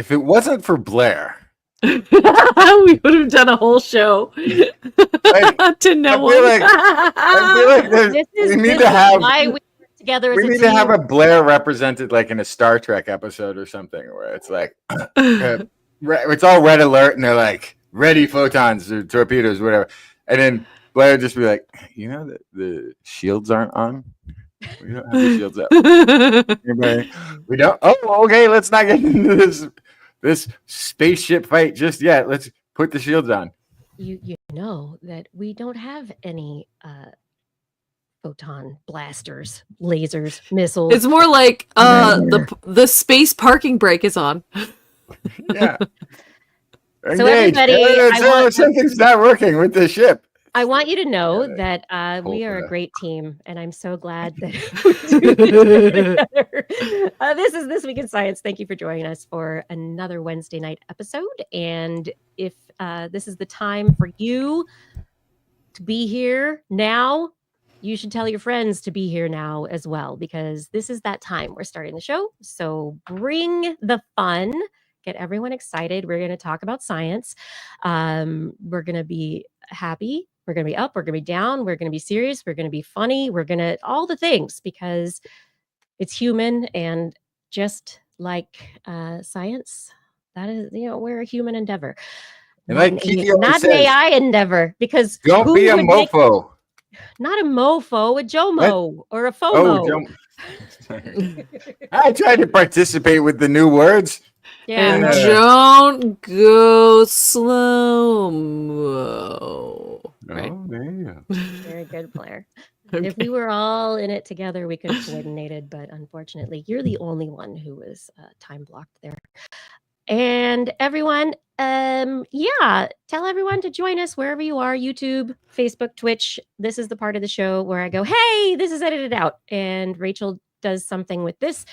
if it wasn't for Blair, we would have done a whole show to no one. I feel like we need to have why we work together as we a need team. to have a Blair represented like in a Star Trek episode or something where it's like it's all red alert and they're like ready photons or torpedoes, whatever, and then Blair would just be like, the shields aren't on. We don't have the shields up. Anybody? We don't. Oh, okay. Let's not get into this spaceship fight just yet. Let's put the shields on. You know that we don't have any photon blasters, lasers, missiles. It's more like the space parking brake is on. Yeah. So everybody, something's not working with the ship. I want you to know that we are a great team, and I'm so glad that we do this together. This is This Week in Science. Thank you for joining us for another Wednesday night episode. And if this is the time for you to be here now, you should tell your friends to be here now as well, because this is that time. We're starting the show. So bring the fun. Get everyone excited. We're going to talk about science. We're going to be happy. We're going to be up. We're going to be down. We're going to be serious. We're going to be funny. We're going to all the things, because it's human. And just like science, that is, we're a human endeavor. And like Kiki always not says, an AI endeavor, because don't be a mofo. Not a mofo, a Jomo or a FOMO. I tried to participate with the new words. Yeah. And don't go slow-mo. Right? Oh, there you go. Very good, Blair. Okay. If we were all in it together, we could have coordinated, but unfortunately, you're the only one who was time blocked there. And everyone, tell everyone to join us wherever you are, YouTube, Facebook, Twitch. This is the part of the show where I go, hey, this is edited out. And Rachel does something with this.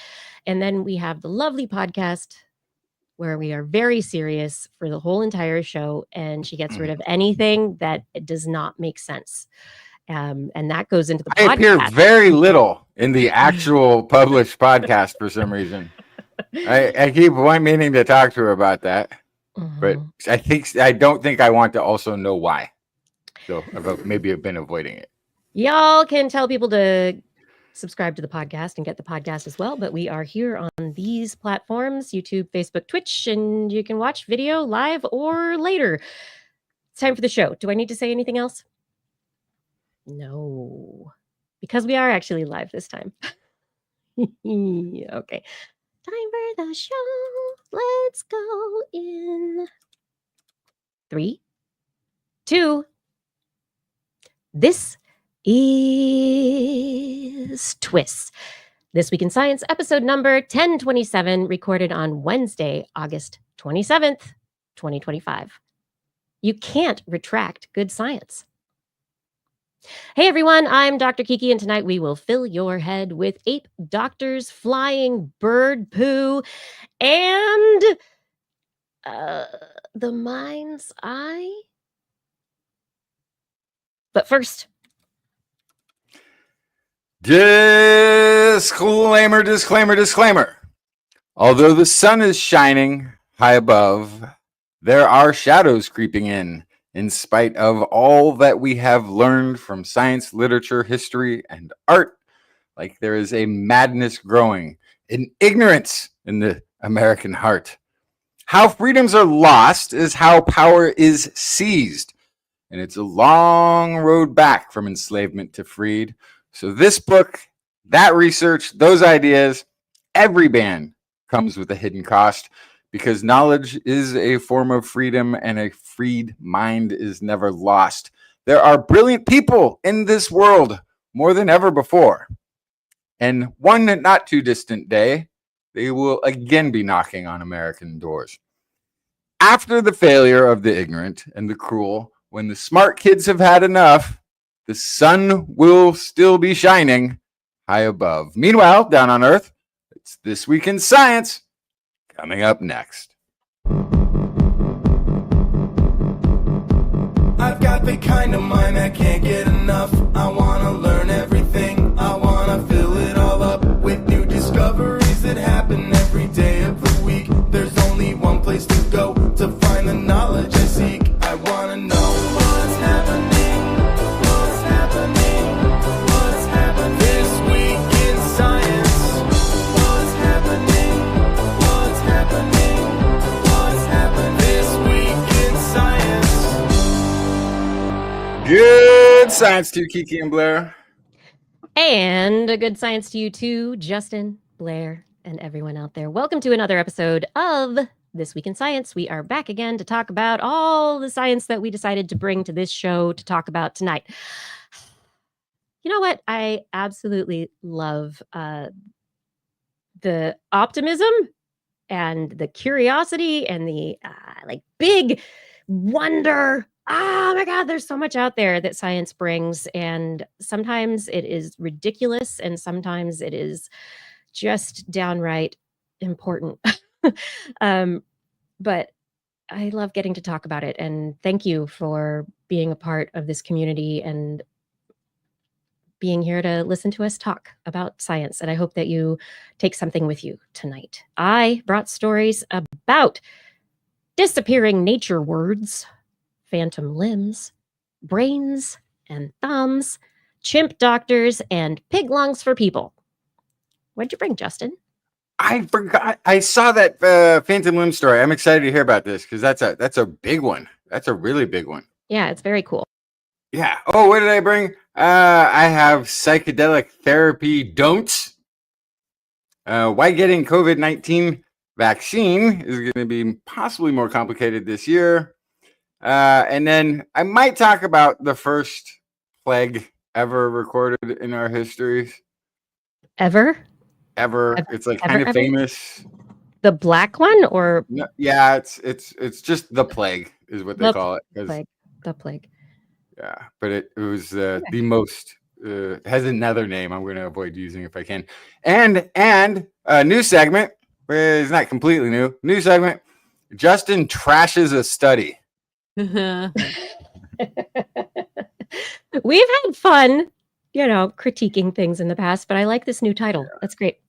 And then we have the lovely podcast where we are very serious for the whole entire show. And she gets rid of anything that does not make sense. And that goes into the podcast. I appear very little in the actual published podcast for some reason. I keep meaning to talk to her about that, but I don't think I want to also know why. So maybe I've been avoiding it. Y'all can tell people to subscribe to the podcast and get the podcast as well, but we are here on these platforms, YouTube, Facebook, Twitch, and you can watch video live or later. It's time for the show. Do I need to say anything else? No, because we are actually live this time. Okay. Time for the show. Let's go in 3, 2. This is TWIS. This Week in Science, episode number 1027, recorded on Wednesday, August 27th, 2025. You can't retract good science. Hey everyone, I'm Dr. Kiki, and tonight we will fill your head with ape doctors, flying bird poo, and the mind's eye. But first, disclaimer. Although the sun is shining high above, there are shadows creeping in spite of all that we have learned from science, literature, history, and art. Like there is a madness growing in ignorance in the American heart. How freedoms are lost is how power is seized. And it's a long road back from enslavement to freed. So this book, that research, those ideas, every ban comes with a hidden cost, because knowledge is a form of freedom and a freed mind is never lost. There are brilliant people in this world more than ever before. And one not too distant day, they will again be knocking on American doors. After the failure of the ignorant and the cruel, when the smart kids have had enough, the sun will still be shining high above. Meanwhile, down on Earth, it's This Week in Science, coming up next. I've got the kind of mind that can't get enough. I want to learn everything. I want to fill it all up with new discoveries that happen every day of the week. There's only one Good science to Kiki and Blair. And a good science to you too, Justin, Blair, and everyone out there. Welcome to another episode of This Week in Science. We are back again to talk about all the science that we decided to bring to this show to talk about tonight. You know what? I absolutely love the optimism and the curiosity and the like big wonder. Oh my God, there's so much out there that science brings. And sometimes it is ridiculous and sometimes it is just downright important. But I love getting to talk about it. And thank you for being a part of this community and being here to listen to us talk about science. And I hope that you take something with you tonight. I brought stories about disappearing nature words, phantom limbs, brains and thumbs, chimp doctors, and pig lungs for people. What'd you bring, Justin? I forgot. I saw that phantom limb story. I'm excited to hear about this because that's a big one. That's a really big one. Yeah, it's very cool. Yeah. Oh, what did I bring? I have psychedelic therapy don'ts. Why getting COVID-19 vaccine is going to be possibly more complicated this year. And then I might talk about the first plague ever recorded in our histories. Ever? It's like kind of famous. The black one, or no, yeah, it's just the plague is what they call it. The plague. Yeah, but it was the most has another name I'm going to avoid using if I can. And a new segment, it's not completely new. New segment. Justin trashes a study. We've had fun, critiquing things in the past, but I like this new title. That's great.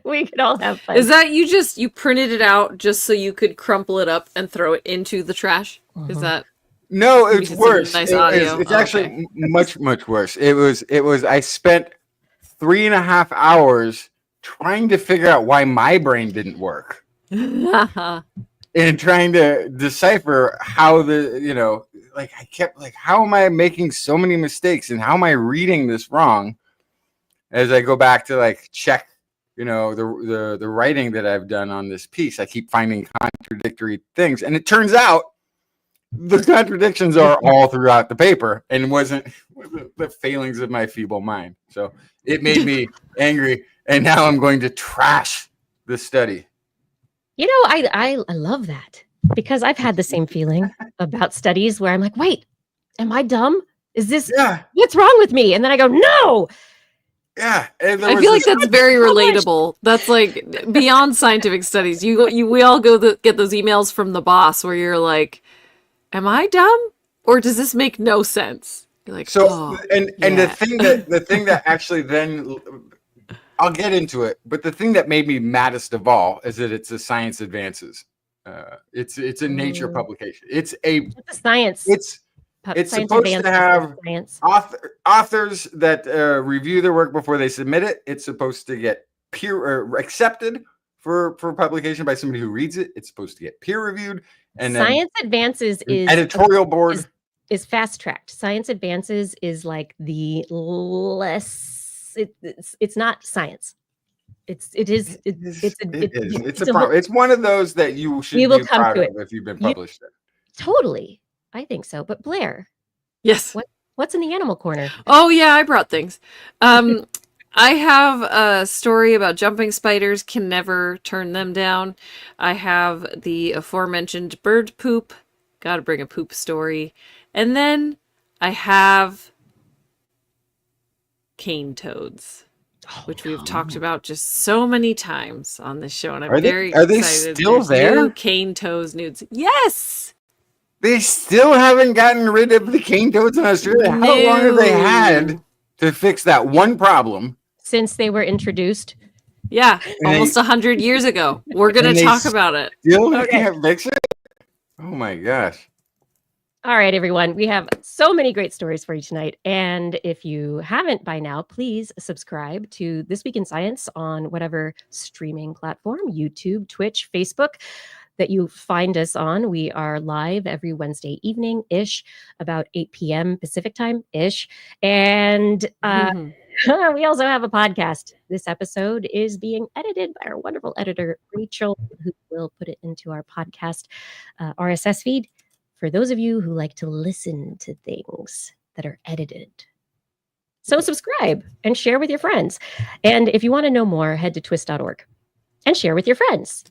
We could all have fun. Is that you printed it out just so you could crumple it up and throw it into the trash? Is that? No, it's worse. Nice audio. It's actually much worse. It was. I spent 3.5 hours trying to figure out why my brain didn't work, and trying to decipher how I kept how am I making so many mistakes and how am I reading this wrong? As I go back to check, the writing that I've done on this piece, I keep finding contradictory things, and it turns out the contradictions are all throughout the paper and wasn't the failings of my feeble mind. So it made me angry, and now I'm going to trash the study. I love that because I've had the same feeling about studies where I'm like, wait, am I dumb? Is this what's wrong with me? And then I go, no. Yeah, I feel like that's very relatable. That's like beyond scientific studies. We all get those emails from the boss where you're like, am I dumb or does this make no sense? You're like, and the thing that actually then I'll get into it, but the thing that made me maddest of all is that it's a Science Advances. It's a Nature publication. It's a science. It's supposed to have authors that review their work before they submit it. It's supposed to get accepted for publication by somebody who reads it. It's supposed to get peer reviewed. And Science Advances is editorial board is fast tracked. Science Advances is like the less. It's not science. It's one of those that you should be proud of if you've been published. Totally. I think so. But Blair. Yes. What's in the animal corner? Oh, yeah, I brought things. I have a story about jumping spiders, can never turn them down. I have the aforementioned bird poop. Gotta bring a poop story. And then I have cane toads, which we've talked about just so many times on this show. And I'm very excited. Are they still there? New cane toads nudes. Yes! They still haven't gotten rid of the cane toads in Australia. How long have they had to fix that one problem? Since they were introduced. Yeah, almost 100 years ago. We're going to talk about it. Still can't fix it? Oh my gosh. All right, everyone. We have so many great stories for you tonight. And if you haven't by now, please subscribe to This Week in Science on whatever streaming platform, YouTube, Twitch, Facebook. that you find us on. We are live every Wednesday evening-ish, about 8 p.m. Pacific time-ish. And we also have a podcast. This episode is being edited by our wonderful editor, Rachel, who will put it into our podcast RSS feed for those of you who like to listen to things that are edited. So subscribe and share with your friends. And if you want to know more, head to TWIS.org and share with your friends.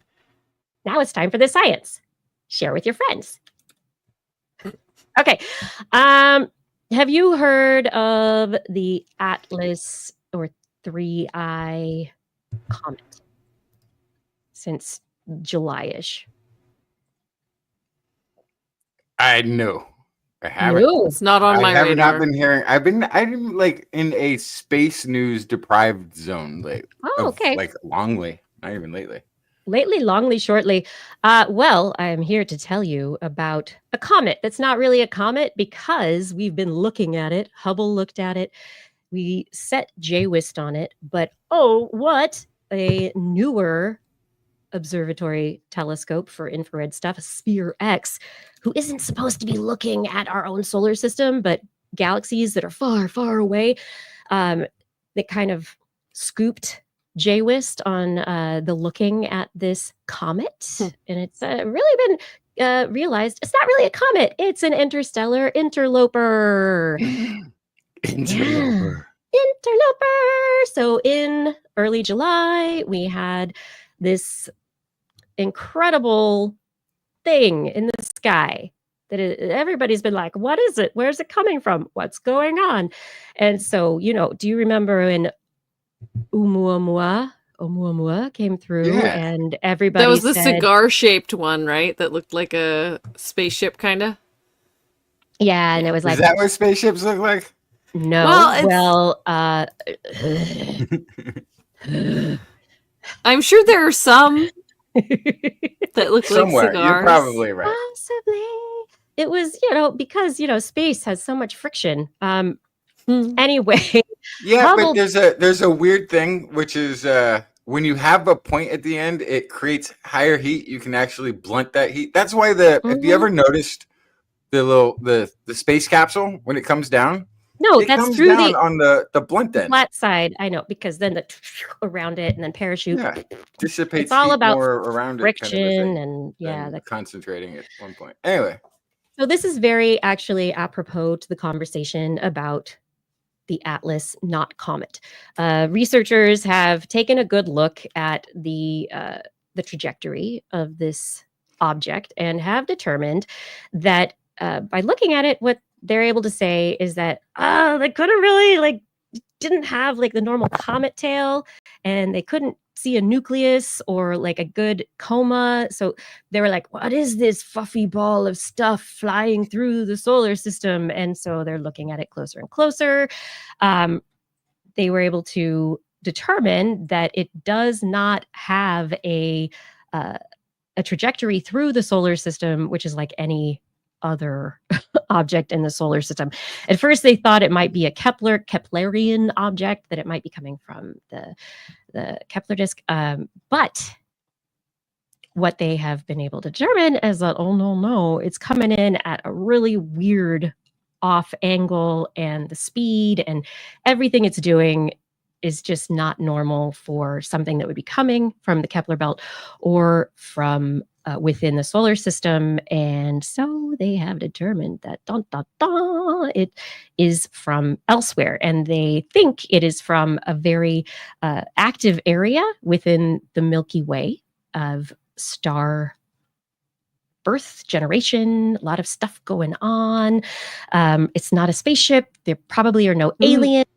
Now it's time for the science. Share with your friends. Okay. Have you heard of the Atlas or 3I comet since July-ish? I know. I haven't. No. It's not on my I have radar. not been hearing. I'm like in a space news deprived zone. Like, Oh, okay. Like longly, not even lately. Lately, longly, shortly. Well, I'm here to tell you about a comet that's not really a comet because we've been looking at it. Hubble looked at it. We set JWIST on it. But oh, what a newer observatory telescope for infrared stuff, Sphere X, who isn't supposed to be looking at our own solar system, but galaxies that are far, far away, that kind of scooped JWIST on the looking at this comet. And it's really been realized it's not really a comet. It's an interstellar interloper. Interloper. Interloper. So in early July, we had this incredible thing in the sky that everybody's been like, what is it? Where's it coming from? What's going on? And so, do you remember when Oumuamua came through and everybody That was the said, cigar-shaped one, right? That looked like a spaceship, kind of? yeah, and it was Is like, that what spaceships look like? no, I'm sure there are some that look Somewhere. like cigars. You're probably right. possibly. It was, because, space has so much friction. Anyway. Yeah, Hubble, but there's a weird thing, which is when you have a point at the end, it creates higher heat. You can actually blunt that heat. That's why have you ever noticed the space capsule when it comes down? No, it that's comes through down the on the blunt end. flat side. I know, because then the around it and then parachute. Yeah, dissipates It's all heat about more around friction it, kind of and than concentrating at one point. Anyway, so this is very actually apropos to the conversation about the Atlas, not comet. Researchers have taken a good look at the trajectory of this object and have determined that by looking at it, what they're able to say is that they couldn't really didn't have the normal comet tail, and they couldn't see a nucleus or a good coma. So they were like, what is this fluffy ball of stuff flying through the solar system? And so they're looking at it closer and closer. They were able to determine that it does not have a trajectory through the solar system, which is like any other object in the solar system. At first, they thought it might be a Keplerian object, that it might be coming from the Kepler disk. But what they have been able to determine is that, oh, no, it's coming in at a really weird off angle, and the speed and everything it's doing is just not normal for something that would be coming from the Kepler belt or from within the solar system. And so they have determined that it is from elsewhere. And they think it is from a very active area within the Milky Way of star birth, generation, a lot of stuff going on. It's not a spaceship. There probably are no aliens.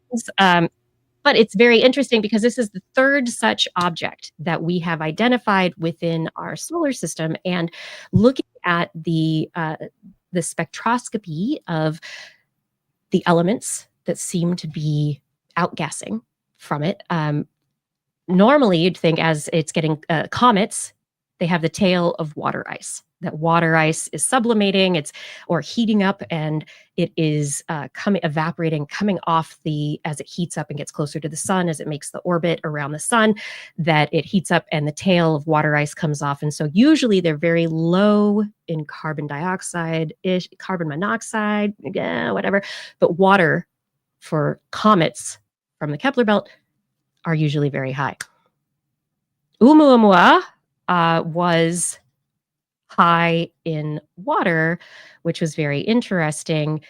But it's very interesting because this is the third such object that we have identified within our solar system. And looking at the spectroscopy of the elements that seem to be outgassing from it, normally you'd think as it's getting comets they have the tail of water ice. That water ice is sublimating, or heating up, and it is evaporating, coming off as it heats up and gets closer to the sun, as it makes the orbit around the sun, that it heats up and the tail of water ice comes off. And so usually they're very low in carbon dioxide-ish, carbon monoxide, whatever. But water for comets from the Kepler belt are usually very high. Oumuamua was high in water, which was very interesting.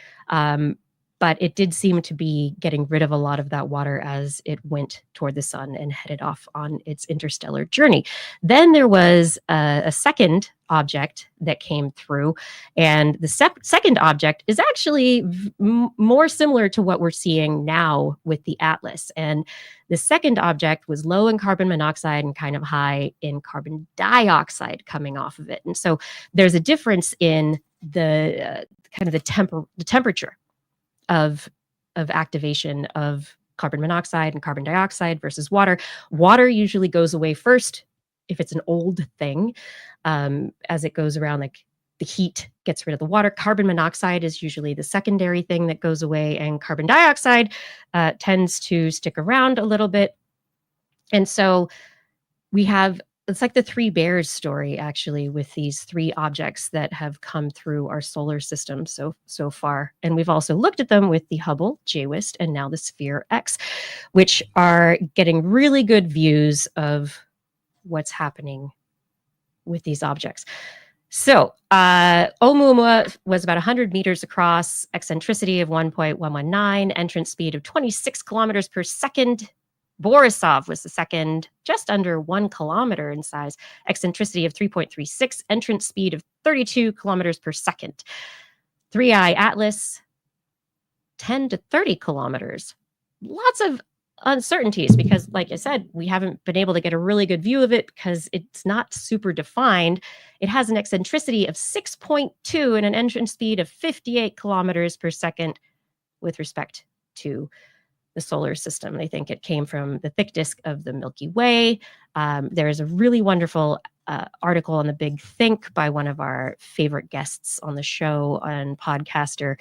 But it did seem to be getting rid of a lot of that water as it went toward the sun and headed off on its interstellar journey. Then there was a second object that came through, and the second object is actually more similar to what we're seeing now with the Atlas. And the second object was low in carbon monoxide and kind of high in carbon dioxide coming off of it. And so there's a difference in the kind of the temperature of activation of carbon monoxide and carbon dioxide versus water. Water usually goes away first if it's an old thing. As it goes around, like the heat gets rid of the water. Carbon monoxide is usually the secondary thing that goes away, and carbon dioxide tends to stick around a little bit. And so it's like the Three Bears story, actually, with these three objects that have come through our solar system so far. And we've also looked at them with the Hubble, JWST, and now the Sphere X, which are getting really good views of what's happening with these objects. So Oumuamua was about 100 meters across, eccentricity of 1.119, entrance speed of 26 kilometers per second. Borisov was the second, just under 1 kilometer in size, eccentricity of 3.36, entrance speed of 32 kilometers per second. 3i Atlas, 10 to 30 kilometers. Lots of uncertainties because, like I said, we haven't been able to get a really good view of it because it's not super defined. It has an eccentricity of 6.2 and an entrance speed of 58 kilometers per second with respect to the solar system. They think it came from the thick disk of the Milky Way. There is a really wonderful article on the Big Think by one of our favorite guests on the show and podcaster.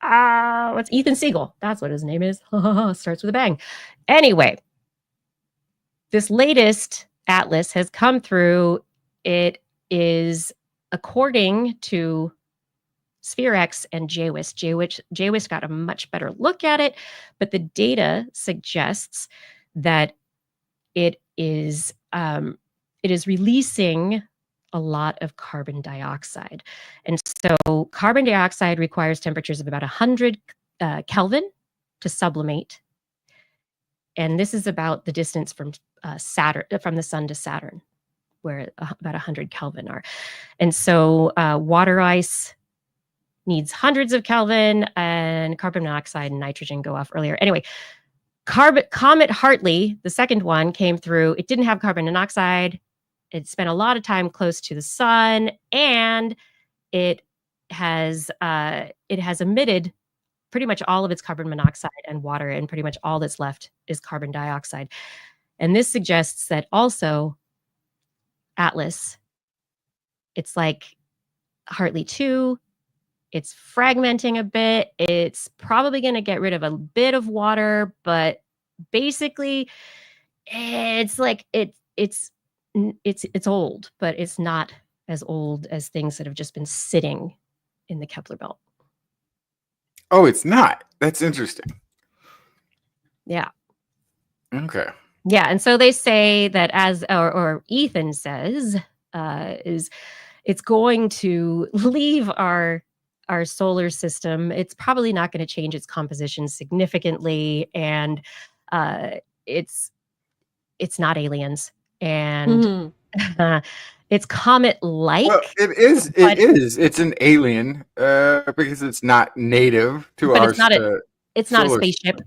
What's Ethan Siegel? That's what his name is. Starts with a bang. Anyway, this latest Atlas has come through. It is, according to Sphere X and JWST. JWST got a much better look at it, but the data suggests that it is releasing a lot of carbon dioxide. And so carbon dioxide requires temperatures of about 100 Kelvin to sublimate. And this is about the distance from the sun to Saturn, where about 100 Kelvin are. And so water ice needs hundreds of Kelvin, and carbon monoxide and nitrogen go off earlier. Anyway, Comet Hartley, the second one, came through. It didn't have carbon monoxide. It spent a lot of time close to the sun, and it has emitted pretty much all of its carbon monoxide and water, and pretty much all that's left is carbon dioxide. And this suggests that also Atlas, it's like Hartley 2, it's fragmenting a bit. It's probably going to get rid of a bit of water, but basically it's like it's old, but it's not as old as things that have just been sitting in the Kepler belt. Oh, it's not. That's interesting. Yeah. Okay. Yeah, and so they say that or Ethan says, is it's going to leave our solar system. It's probably not going to change its composition significantly, and it's not aliens, and it's comet-like. Well, it is. It's an alien because it's not native to our. It's not a spaceship.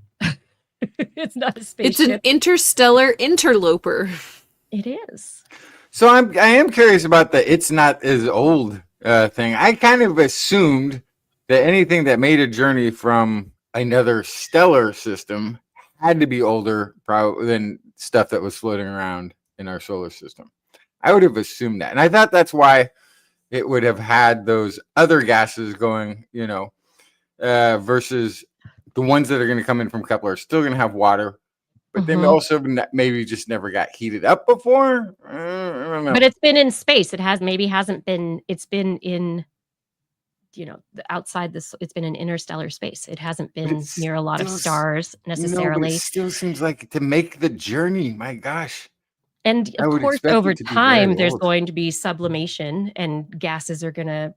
It's not a spaceship. It's an interstellar interloper. It is. So I am curious about the "it's not as old" thing. I kind of assumed that anything that made a journey from another stellar system had to be older, probably, than stuff that was floating around in our solar system. I would have assumed that. And I thought that's why it would have had those other gases going, versus the ones that are going to come in from Kepler are still going to have water, but they may also maybe just never got heated up before. I don't know. But it's been in space. It's been in, outside this, it's been in interstellar space. It hasn't been near a lot of stars necessarily. No, but it still seems like to make the journey, my gosh. And of course, over time, there's going to be sublimation and gases are going to,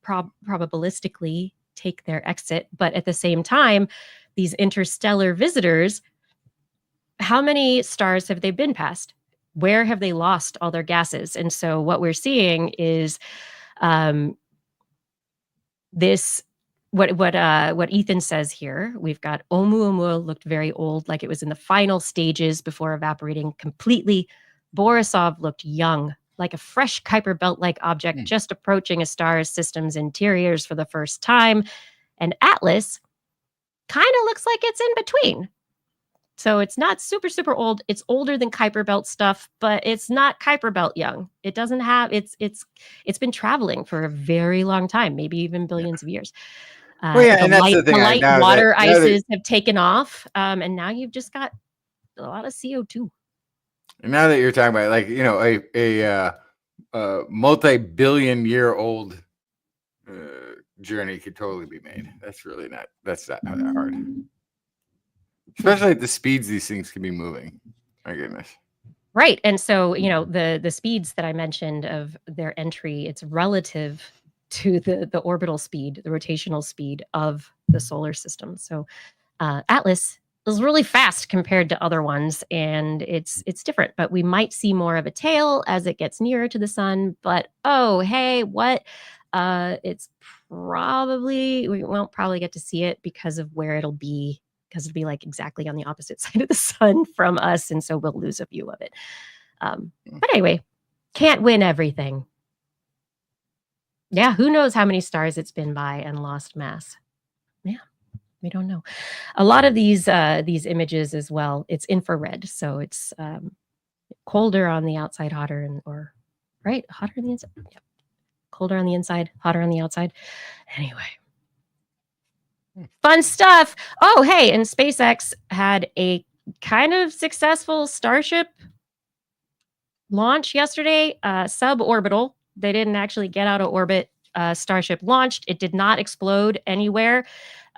probabilistically take their exit. But at the same time, these interstellar visitors, how many stars have they been past? Where have they lost all their gases? And so what we're seeing is what Ethan says here. We've got Oumuamua looked very old, like it was in the final stages before evaporating completely. Borisov looked young, like a fresh Kuiper belt-like object just approaching a star's system's interiors for the first time. And Atlas kind of looks like it's in between. So it's not super, super old. It's older than Kuiper belt stuff, but it's not Kuiper belt young. It doesn't have, it's been traveling for a very long time, maybe even billions of years. And that's the thing. The light water ices have taken off, and now you've just got a lot of CO2. And now that you're talking about, like, a multi-billion-year-old journey could totally be made. That's not that hard. Especially at the speeds these things can be moving. My goodness. Right. And so, the speeds that I mentioned of their entry, it's relative to the orbital speed, the rotational speed of the solar system. So Atlas is really fast compared to other ones, and it's different, but we might see more of a tail as it gets nearer to the sun. But it's we won't probably get to see it because of where it'll be, because it'll be like exactly on the opposite side of the sun from us, and so we'll lose a view of it. But anyway, can't win everything. Yeah, who knows how many stars it's been by and lost mass. Yeah, we don't know. A lot of these images as well, it's infrared, so it's colder on the outside, hotter hotter on the inside. Yeah. Colder on the inside, hotter on the outside. Anyway. Fun stuff. Oh, hey, and SpaceX had a kind of successful Starship launch yesterday, suborbital. They didn't actually get out of orbit. Starship launched. It did not explode anywhere.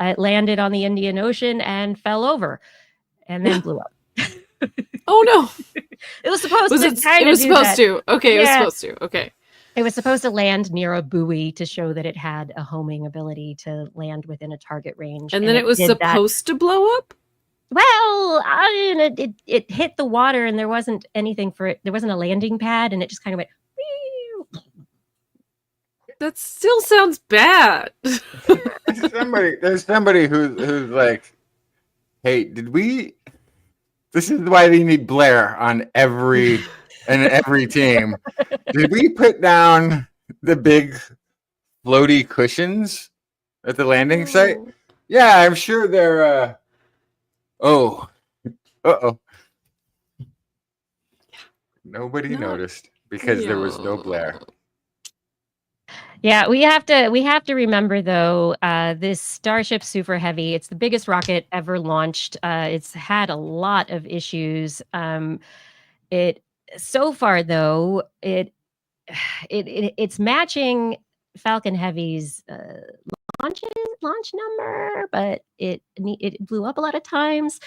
It landed on the Indian Ocean and fell over and then blew up. Oh, no. It was supposed to. Okay, it was supposed to. Okay. It was supposed to land near a buoy to show that it had a homing ability to land within a target range. And then it was supposed to blow up? Well, it hit the water and there wasn't anything for it. There wasn't a landing pad and it just kind of went. That still sounds bad. There's somebody who's like, hey, this is why they need Blair on every team. Did we put down the big floaty cushions at the landing site? Yeah, I'm sure they're Nobody noticed because there was no Blair. Yeah, we have to remember though, this Starship Super Heavy, it's the biggest rocket ever launched. It's had a lot of issues. So far though, it's matching Falcon Heavy's launch number, but it blew up a lot of times.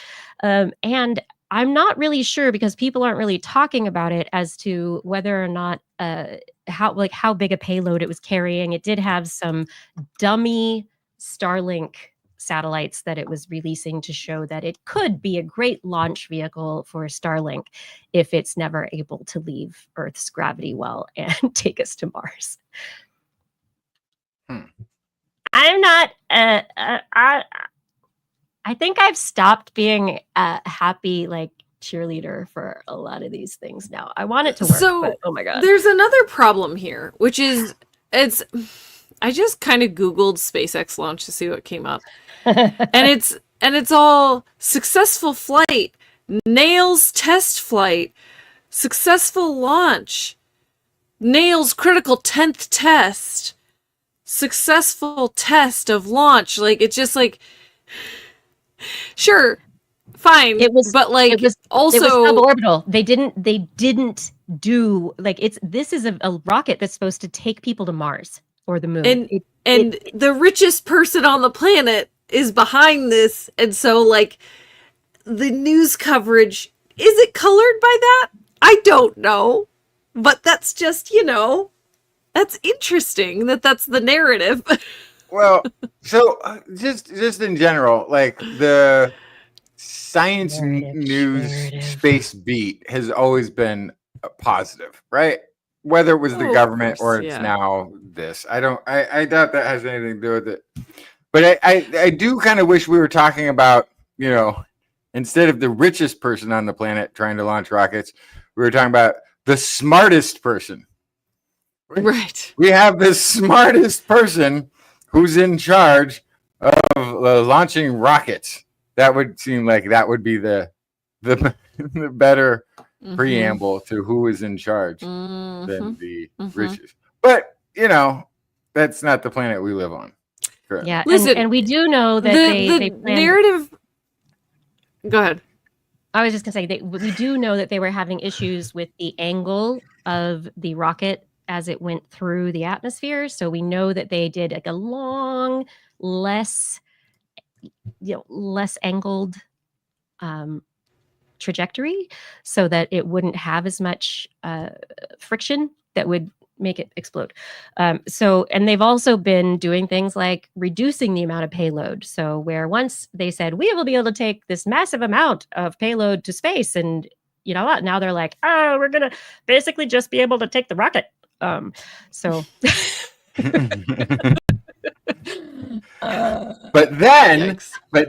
And I'm not really sure because people aren't really talking about it as to whether or not how big a payload it was carrying. It did have some dummy Starlink satellites that it was releasing to show that it could be a great launch vehicle for Starlink if it's never able to leave Earth's gravity well and take us to Mars. I'm not I think I've stopped being a happy cheerleader for a lot of these things now. I want it to work, but oh my god. There's another problem here, which is I just kind of Googled SpaceX launch to see what came up. and it's all successful flight, nails test flight, successful launch, nails critical 10th test, successful test of launch. Like, it's just like, sure, fine, but like, it was also suborbital. They didn't do like this is a rocket that's supposed to take people to Mars or the moon. And the richest person on the planet is behind this, and so like the news coverage, is it colored by that? I don't know, but that's just, that's interesting that's the narrative. Well, so just in general, like the science news space beat has always been positive, right? Whether it was the government or it's now this. I doubt that has anything to do with it. But I do kind of wish we were talking about, instead of the richest person on the planet trying to launch rockets, we were talking about the smartest person. Right. We have the smartest person who's in charge of launching rockets. That would seem like that would be the better preamble to who is in charge than the richest. But, that's not the planet we live on. Correct. Yeah, Listen, and we do know that the narrative. Go ahead. I was just gonna say we do know that they were having issues with the angle of the rocket as it went through the atmosphere. So we know that they did like a long, less angled trajectory so that it wouldn't have as much friction that would make it explode. And they've also been doing things like reducing the amount of payload. So where once they said, we will be able to take this massive amount of payload to space, and now they're like, oh, we're going to basically just be able to take the rocket. But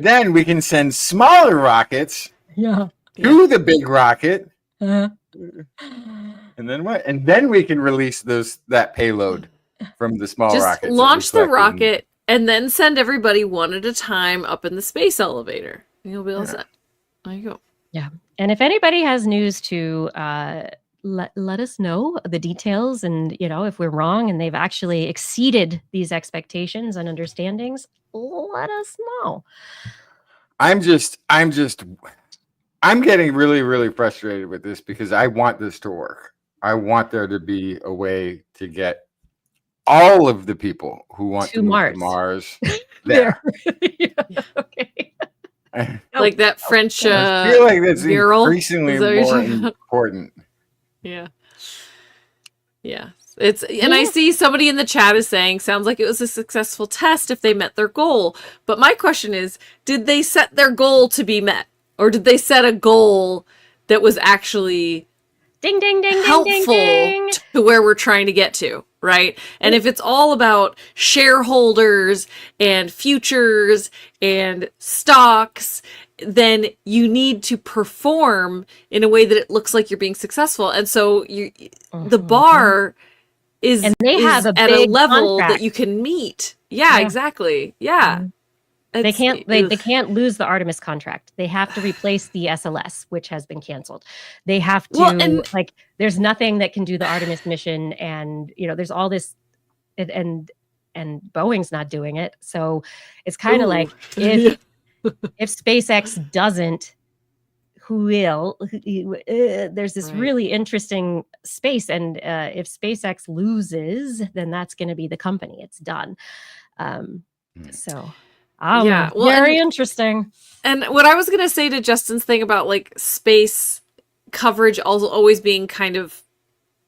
then we can send smaller rockets to the big rocket. And then what? And then we can release that payload from the small rocket. Just launch the rocket and then send everybody one at a time up in the space elevator. You'll be all set. There you go. Yeah. And if anybody has news to let us know the details, and if we're wrong and they've actually exceeded these expectations and understandings, let us know. I'm getting really, really frustrated with this because I want this to work. I want there to be a way to get all of the people who want to move to Mars there. Okay. Like that French I feel like that's mural. Increasingly more important. Yeah. Yeah. I see somebody in the chat is saying, sounds like it was a successful test if they met their goal. But my question is, did they set their goal to be met? Or did they set a goal that was actually ding, ding, ding, helpful ding, ding, ding. to where we're trying to get to, right? And if it's all about shareholders and futures and stocks, then you need to perform in a way that it looks like you're being successful. And so the bar is, and they have at a level that you can meet. Yeah. Exactly. Yeah. Mm-hmm. They can't lose the Artemis contract. They have to replace the SLS, which has been canceled. They have to there's nothing that can do the Artemis mission, and there's all this, and Boeing's not doing it. So it's kind of like if SpaceX doesn't, who will? There's this really interesting space, and if SpaceX loses, then that's going to be the company. It's done. Very interesting. And what I was going to say to Justin's thing about like space coverage also always being kind of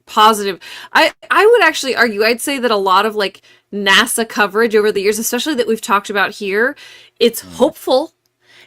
positive, I would actually argue, I'd say that a lot of like NASA coverage over the years, especially that we've talked about here, it's hopeful,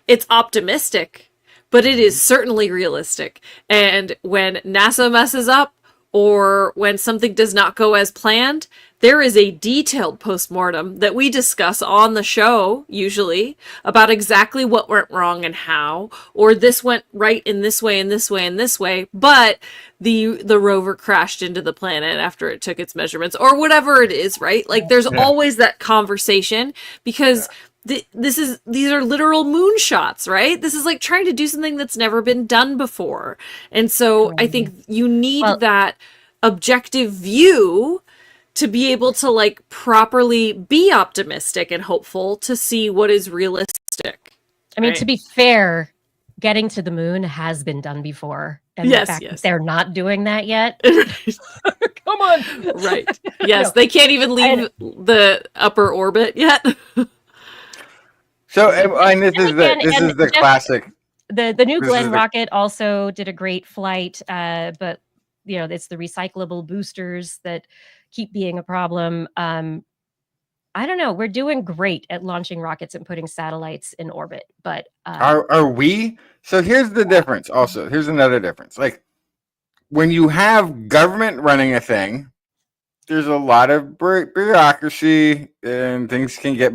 it's optimistic, but it is certainly realistic. And when NASA messes up, or when something does not go as planned, there is a detailed postmortem that we discuss on the show, usually, about exactly what went wrong and how, or this went right in this way and this way and this way, but the rover crashed into the planet after it took its measurements, or whatever it is, right? Like there's always that conversation, because these are literal moonshots, right? This is like trying to do something that's never been done before. And so I think you need that objective view to be able to like properly be optimistic and hopeful to see what is realistic. I mean, right? to be fair, getting to the moon has been done before. And Yes, the fact yes. that they're not doing that yet. Come on. Right. Yes, they can't even leave the upper orbit yet. So, and this is the classic. The New Glenn rocket also did a great flight, but it's the recyclable boosters that keep being a problem. I don't know. We're doing great at launching rockets and putting satellites in orbit, but are we? So here's the difference. Also, here's another difference. Like when you have government running a thing, there's a lot of bureaucracy, and things can get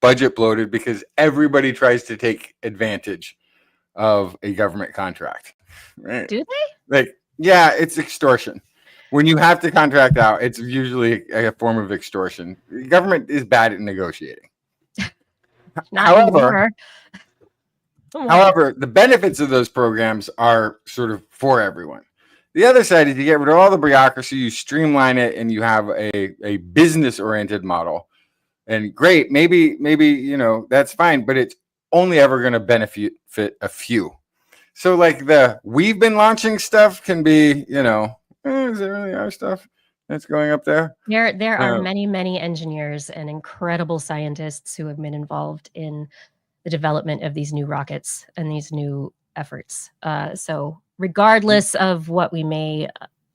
budget bloated because everybody tries to take advantage of a government contract. Right? Do they? Like, yeah, it's extortion. When you have to contract out, it's usually a form of extortion. The government is bad at negotiating. However, the benefits of those programs are sort of for everyone. The other side is you get rid of all the bureaucracy, you streamline it, and you have a business-oriented model. And great, maybe that's fine, but it's only ever going to benefit a few. So like we've been launching stuff can be, is it really our stuff that's going up there? There are many, many engineers and incredible scientists who have been involved in the development of these new rockets and these new efforts. So regardless of what we may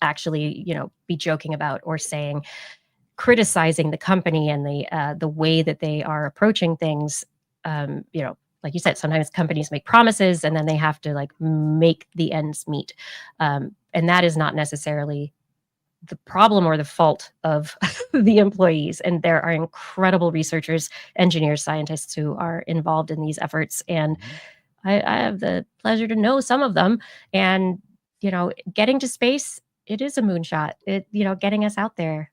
actually, be joking about or saying, criticizing the company and the way that they are approaching things, like you said, sometimes companies make promises and then they have to like make the ends meet. And that is not necessarily the problem or the fault of the employees. And there are incredible researchers, engineers, scientists who are involved in these efforts. And I have the pleasure to know some of them. And, getting to space, it is a moonshot. Getting us out there,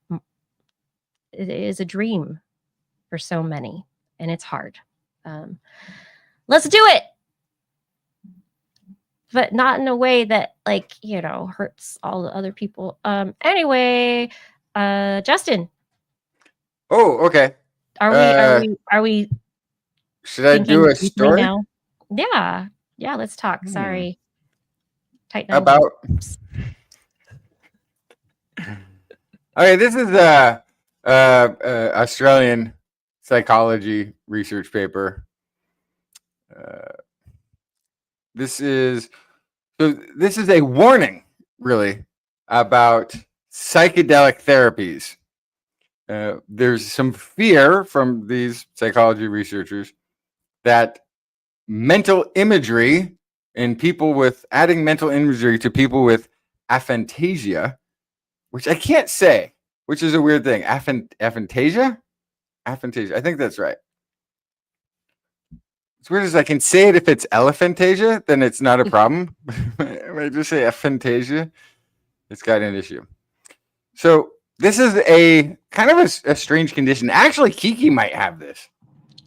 it is a dream for so many, and it's hard. Let's do it, but not in a way that hurts all the other people. Anyway, Justin. Oh, okay. Are we? Should I do a story now? Yeah. Let's talk. Sorry. Tighten about. Okay, this is Australian psychology research paper. This is a warning, really, about psychedelic therapies. There's some fear from these psychology researchers that mental imagery in people with adding mental imagery to people with aphantasia, which I can't say, which is a weird thing. Aphantasia? Aphantasia. I think that's right. It's weird as I can say it if it's elephantasia, then it's not a problem. When I just say aphantasia, it's got an issue. So this is a kind of a strange condition. Actually, Kiki might have this.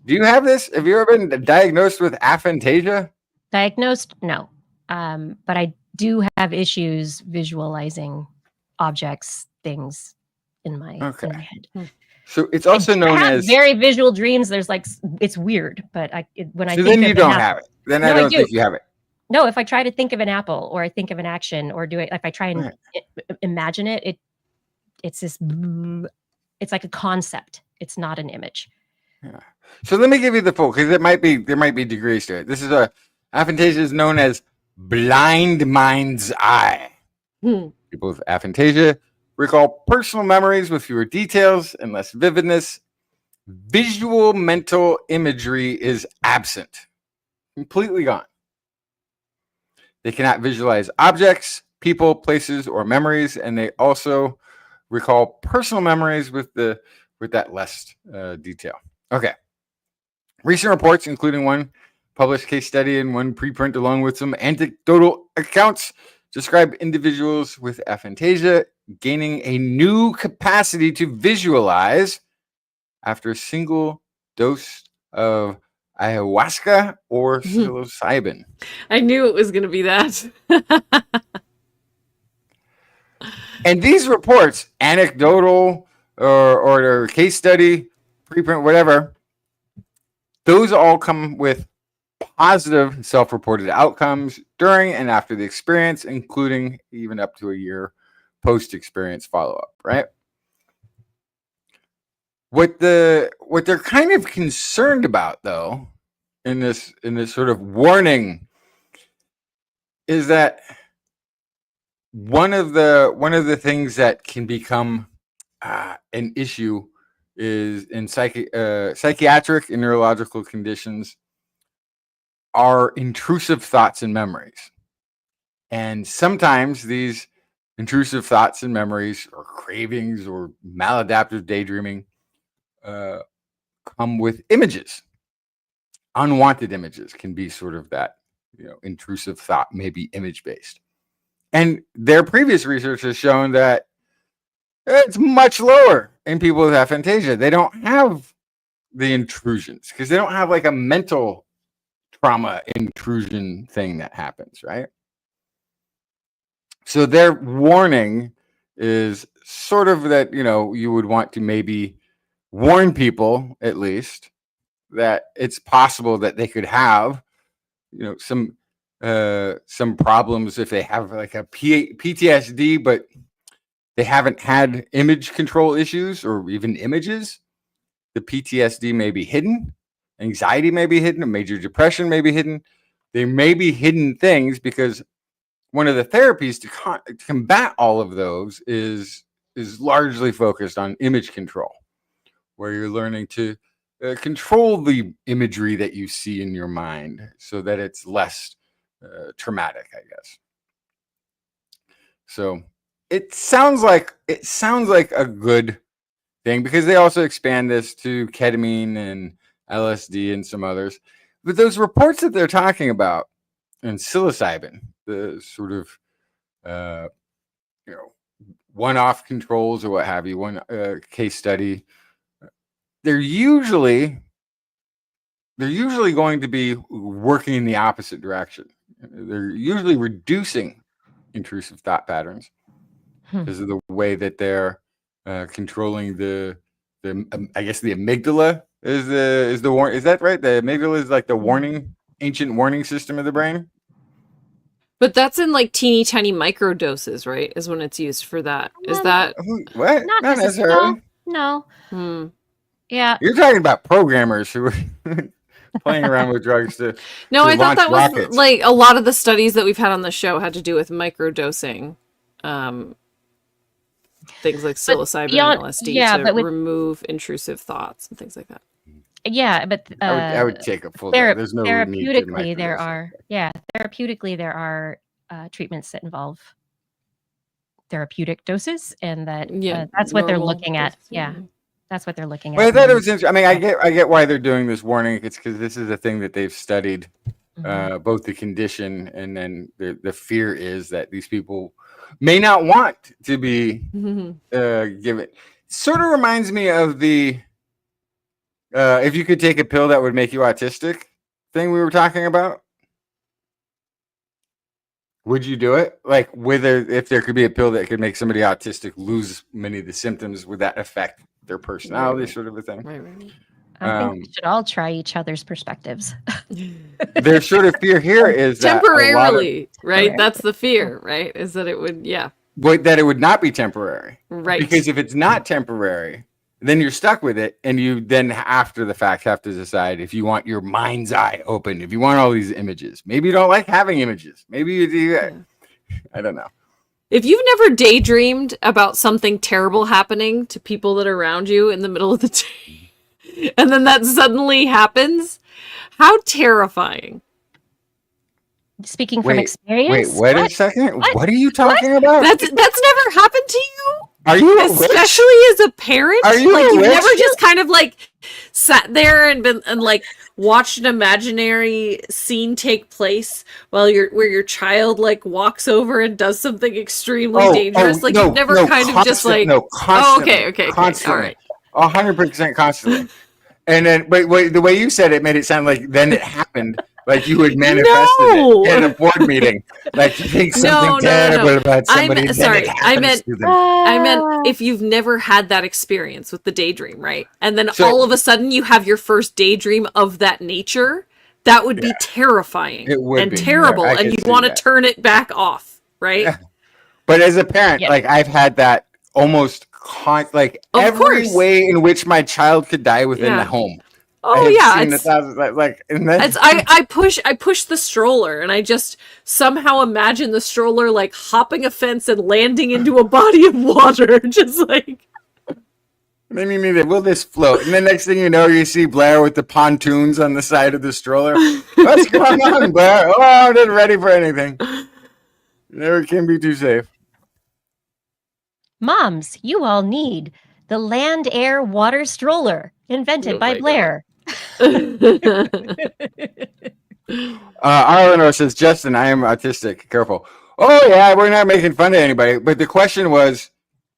Do you have this? Have you ever been diagnosed with aphantasia? Diagnosed? No. But I do have issues visualizing objects, things in my head. So it's also known as very visual dreams. There's it's weird, but then you don't have it. Then I don't think you have it. No, if I try to think of an apple or I think of an action or do it, if I try and imagine it, it's this. It's like a concept. It's not an image. Yeah. So let me give you the full, because there might be degrees to it. This is aphantasia is known as blind mind's eye. People with aphantasia recall personal memories with fewer details and less vividness. Visual mental imagery is absent, completely gone. They cannot visualize objects, people, places, or memories, and they also recall personal memories with that less detail. Okay. Recent reports, including one published case study and one preprint, along with some anecdotal accounts, describe individuals with aphantasia gaining a new capacity to visualize after a single dose of ayahuasca or psilocybin. I knew it was going to be that. And these reports, anecdotal or case study, preprint, whatever, those all come with positive self-reported outcomes during and after the experience, including even up to a year post-experience follow-up, right? What they're kind of concerned about, though, in this sort of warning, is that one of the things that can become an issue is in psychiatric and neurological conditions are intrusive thoughts and memories. And sometimes these intrusive thoughts and memories or cravings or maladaptive daydreaming come with images. Unwanted images can be sort of that, intrusive thought, maybe image-based. And their previous research has shown that it's much lower in people with aphantasia. They don't have the intrusions because they don't have like a mental trauma intrusion thing that happens, right? So their warning is sort of that, you would want to maybe warn people at least that it's possible that they could have, some problems if they have like a PTSD, but they haven't had image control issues or even images. The PTSD may be hidden. Anxiety may be hidden. A major depression may be hidden. They may be hidden things because one of the therapies to combat all of those is largely focused on image control, where you're learning to control the imagery that you see in your mind so that it's less traumatic, I guess. So it sounds like a good thing because they also expand this to ketamine and LSD and some others. But those reports that they're talking about and psilocybin, the sort of one-off controls or what have you, one case study, they're usually going to be working in the opposite direction. They're usually reducing intrusive thought patterns because of the way that they're controlling the I guess the amygdala is the warning. Is that right? The amygdala is like the ancient warning system of the brain. But that's in like teeny tiny micro doses, right? Is when it's used for that. Is that what? Not necessarily. No. Yeah. You're talking about programmers who are playing around with drugs to I thought that rockets. Was like a lot of the studies that we've had on the show had to do with microdosing. Things like psilocybin and LSD to remove intrusive thoughts and things like that. Yeah, but I would take a full. There's no therapeutically there are treatments that involve therapeutic doses, and that's what they're looking at. Yeah, that's what they're looking at. Well, I thought it was interesting. I mean, I get why they're doing this warning. It's because this is a thing that they've studied, both the condition and then the fear is that these people may not want to be given. Sort of reminds me of the if you could take a pill that would make you autistic thing we were talking about. Would you do it? Like if there could be a pill that could make somebody autistic lose many of the symptoms, would that affect their personality, sort of a thing? Right. I think we should all try each other's perspectives. Their sort of fear here is temporarily, right? That's the fear, right? Is that it would, but that it would not be temporary, right? Because if it's not temporary, then you're stuck with it, and you then after the fact have to decide if you want your mind's eye open, if you want all these images. Maybe you don't like having images. Maybe you do. I don't know. If you've never daydreamed about something terrible happening to people that are around you in the middle of the day, and then that suddenly happens, how terrifying. Speaking from experience. Wait a second. What are you talking about? That's never happened to you? Are you especially as a parent? Are you like you've never just kind of like sat there and been and like watched an imaginary scene take place where your child like walks over and does something extremely dangerous? Like you've never kind of just like constantly, okay. Constantly. All right. 100% constantly. And then, but wait, the way you said it made it sound like then it happened, like you had manifested it in a board meeting, like you think something terrible about somebody. I meant if you've never had that experience with the daydream, right? And then all of a sudden you have your first daydream of that nature. That would be terrifying and terrible, and you'd want to turn it back off, right? Yeah. But as a parent, like I've had that almost every way in which my child could die within the home. Oh yeah, I push the stroller, and I just somehow imagine the stroller like hopping a fence and landing into a body of water, just like. Maybe will this float? And the next thing you know, you see Blair with the pontoons on the side of the stroller. What's going on, Blair? Oh, I'm not ready for anything. Never can be too safe. Moms, you all need the Land, Air, Water Stroller, invented by Blair. Arlenor says, Justin, I am autistic. Careful. Oh, yeah, we're not making fun of anybody. But the question was,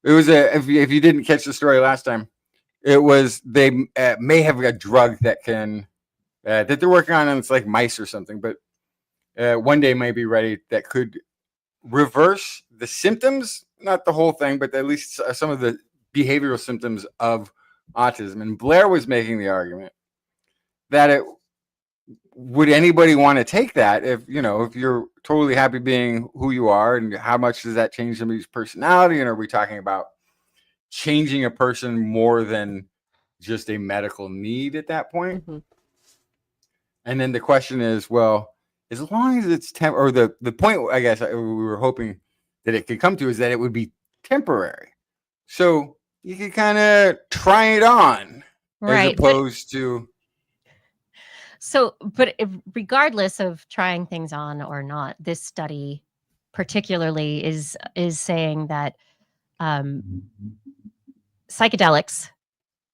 if you didn't catch the story last time, it was they may have a drug that can that they're working on, and it's like mice or something. But one day may be ready that could reverse the symptoms, not the whole thing, but at least some of the behavioral symptoms of autism. And Blair was making the argument that would anybody want to take that if you're totally happy being who you are, and how much does that change somebody's personality? And are we talking about changing a person more than just a medical need at that point? Mm-hmm. And then the question is, well, as long as it's or the point I guess we were hoping that it could come to is that it would be temporary. So you could kind of try it on, as opposed to. So, but regardless of trying things on or not, this study particularly is saying that psychedelics,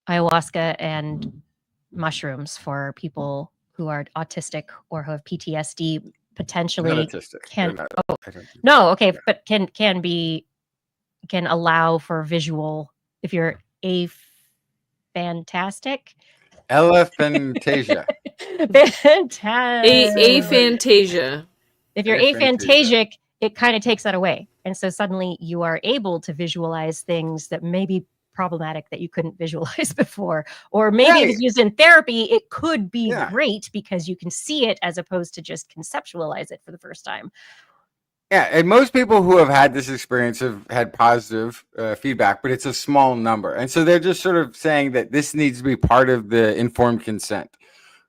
ayahuasca, and mushrooms for people who are autistic or who have PTSD potentially can allow for visual if you're aphantastic. Elephantasia. Aphantasia. If you're aphantasic, it kind of takes that away. And so suddenly you are able to visualize things that may be problematic that you couldn't visualize before. Or maybe if it's used in therapy, it could be great because you can see it as opposed to just conceptualize it for the first time. Yeah, and most people who have had this experience have had positive feedback, but it's a small number. And so they're just sort of saying that this needs to be part of the informed consent,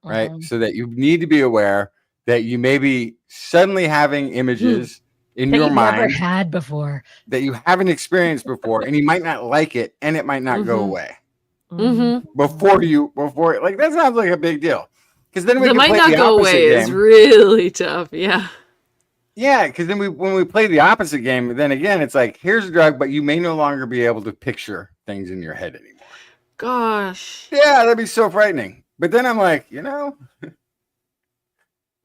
right? Mm-hmm. So that you need to be aware that you may be suddenly having images in your mind never had before, that you haven't experienced before, and you might not like it, and it might not go away. Mm-hmm. Before like that sounds like a big deal, because then we can play might not go away game. Is really tough. Yeah, because then when we play the opposite game, then again, it's like, here's a drug, but you may no longer be able to picture things in your head anymore. Gosh. Yeah, that'd be so frightening. But then I'm like, there's going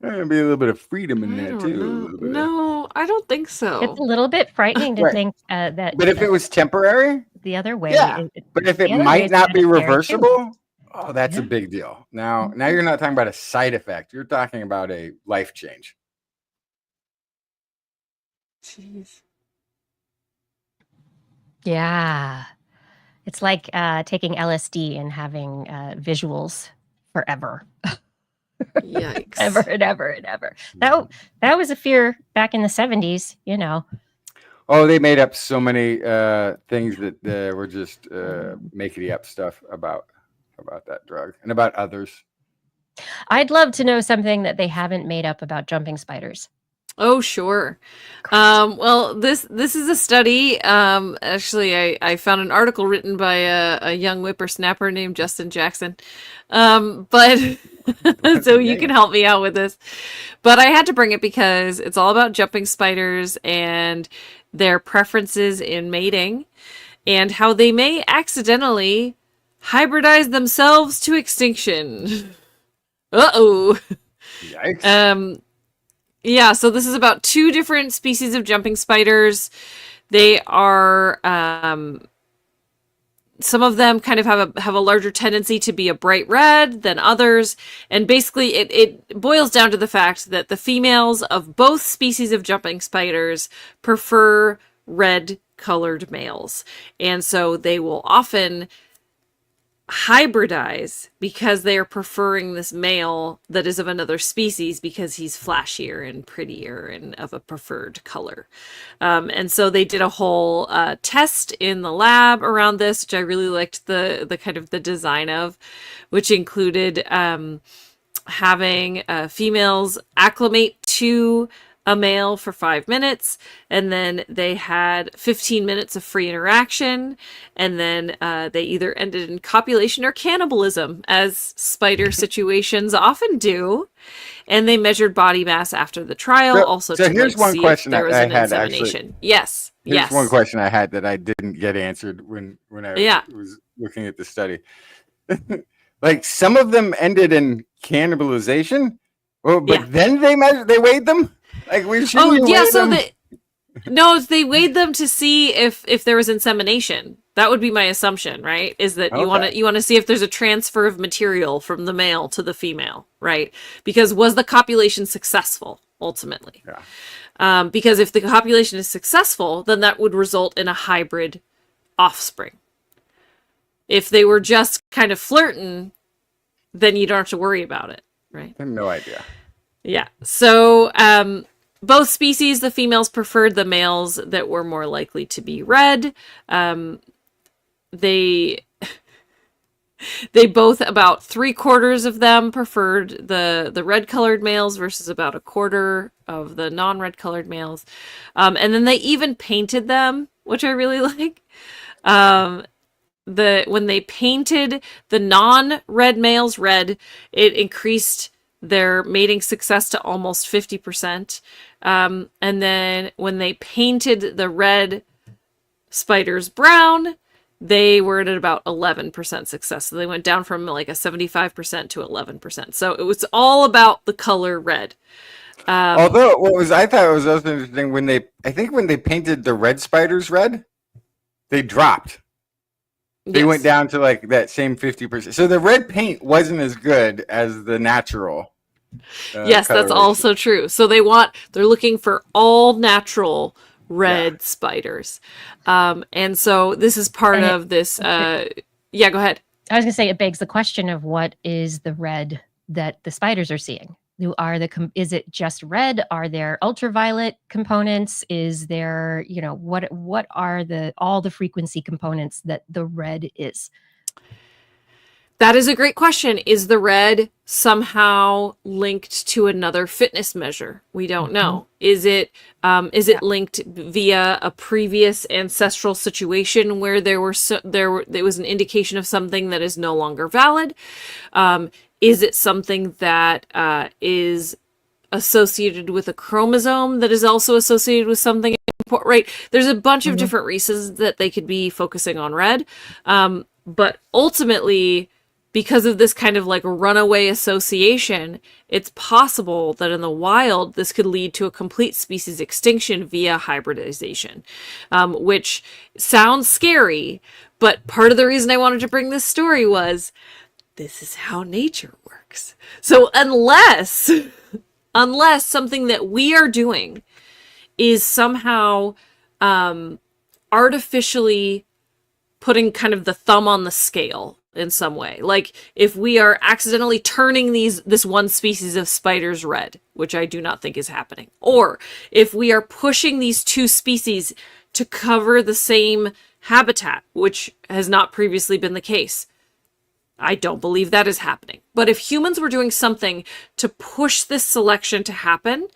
to be a little bit of freedom in there, too. No, I don't think so. It's a little bit frightening to think that... But if it was temporary? The other way. Yeah, but if it might not be reversible, that's a big deal. Now you're not talking about a side effect. You're talking about a life change. Jeez. Yeah. It's like taking LSD and having visuals forever. Yikes. Ever and ever and ever. That was a fear back in the 70s, Oh, they made up so many things that were just making up stuff about that drug and about others. I'd love to know something that they haven't made up about jumping spiders. Oh, sure. Well, this is a study. Actually, I found an article written by a young whippersnapper named Justin Jackson. But so you can help me out with this. But I had to bring it because it's all about jumping spiders and their preferences in mating and how they may accidentally hybridize themselves to extinction. Uh-oh. Yikes. Yeah, so this is about 2 different species of jumping spiders. They are some of them kind of have a larger tendency to be a bright red than others. And basically it boils down to the fact that the females of both species of jumping spiders prefer red colored males. And so they will often hybridize because they are preferring this male that is of another species because he's flashier and prettier and of a preferred color. And so they did a whole test in the lab around this, which I really liked the kind of the design of, which included having females acclimate to a male for 5 minutes, and then they had 15 minutes of free interaction, and then they either ended in copulation or cannibalism, as spider situations often do, and they measured body mass after the trial, also so to here's one see question if there was I an had, insemination. actually. Yes. Here's one question I had that I didn't get answered when I was looking at the study. Like, some of them ended in cannibalization, well, but then they weighed them. Like, we shouldn't weigh them? They weighed them to see if there was insemination. That would be my assumption, right? Is that you want to see if there's a transfer of material from the male to the female, right? Because was the copulation successful ultimately? Yeah. Because if the copulation is successful, then that would result in a hybrid offspring. If they were just kind of flirting, then you don't have to worry about it, right? I have no idea. Yeah. So, both species, the females preferred the males that were more likely to be red. They both, about 3/4 of them preferred the red colored males versus about 1/4 of the non-red colored males. And then they even painted them, which I really like. When they painted the non-red males red, it increased their mating success to almost 50%. And then when they painted the red spiders brown, they were at about 11% success. So they went down from like a 75% to 11%. So it was all about the color red. Although I thought it was also interesting when they painted the red spiders red, they dropped. They went down to like that same 50%. So the red paint wasn't as good as the natural. Yes, that's also true. So they're looking for all natural red spiders. And so this is part of this. Go ahead. I was going to say, it begs the question of what is the red that the spiders are seeing? Is it just red? Are there ultraviolet components? Is there, what are all the frequency components that the red is? That is a great question. Is the red somehow linked to another fitness measure? We don't know. Is it linked via a previous ancestral situation where there was an indication of something that is no longer valid? Is it something that is associated with a chromosome that is also associated with something important, right? There's a bunch of different reasons that they could be focusing on red. But ultimately, because of this kind of like runaway association, it's possible that in the wild, this could lead to a complete species extinction via hybridization, which sounds scary. But part of the reason I wanted to bring this story was this is how nature works. So unless something that we are doing is somehow artificially putting kind of the thumb on the scale in some way, like if we are accidentally turning this one species of spiders red, which I do not think is happening, or if we are pushing these two species to cover the same habitat, which has not previously been the case, I don't believe that is happening. But if humans were doing something to push this selection to happen,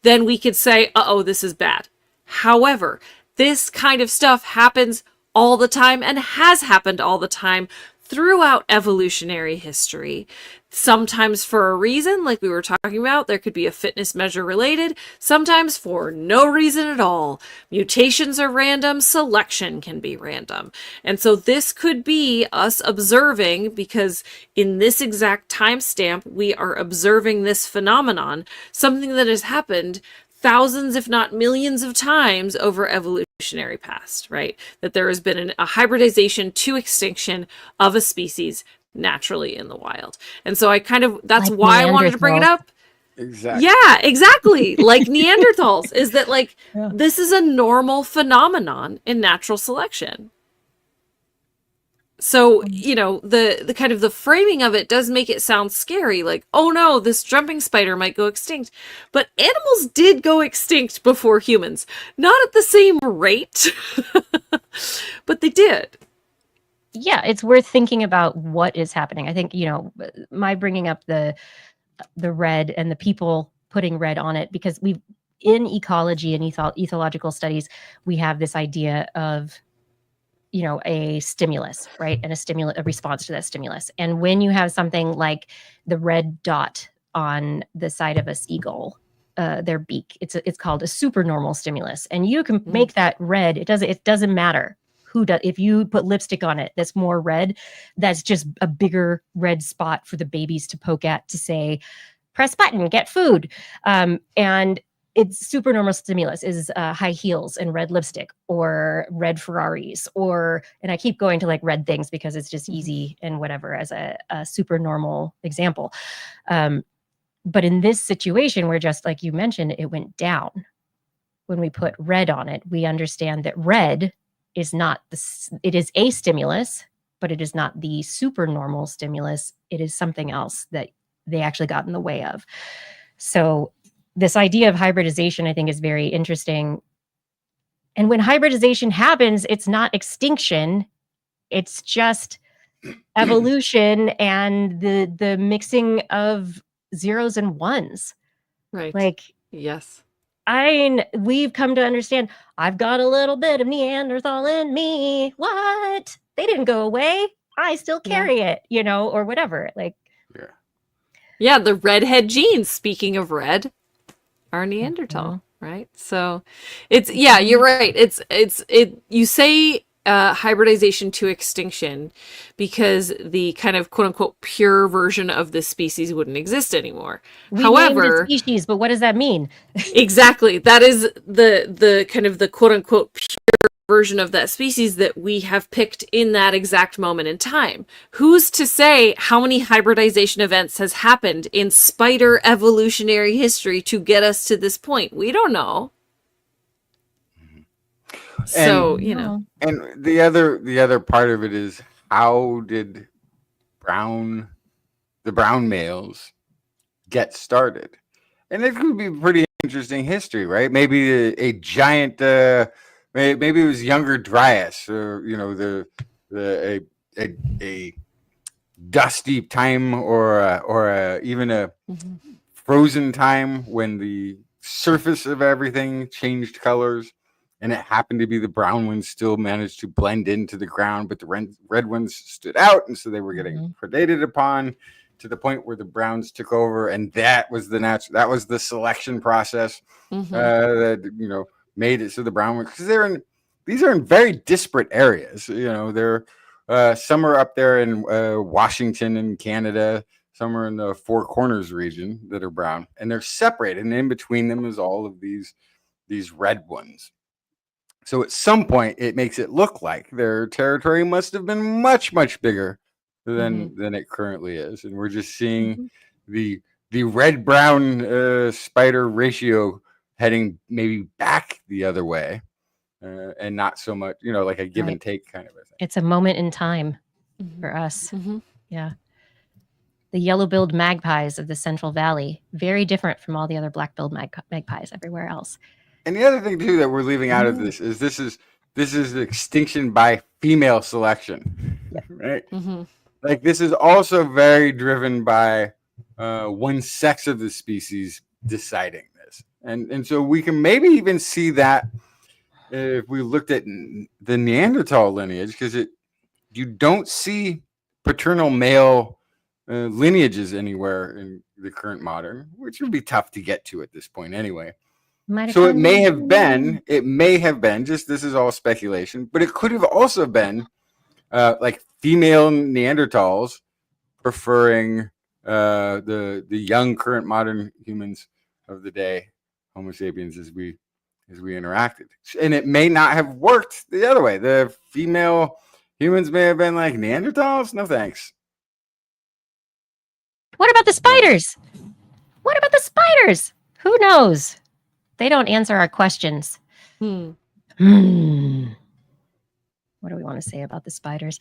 then we could say, this is bad. However, this kind of stuff happens all the time and has happened all the time throughout evolutionary history. Sometimes for a reason, like we were talking about, there could be a fitness measure related, sometimes for no reason at all. Mutations are random, selection can be random. And so this could be us observing, because in this exact timestamp, we are observing this phenomenon, something that has happened thousands, if not millions of times over evolution. evolutionary past, right? That there has been a hybridization to extinction of a species naturally in the wild. And so that's Like why I wanted to bring it Neanderthals. up. Exactly. Yeah, exactly. Like Neanderthals, is that like Yeah. this is a normal phenomenon in natural selection. So, the kind of the framing of it does make it sound scary, like, oh no, this jumping spider might go extinct. But animals did go extinct before humans. Not at the same rate, but they did. Yeah, it's worth thinking about what is happening. I think, my bringing up the red and the people putting red on it, because in ecology and ethological studies, we have this idea of a stimulus, right? And a response to that stimulus. And when you have something like the red dot on the side of a seagull, their beak, it's called a supernormal stimulus. And you can make that red. It doesn't matter who does. If you put lipstick on it that's more red, that's just a bigger red spot for the babies to poke at to say, press button, get food. And it's supernormal stimulus is high heels and red lipstick or red Ferraris, and I keep going to like red things because it's just easy and whatever as a supernormal example. But in this situation where, just like you mentioned, it went down, when we put red on it, we understand that red is not it is a stimulus, but it is not the supernormal stimulus. It is something else that they actually got in the way of. So this idea of hybridization, I think, is very interesting. And when hybridization happens, it's not extinction. It's just evolution and the mixing of zeros and ones. Right. Like, yes. We've come to understand, I've got a little bit of Neanderthal in me. What? They didn't go away. I still carry it, or whatever. Like, yeah, the redhead genes, speaking of red, are Neanderthal, right? So you're right. You say hybridization to extinction because the kind of quote unquote pure version of this species wouldn't exist anymore. However, named it species, but what does that mean? Exactly. That is the kind of the quote unquote pure version of that species that we have picked in that exact moment in time. Who's to say how many hybridization events has happened in spider evolutionary history to get us to this point? We don't know. So, And the other part of it is, how did the brown males get started? And it could be pretty interesting history, right? Maybe a giant, maybe it was younger Dryas, or a dusty time, or even a frozen time when the surface of everything changed colors, and it happened to be the brown ones still managed to blend into the ground, but the red ones stood out, and so they were getting predated upon, to the point where the browns took over, and that was the selection process that made it so the brown ones, because these are in very disparate areas. They're some are up there in Washington and Canada, some are in the Four Corners region that are brown, and they're separated, and in between them is all of these red ones. So at some point, it makes it look like their territory must have been much, much bigger than it currently is, and we're just seeing the red-brown spider ratio heading maybe back the other way, and not so much, like a give and take kind of a thing. It's a moment in time for us. Yeah. The yellow-billed magpies of the Central Valley, very different from all the other black-billed magpies everywhere else. And the other thing too that we're leaving out of this is extinction by female selection, right? Like, this is also very driven by one sex of the species deciding this, and so we can maybe even see that if we looked at the Neanderthal lineage, because you don't see paternal male lineages anywhere in the current modern, which would be tough to get to at this point anyway. So it may have been just, this is all speculation, but it could have also been like female Neanderthals preferring the young current modern humans of the day, Homo sapiens as we as we interacted. And it may not have worked the other way. The female humans may have been like, Neanderthals? No thanks. What about the spiders? What about the spiders? Who knows? They don't answer our questions. What do we want to say about the spiders?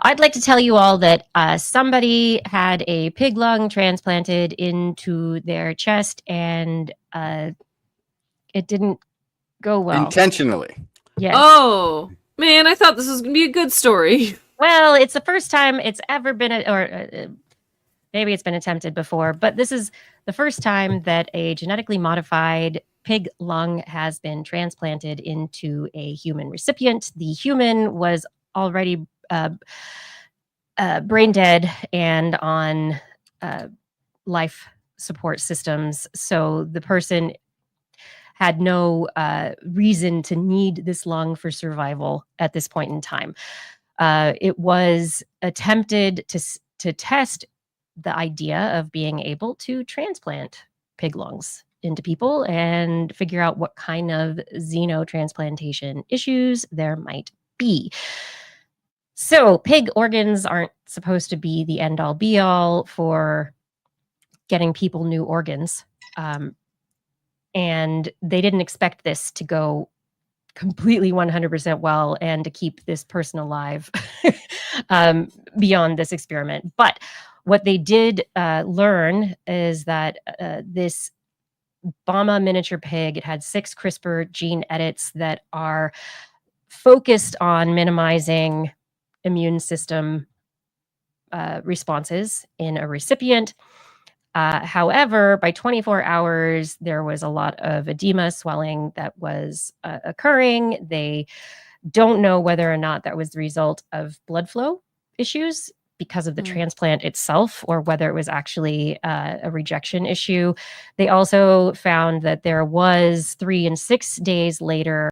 I'd like to tell you all that somebody had a pig lung transplanted into their chest, and it didn't go well. Intentionally. Yes. Oh, man, I thought this was going to be a good story. Well, it's the first time it's ever been, maybe it's been attempted before, but this is the first time that a genetically modified pig lung has been transplanted into a human recipient. The human was already brain dead and on life support systems. So the person had no reason to need this lung for survival at this point in time. It was attempted to test the idea of being able to transplant pig lungs into people and figure out what kind of xenotransplantation issues there might be. So pig organs aren't supposed to be the end all be all for getting people new organs. And they didn't expect this to go completely 100% well and to keep this person alive beyond this experiment. But what they did learn is that this Bama miniature pig, it had 6 CRISPR gene edits that are focused on minimizing immune system responses in a recipient. However, by 24 hours, there was a lot of edema, swelling that was occurring. They don't know whether or not that was the result of blood flow issues because of the transplant itself, or whether it was actually a rejection issue. They also found that there was 3 and 6 days later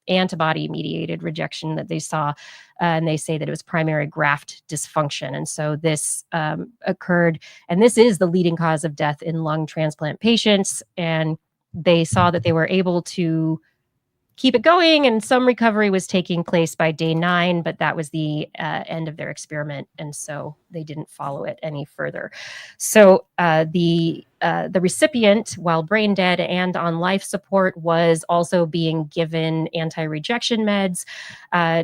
antibody-mediated rejection that they saw, and they say that it was primary graft dysfunction. And so this occurred, and this is the leading cause of death in lung transplant patients. And they saw that they were able to keep it going, and some recovery was taking place by day 9, but that was the end of their experiment, and so they didn't follow it any further. So the recipient, while brain dead and on life support, was also being given anti-rejection meds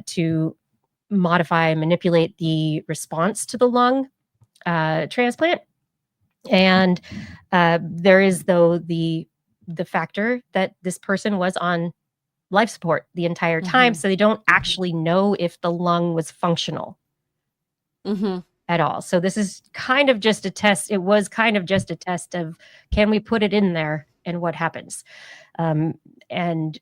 to modify and manipulate the response to the lung transplant. And there is, though, the factor that this person was on life support the entire time, so they don't actually know if the lung was functional at all. So this is kind of just a test. It was kind of just a test of, can we put it in there and what happens? And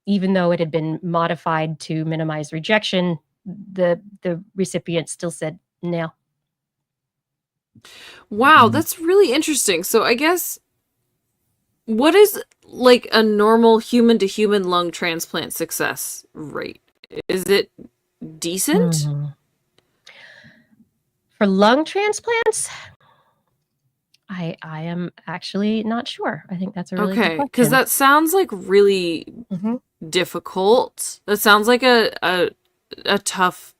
even though it had been modified to minimize rejection, the recipient still said no. Wow, that's really interesting. So I guess, what is like a normal human to human lung transplant success rate? Is it decent? For lung transplants, I am actually not sure. I think that's a really good question. Because that sounds like really difficult. That sounds like a tough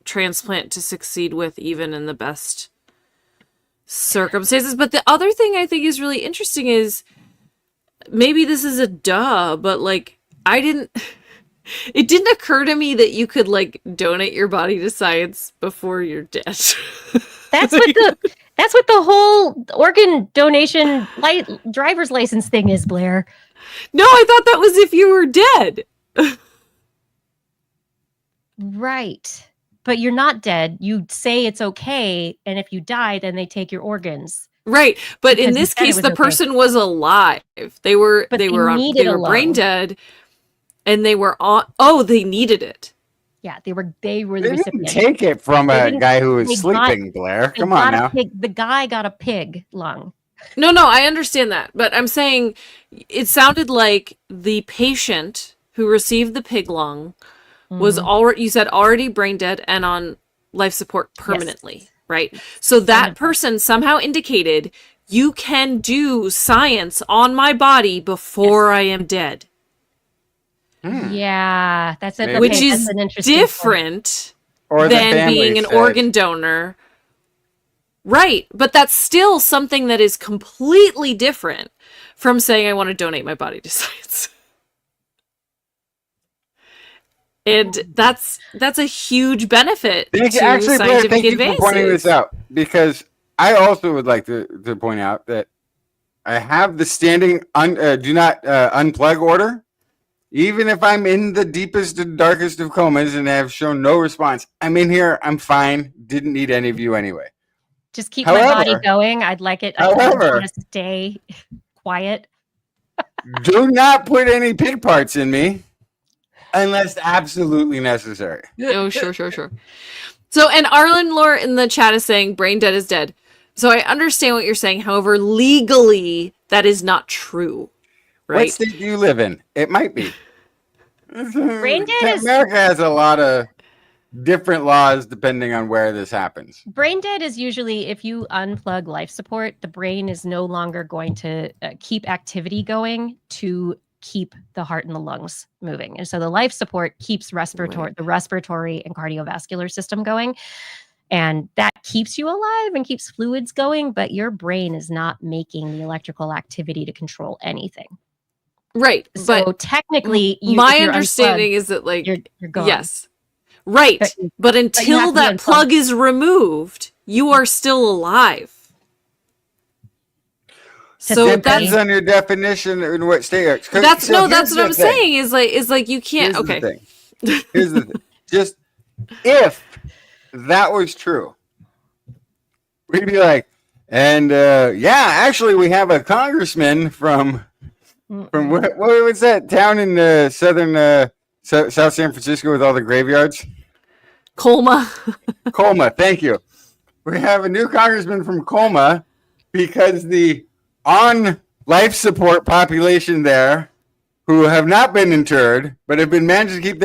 transplant to succeed with, even in the best circumstances. But the other thing I think is really interesting is, maybe this is a duh, but like, it didn't occur to me that you could like donate your body to science before you're dead. That's what the whole organ donation driver's license thing is, Blair. No, I thought that was if you were dead. Right. But you're not dead. You say it's okay, and if you die, then they take your organs. Right, but in this case, the person was alive. They were brain dead, and they were on. Oh, they needed it. Yeah, they were the They recipient. didn't take it from a guy who was sleeping, Blair. Come on now. The guy got a pig lung. No, I understand that, but I'm saying it sounded like the patient who received the pig lung was already brain dead and on life support permanently. Yes. Right? So that person somehow indicated, you can do science on my body before I am dead. Yeah, that's it. Maybe. Okay, Which that's is an interesting point. different Or the than family being an said, organ donor. Right, but that's still something that is completely different from saying I want to donate my body to science. And that's a huge benefit to Actually, Blair, scientific thank you advances. for pointing this out, because I also would like to point out that I have the standing do not unplug order. Even if I'm in the deepest and darkest of comas and have shown no response, I'm in here, I'm fine, didn't need any of you anyway. Just keep my body However- going. I'd like it. I However- want to stay quiet. Do not put any pig parts in me unless absolutely necessary. Oh, sure. So, and Arlen Lore in the chat is saying brain dead is dead. So I understand what you're saying. However, legally, that is not true. What Right? state do you live in? It might be. Brain dead is America has a lot of different laws depending on where this happens. brain dead is usually if you unplug life support, the brain is no longer going to keep activity going to keep the heart and the lungs moving. And so the life support keeps the respiratory and cardiovascular system going. And that keeps you alive and keeps fluids going, but your brain is not making the electrical activity to control anything. Right. So But technically, my if you're understanding unplugged, is that, like, you're gone. yes. Right. But you until have to be that unplugged. plug is removed, you are still alive. So Depends that's on your definition and what state. that's So that's here's what I'm the thing. saying is like you can't. Here's the Okay. thing. Here's the thing. Just if that was true, we'd be like, and yeah, actually, we have a congressman from what was that town in southern South San Francisco with all the graveyards? Colma. Colma. Thank you. We have a new congressman from Colma because the on life support population there who have not been interred but have been managed to keep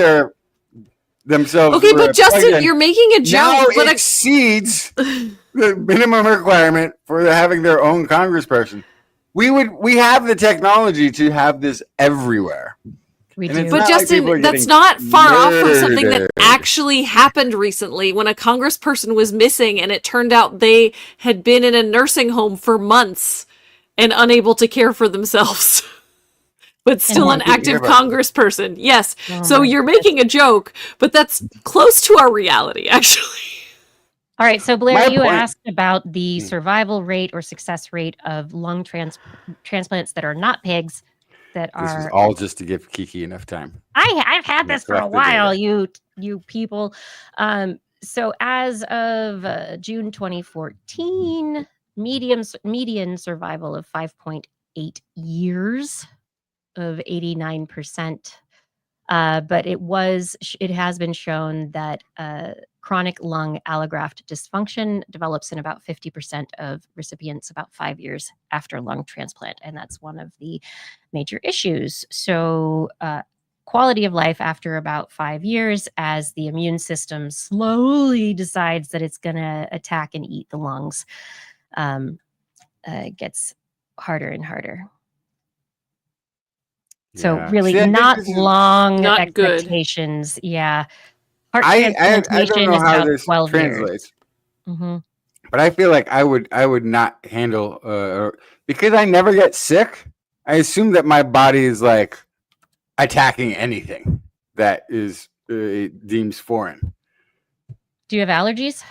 themselves. Okay, but Justin, plugged in, you're making a joke. now But exceeds the minimum requirement for having their own congressperson. We have the technology to have this everywhere. We And do. it's But not like Justin, people are that's getting not far off from something that murdered. actually happened recently when a congressperson was missing and it turned out they had been in a nursing home for months and unable to care for themselves. But still an want to hear active about congressperson. Yes. Oh So my you're making a joke, but that's close to our reality, actually. All right. So Blair, My you point- asked about the survival rate or success rate of lung transplants that are not pigs. That This is are all just to give Kiki enough time. I've had this for a collect the while, data. you people. So as of June 2014, median survival of 5.8 years of 89%. But it has been shown that chronic lung allograft dysfunction develops in about 50% of recipients about 5 years after lung transplant. And that's one of the major issues. So quality of life after about 5 years, as the immune system slowly decides that it's going to attack and eat the lungs, gets harder and harder. So Yeah. really See, I think not this is- long Not good. expectations. Yeah. Heart I transplantation don't know is how about this 12 translates, years. Mhm. but I feel like I would not handle because I never get sick. I assume that my body is like attacking anything that is it deems foreign. Do you have allergies?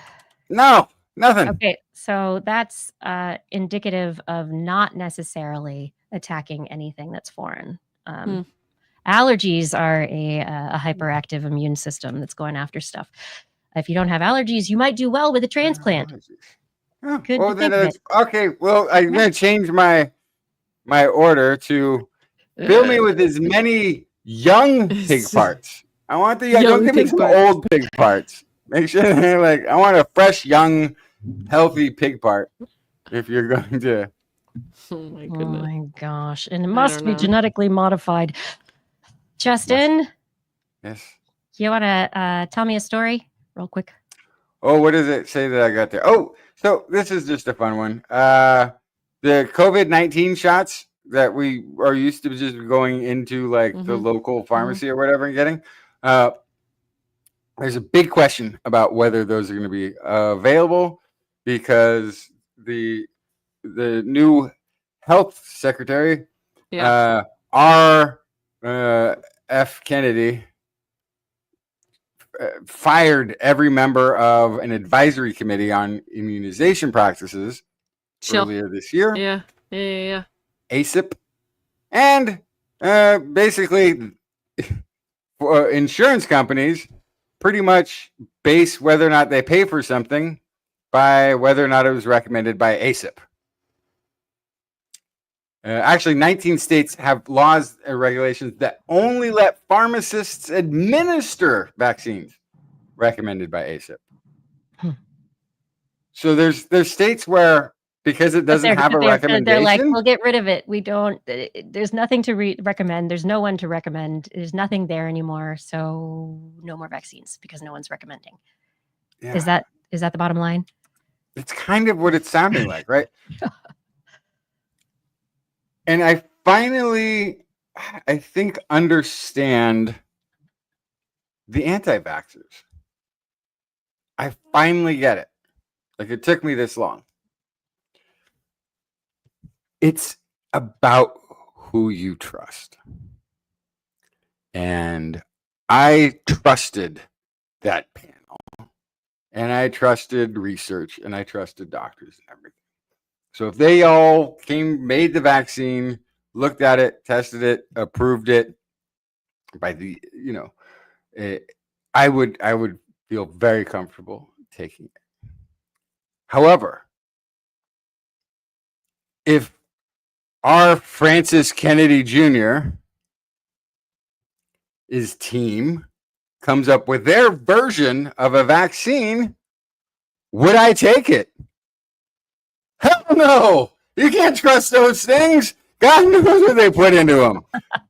No, nothing. Okay, so that's indicative of not necessarily attacking anything that's foreign. Allergies are a hyperactive immune system that's going after stuff. If you don't have allergies, you might do well with a transplant. Oh, Good well, to then think of it's okay. Well, I'm gonna change my order to fill me with as many young pig parts. I want the Young don't give me pig some parts. old pig parts. Make sure they're like I want a fresh, young, healthy pig part. If you're going to, Oh my Oh goodness. my gosh. And it I must don't be know. genetically modified. Justin, yes. you want to tell me a story real quick? Oh, what does it say that I got there? Oh, so this is just a fun one. the COVID-19 shots that we are used to just going into like the Mhm. local pharmacy or whatever and getting, there's a big question about whether those are going to be available because the new health secretary, Yeah. R. F. Kennedy, fired every member of an advisory committee on immunization practices Chill. earlier this year, Yeah. ASIP, and basically for insurance companies pretty much base whether or not they pay for something by whether or not it was recommended by ASIP. Actually, 19 states have laws and regulations that only let pharmacists administer vaccines recommended by ASIP. So there's states where, because it doesn't have a recommendation, they're like, we'll get rid of it. We don't. There's nothing to recommend. There's no one to recommend. There's nothing there anymore. So no more vaccines because no one's recommending. yeah, Is that the bottom line? it's kind of what it's sounding like, right? And I finally, I think, understand the anti-vaxxers. I finally get it. Like, it took me this long. It's about who you trust. And I trusted that panel. And I trusted research. And I trusted doctors and everything. So if they all made the vaccine, looked at it, tested it, approved it, by the, I would feel very comfortable taking it. However, if our Francis Kennedy Jr. his team comes up with their version of a vaccine, would I take it? Hell no! You can't trust those things. God knows what they put into them.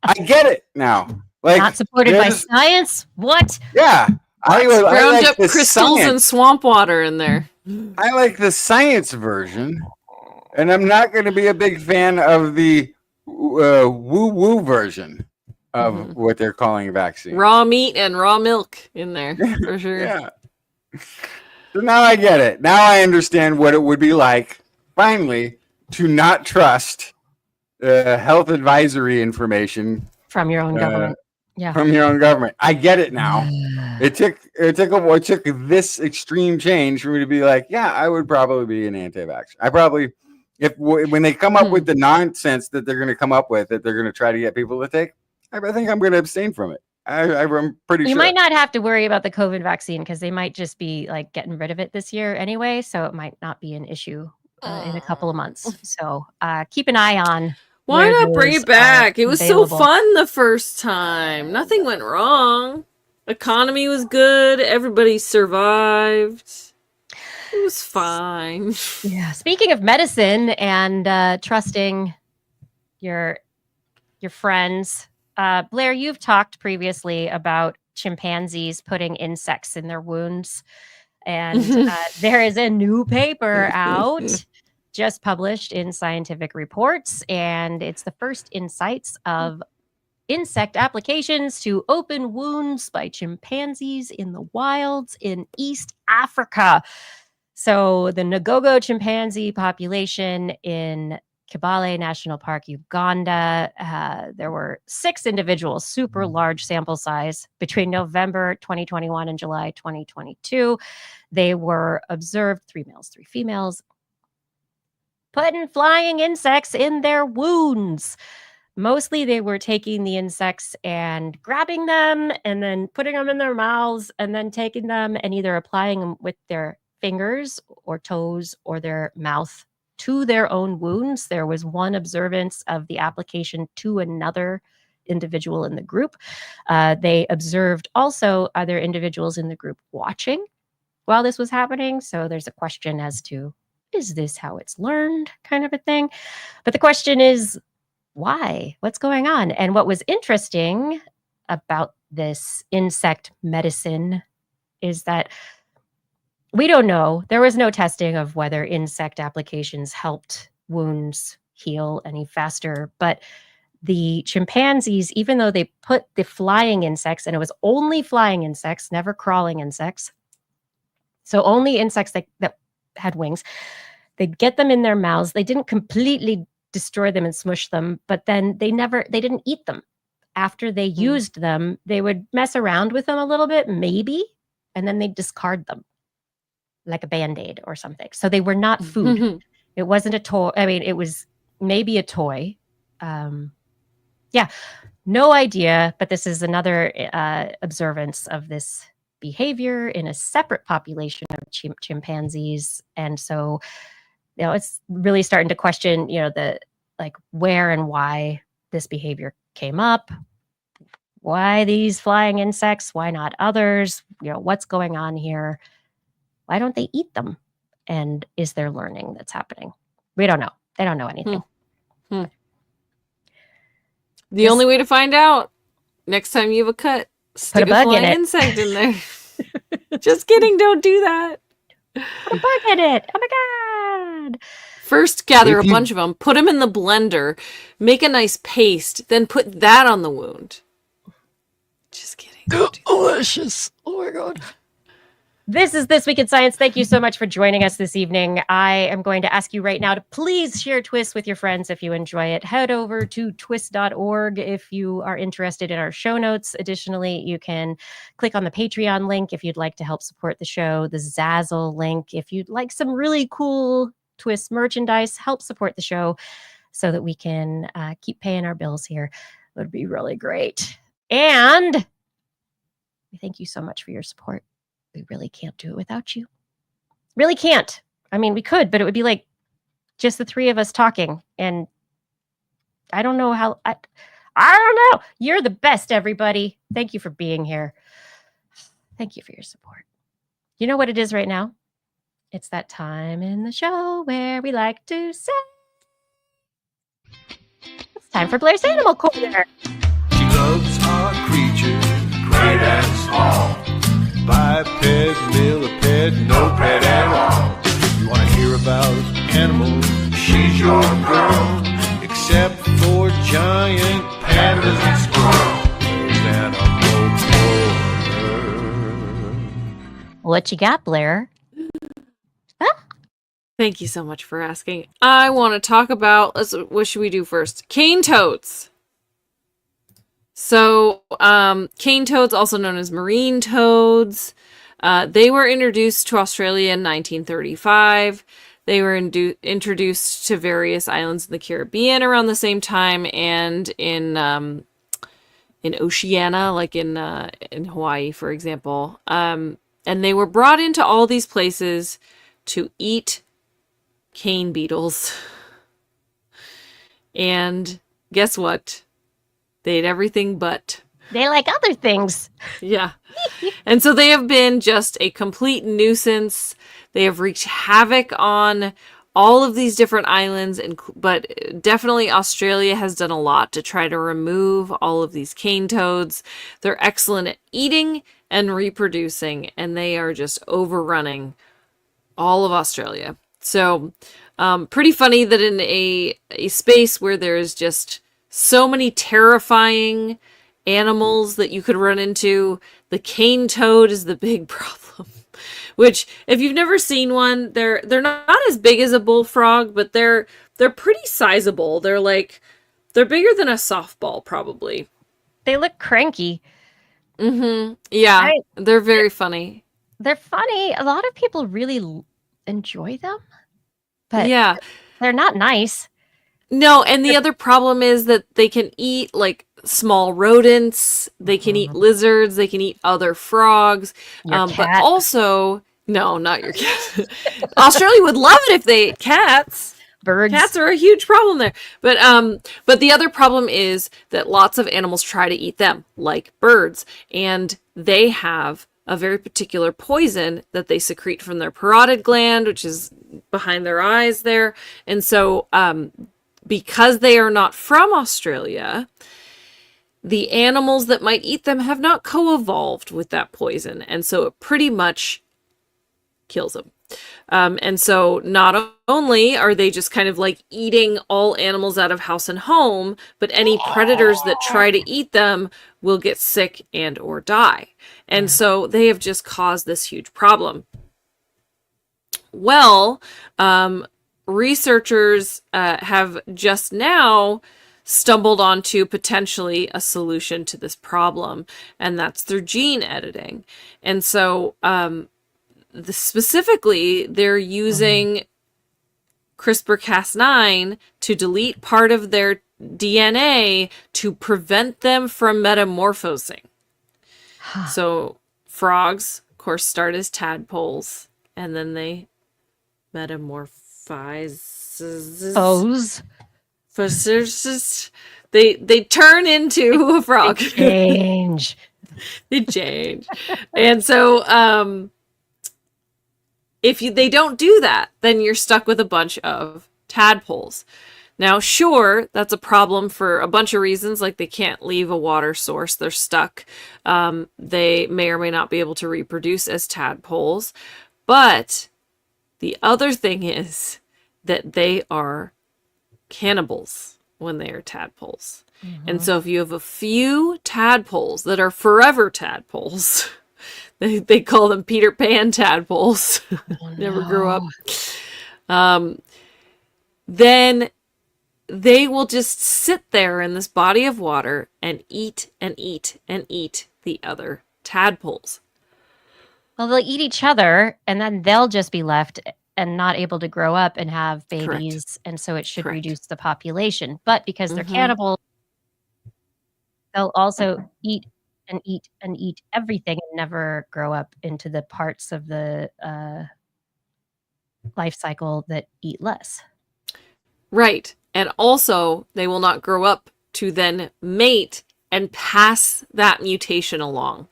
I get it now. Like, not supported by science? What? Yeah. I Ground like up crystals and swamp water in there. I like the science version, and I'm not going to be a big fan of the woo-woo version of what they're calling a vaccine. Raw meat and raw milk in there, for sure. Yeah. So now I get it. Now I understand what it would be like, finally, to not trust health advisory information from your own government. Yeah, from your own government. I get it now. It took this extreme change for me to be like, yeah, I would probably be an anti-vaxxer. I probably, when they come up with the nonsense that they're going to come up with, that they're going to try to get people to take, I think I'm going to abstain from it. I'm pretty sure. You might not have to worry about the COVID vaccine because they might just be like getting rid of it this year anyway, so it might not be an issue in a couple of months. So keep an eye on. Why not bring it back? It was so fun the first time. Nothing went wrong. Economy was good. Everybody survived. It was fine. Yeah. Speaking of medicine and trusting your friends, Blair, you've talked previously about chimpanzees putting insects in their wounds, and there is a new paper out. Just published in Scientific Reports, and it's the first insights of insect applications to open wounds by chimpanzees in the wilds in East Africa. So the Ngogo chimpanzee population in Kibale National Park, Uganda, there were 6 individuals, super large sample size, between November 2021 and July 2022. They were observed, 3 males, 3 females, putting flying insects in their wounds. Mostly they were taking the insects and grabbing them and then putting them in their mouths and then taking them and either applying them with their fingers or toes or their mouth to their own wounds. There was one observance of the application to another individual in the group. They observed also other individuals in the group watching while this was happening. So there's a question as to, is this how it's learned, kind of a thing? But the question is, why? What's going on? And what was interesting about this insect medicine is that we don't know. There was no testing of whether insect applications helped wounds heal any faster. But the chimpanzees, even though they put the flying insects, and it was only flying insects, never crawling insects, so only insects that had wings, they'd get them in their mouths. They didn't completely destroy them and smush them, but then they didn't eat them. After they used them, they would mess around with them a little bit, maybe, and then they'd discard them like a Band-Aid or something. So they were not food. It wasn't a toy. I mean, it was maybe a toy. Yeah, no idea, but this is another observance of this behavior in a separate population of chimpanzees. And so, it's really starting to question, the where and why this behavior came up. Why these flying insects? Why not others? What's going on here? Why don't they eat them? And is there learning that's happening? We don't know. They don't know anything. The only way to find out, next time you have a cut, stick a bug in flying it. insect in there. Just kidding, don't do that. Put a bug in it. Oh my God. First, gather a bunch of them, put them in the blender, make a nice paste, then put that on the wound. Just kidding. Delicious. Oh my God. This is This Week in Science. Thank you so much for joining us this evening. I am going to ask you right now to please share TWIS with your friends if you enjoy it. Head over to twis.org if you are interested in our show notes. Additionally, you can click on the Patreon link if you'd like to help support the show, the Zazzle link if you'd like some really cool TWIS merchandise, help support the show so that we can keep paying our bills here. It would be really great. And we thank you so much for your support. We really can't do it without you. Really can't. I mean, we could, but it would be like just the three of us talking. And I don't know how. I don't know. You're the best, everybody. Thank you for being here. Thank you for your support. You know what it is right now? It's that time in the show where we like to say it's time for Blair's Animal Corner. She loves our creatures, great and small. Biped, millipede, no pet at all. You want to hear about animals? She's your girl. Except for giant pandas and squirrels. There's Animal Corner. What you got, Blair? Thank you so much for asking. I want to talk about, what should we do first? Cane toads. So, cane toads, also known as marine toads, they were introduced to Australia in 1935. They were introduced to various islands in the Caribbean around the same time, and in Oceania, like in Hawaii, for example. And they were brought into all these places to eat cane beetles. And guess what? They ate everything but. They like other things. Yeah. And so they have been just a complete nuisance. They have wreaked havoc on all of these different islands, but definitely Australia has done a lot to try to remove all of these cane toads. They're excellent at eating and reproducing, and they are just overrunning all of Australia. So pretty funny that in a space where there is just so many terrifying animals that you could run into, the cane toad is the big problem. Which, if you've never seen one, they're not as big as a bullfrog, but they're pretty sizable. They're bigger than a softball, probably. They look cranky. Yeah, they're very funny. They're funny. A lot of people really enjoy them, but yeah, they're not nice. No, and the other problem is that they can eat small rodents, they can eat lizards, they can eat other frogs, but also, no, not your cat. Australia would love it if they ate cats. Birds. Cats are a huge problem there. But the other problem is that lots of animals try to eat them, like birds, and they have a very particular poison that they secrete from their parotid gland, which is behind their eyes there. And so, because they are not from Australia, the animals that might eat them have not co-evolved with that poison. And so it pretty much kills them. And so not only are they just kind of like eating all animals out of house and home, but any predators that try to eat them will get sick and or die. And so they have just caused this huge problem. Well, researchers have just now stumbled onto potentially a solution to this problem, and that's through gene editing. And so specifically, they're using CRISPR-Cas9 to delete part of their DNA to prevent them from metamorphosing. So frogs, of course, start as tadpoles, and then they metamorphize. O's. They turn into a frog. Change. They change. And so if they don't do that, then you're stuck with a bunch of tadpoles. Now, sure, that's a problem for a bunch of reasons, like they can't leave a water source. They're stuck. They may or may not be able to reproduce as tadpoles. But the other thing is that they are cannibals when they are tadpoles. And so if you have a few tadpoles that are forever tadpoles, they call them Peter Pan tadpoles, never grew up, then they will just sit there in this body of water and eat and eat and eat the other tadpoles. Well, they'll eat each other, and then they'll just be left and not able to grow up and have babies. Correct. And so it should Correct. reduce the population. But because they're cannibals, they'll also eat and eat and eat everything and never grow up into the parts of the life cycle that eat less. Right. And also, they will not grow up to then mate and pass that mutation along.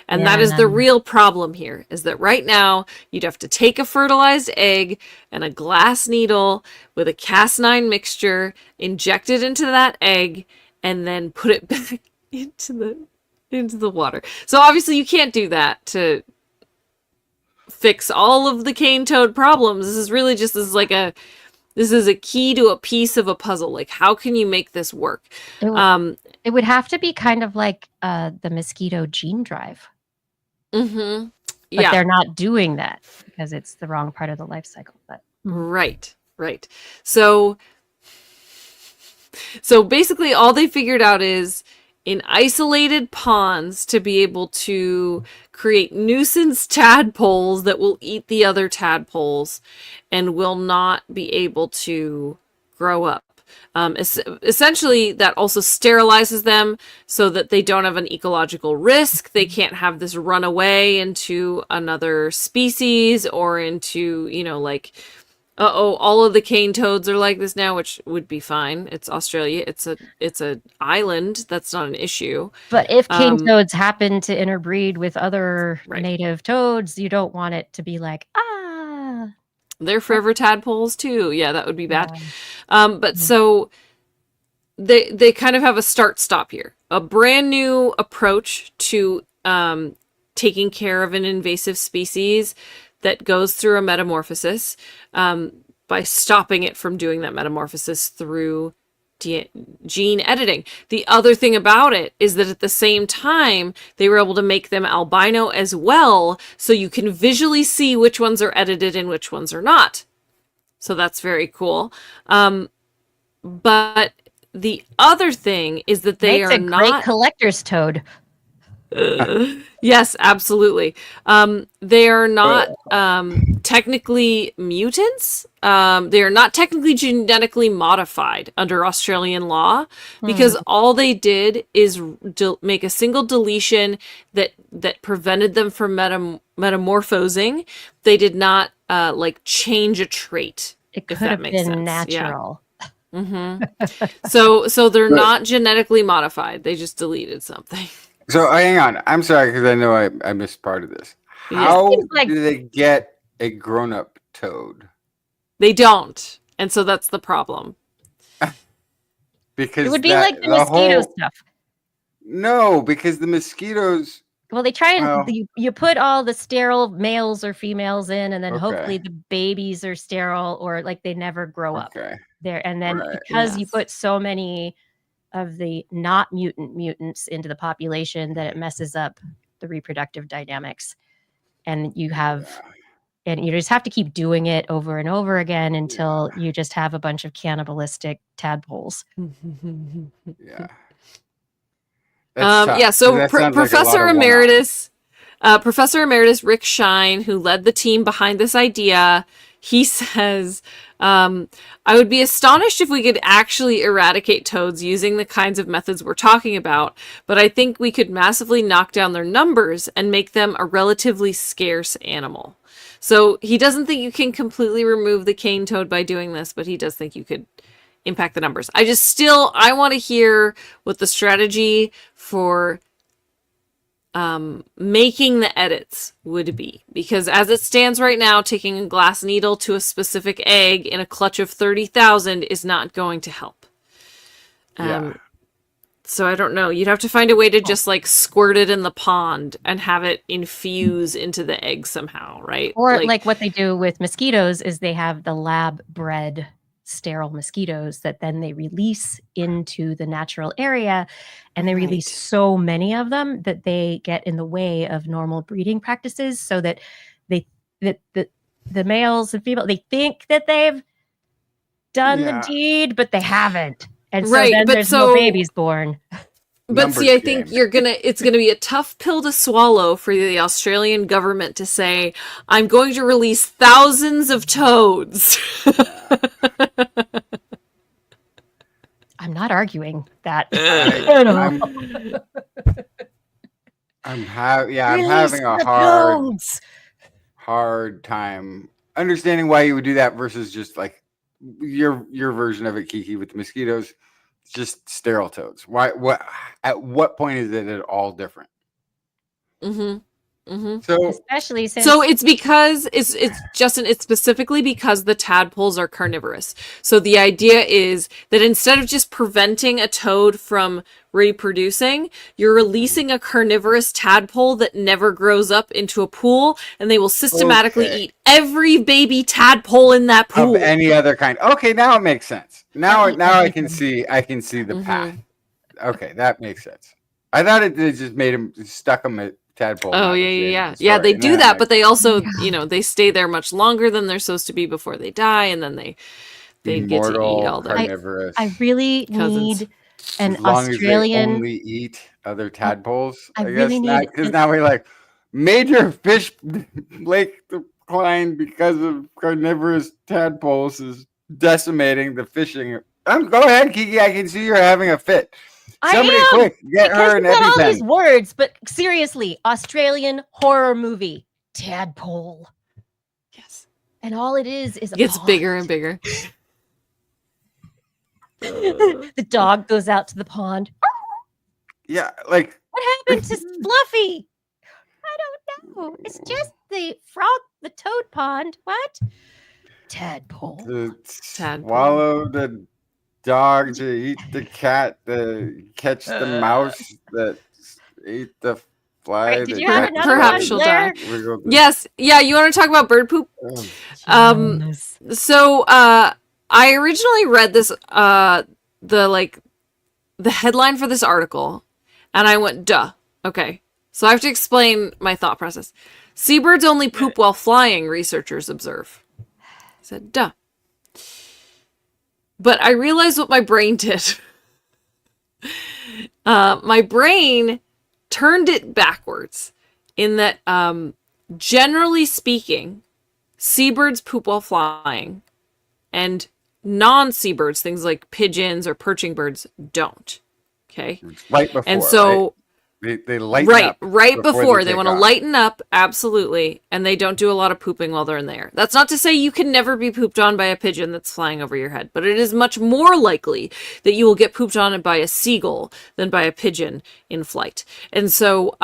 And that is the real problem here, is that right now you'd have to take a fertilized egg and a glass needle with a Cas9 mixture, inject it into that egg, and then put it back into the water. So obviously you can't do that to fix all of the cane toad problems. This is really just this is a key to a piece of a puzzle. Like, how can you make this work? It would have to be kind of like the mosquito gene drive. Mm-hmm. But they're not doing that because it's the wrong part of the life cycle. But Right. So basically all they figured out is in isolated ponds to be able to create nuisance tadpoles that will eat the other tadpoles and will not be able to grow up. Essentially, that also sterilizes them so that they don't have an ecological risk. They can't have this run away into another species or into, all of the cane toads are like this now, which would be fine. It's Australia. It's a island. That's not an issue. But if cane toads happen to interbreed with other native toads, you don't want it to be like, they're forever tadpoles too. Yeah, that would be bad. But so they kind of have a start-stop here. A brand new approach to taking care of an invasive species that goes through a metamorphosis by stopping it from doing that metamorphosis through gene editing. The other thing about it is that at the same time, they were able to make them albino as well, so you can visually see which ones are edited and which ones are not. So that's very cool. But the other thing is that they are not great collector's toad. Yes, absolutely. They are not technically mutants. They are not technically genetically modified under Australian law because all they did is make a single deletion that prevented them from metamorphosing. They did not change a trait. It could have been natural. Yeah. So they're not genetically modified. They just deleted something. So hang on. I'm sorry because I know I missed part of this. How do they get a grown-up toad? They don't, and so that's the problem. Because it would be like the mosquito stuff. No, because the mosquitoes Well, they try and Well, you put all the sterile males or females in, and then hopefully okay. the babies are sterile or like they never grow up Okay. there. And then Right. because you Yes. put so many of the not mutant mutants into the population, that it messes up the reproductive dynamics. And you have, Yeah. and you just have to keep doing it over and over again until you just have a bunch of cannibalistic tadpoles. Yeah. That's tough, Yeah, 'cause so that sounds like a lot Professor of one-off. Emeritus, Professor Emeritus Rick Shine, who led the team behind this idea, he says, I would be astonished if we could actually eradicate toads using the kinds of methods we're talking about, but I think we could massively knock down their numbers and make them a relatively scarce animal. So he doesn't think you can completely remove the cane toad by doing this, but he does think you could impact the numbers. I want to hear what the strategy for making the edits would be, because as it stands right now, taking a glass needle to a specific egg in a clutch of 30,000 is not going to help. Yeah. So I don't know. You'd have to find a way to just like squirt it in the pond and have it infuse into the egg somehow, right? Or like what they do with mosquitoes is they have the lab bred sterile mosquitoes that then they release into the natural area, and they release so many of them that they get in the way of normal breeding practices, so that the males and females, they think that they've done the deed, but they haven't. And so then there's no babies born. But see, I think it's gonna be a tough pill to swallow for the Australian government to say, I'm going to release thousands of toads. I'm not arguing that. I'm having a hard time understanding why you would do that versus just like your version of it, Kiki, with mosquitoes, just sterile toads. Why? At what point is it at all different? So especially since it's because it's Justin, it's specifically because the tadpoles are carnivorous. So the idea is that instead of just preventing a toad from reproducing, you're releasing a carnivorous tadpole that never grows up into a pool, and they will systematically eat every baby tadpole in that pool. Of any other kind. Okay, now it makes sense. Now I can see the path. Okay, that makes sense. I thought it just made him stuck him at tadpole. Oh yeah. They do that, but they also, they stay there much longer than they're supposed to be before they die, and then they get to eat all the carnivorous. I really cousins. need an as long Australian. As they only eat other tadpoles. I really need because now we're like major fish lake decline because of carnivorous tadpoles is decimating the fishing. Go ahead, Kiki. I can see you're having a fit. Somebody quick, get her an EpiPen. All these words, but seriously, Australian horror movie, tadpole. Yes. And all it is a gets pond. bigger and bigger. The dog goes out to the pond. Yeah, like what happened to Fluffy? I don't know. It's just the toad pond. What? Tadpole. Swallow the dog to eat the cat, to catch the mouse that ate the fly. Did you have another perhaps she'll die. Yes, yeah. You want to talk about bird poop? So I originally read this the headline for this article, and I went, duh. Okay, so I have to explain my thought process. Seabirds only poop while flying, researchers observe. I said, duh. But I realized what my brain did. My brain turned it backwards in that, generally speaking, seabirds poop while flying, and non-seabirds, things like pigeons or perching birds, don't. Okay? Right before, and so... They lighten up. Right before. They want to lighten up, absolutely, and they don't do a lot of pooping while they're in the air. That's not to say you can never be pooped on by a pigeon that's flying over your head, but it is much more likely that you will get pooped on by a seagull than by a pigeon in flight. And so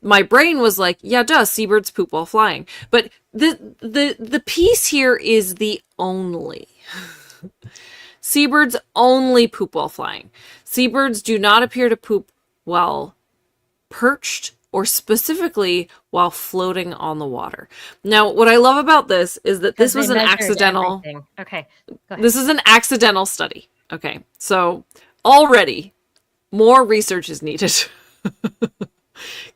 my brain was like, yeah, duh, seabirds poop while flying. But the piece here is the only. Seabirds only poop while flying. Seabirds do not appear to poop while perched or specifically while floating on the water. Now, what I love about this is that this was an accidental. Everything. Okay, go ahead. This is an accidental study. Okay, so already more research is needed.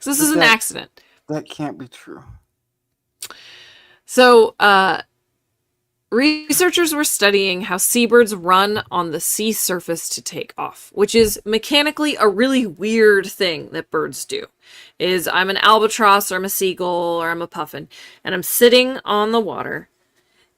This is an accident. That can't be true. So, researchers were studying how seabirds run on the sea surface to take off, which is mechanically a really weird thing that birds do. Is I'm an albatross, or I'm a seagull, or I'm a puffin, and I'm sitting on the water,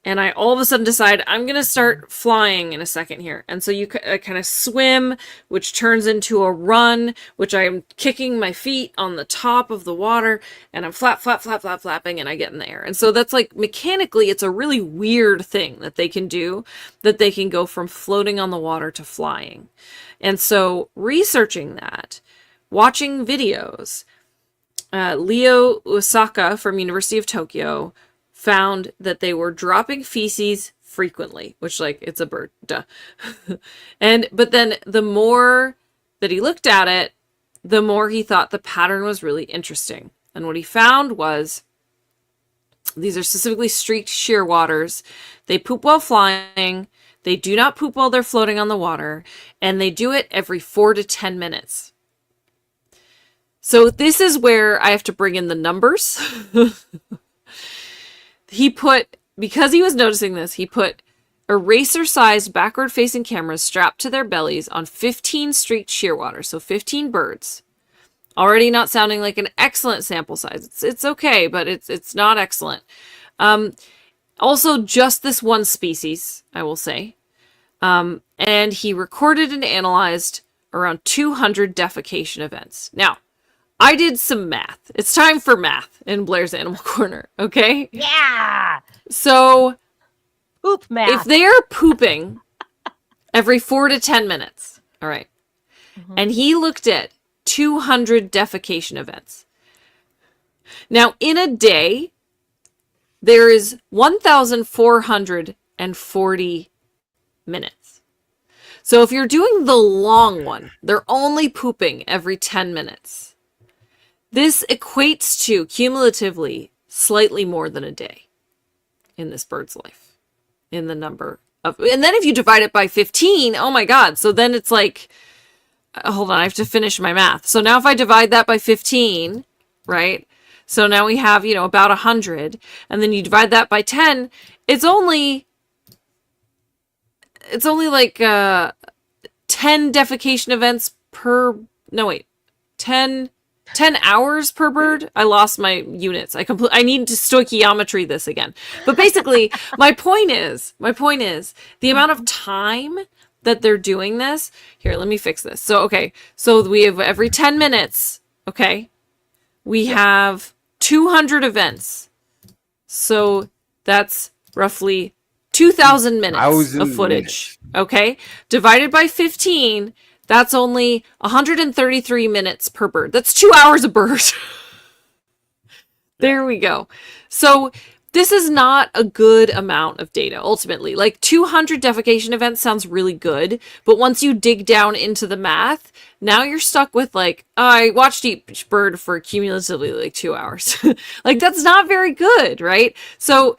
and I all of a sudden decide I'm going to start flying in a second here. And so you kind of swim, which turns into a run, which I'm kicking my feet on the top of the water, and I'm flapping, and I get in the air. And so that's like, mechanically, it's a really weird thing that they can do, that they can go from floating on the water to flying. And so researching that, watching videos, Leo Osaka from University of Tokyo found that they were dropping feces frequently, which, like, it's a bird, duh. But then the more that he looked at it, the more he thought the pattern was really interesting. And what he found was, these are specifically streaked shearwaters. They poop while flying. They do not poop while they're floating on the water. And they do it every 4 to 10 minutes. So this is where I have to bring in the numbers. Because he was noticing this, he put eraser-sized backward-facing cameras strapped to their bellies on 15 streaked shearwaters, so 15 birds. Already not sounding like an excellent sample size. It's okay, but it's not excellent. Also, just this one species, I will say. And he recorded and analyzed around 200 defecation events. Now, I did some math. It's time for math in Blair's Animal Corner, okay? Yeah! So, Poop math. if they are pooping every 4 to 10 minutes, all right, and he looked at 200 defecation events. Now, in a day, there is 1,440 minutes. So if you're doing the long one, they're only pooping every 10 minutes. This equates to, cumulatively, slightly more than a day in this bird's life. In the number of... And then if you divide it by 15, oh my god, so then it's like... Hold on, I have to finish my math. So now if I divide that by 15, right? So now we have, about 100. And then you divide that by 10, it's only like 10 defecation events per... No, wait. 10 hours per bird. I lost my units. I need to stoichiometry this again. But basically, my point is the amount of time that they're doing this. Here, let me fix this. So, okay. So we have every 10 minutes. Okay. We have 200 events. So that's roughly 2,000 minutes of footage. Okay. Divided by 15. That's only 133 minutes per bird. That's 2 hours a bird. There we go. So this is not a good amount of data, ultimately. Like 200 defecation events sounds really good, but once you dig down into the math, now you're stuck with like, I watched each bird for cumulatively like 2 hours. Like that's not very good, right? So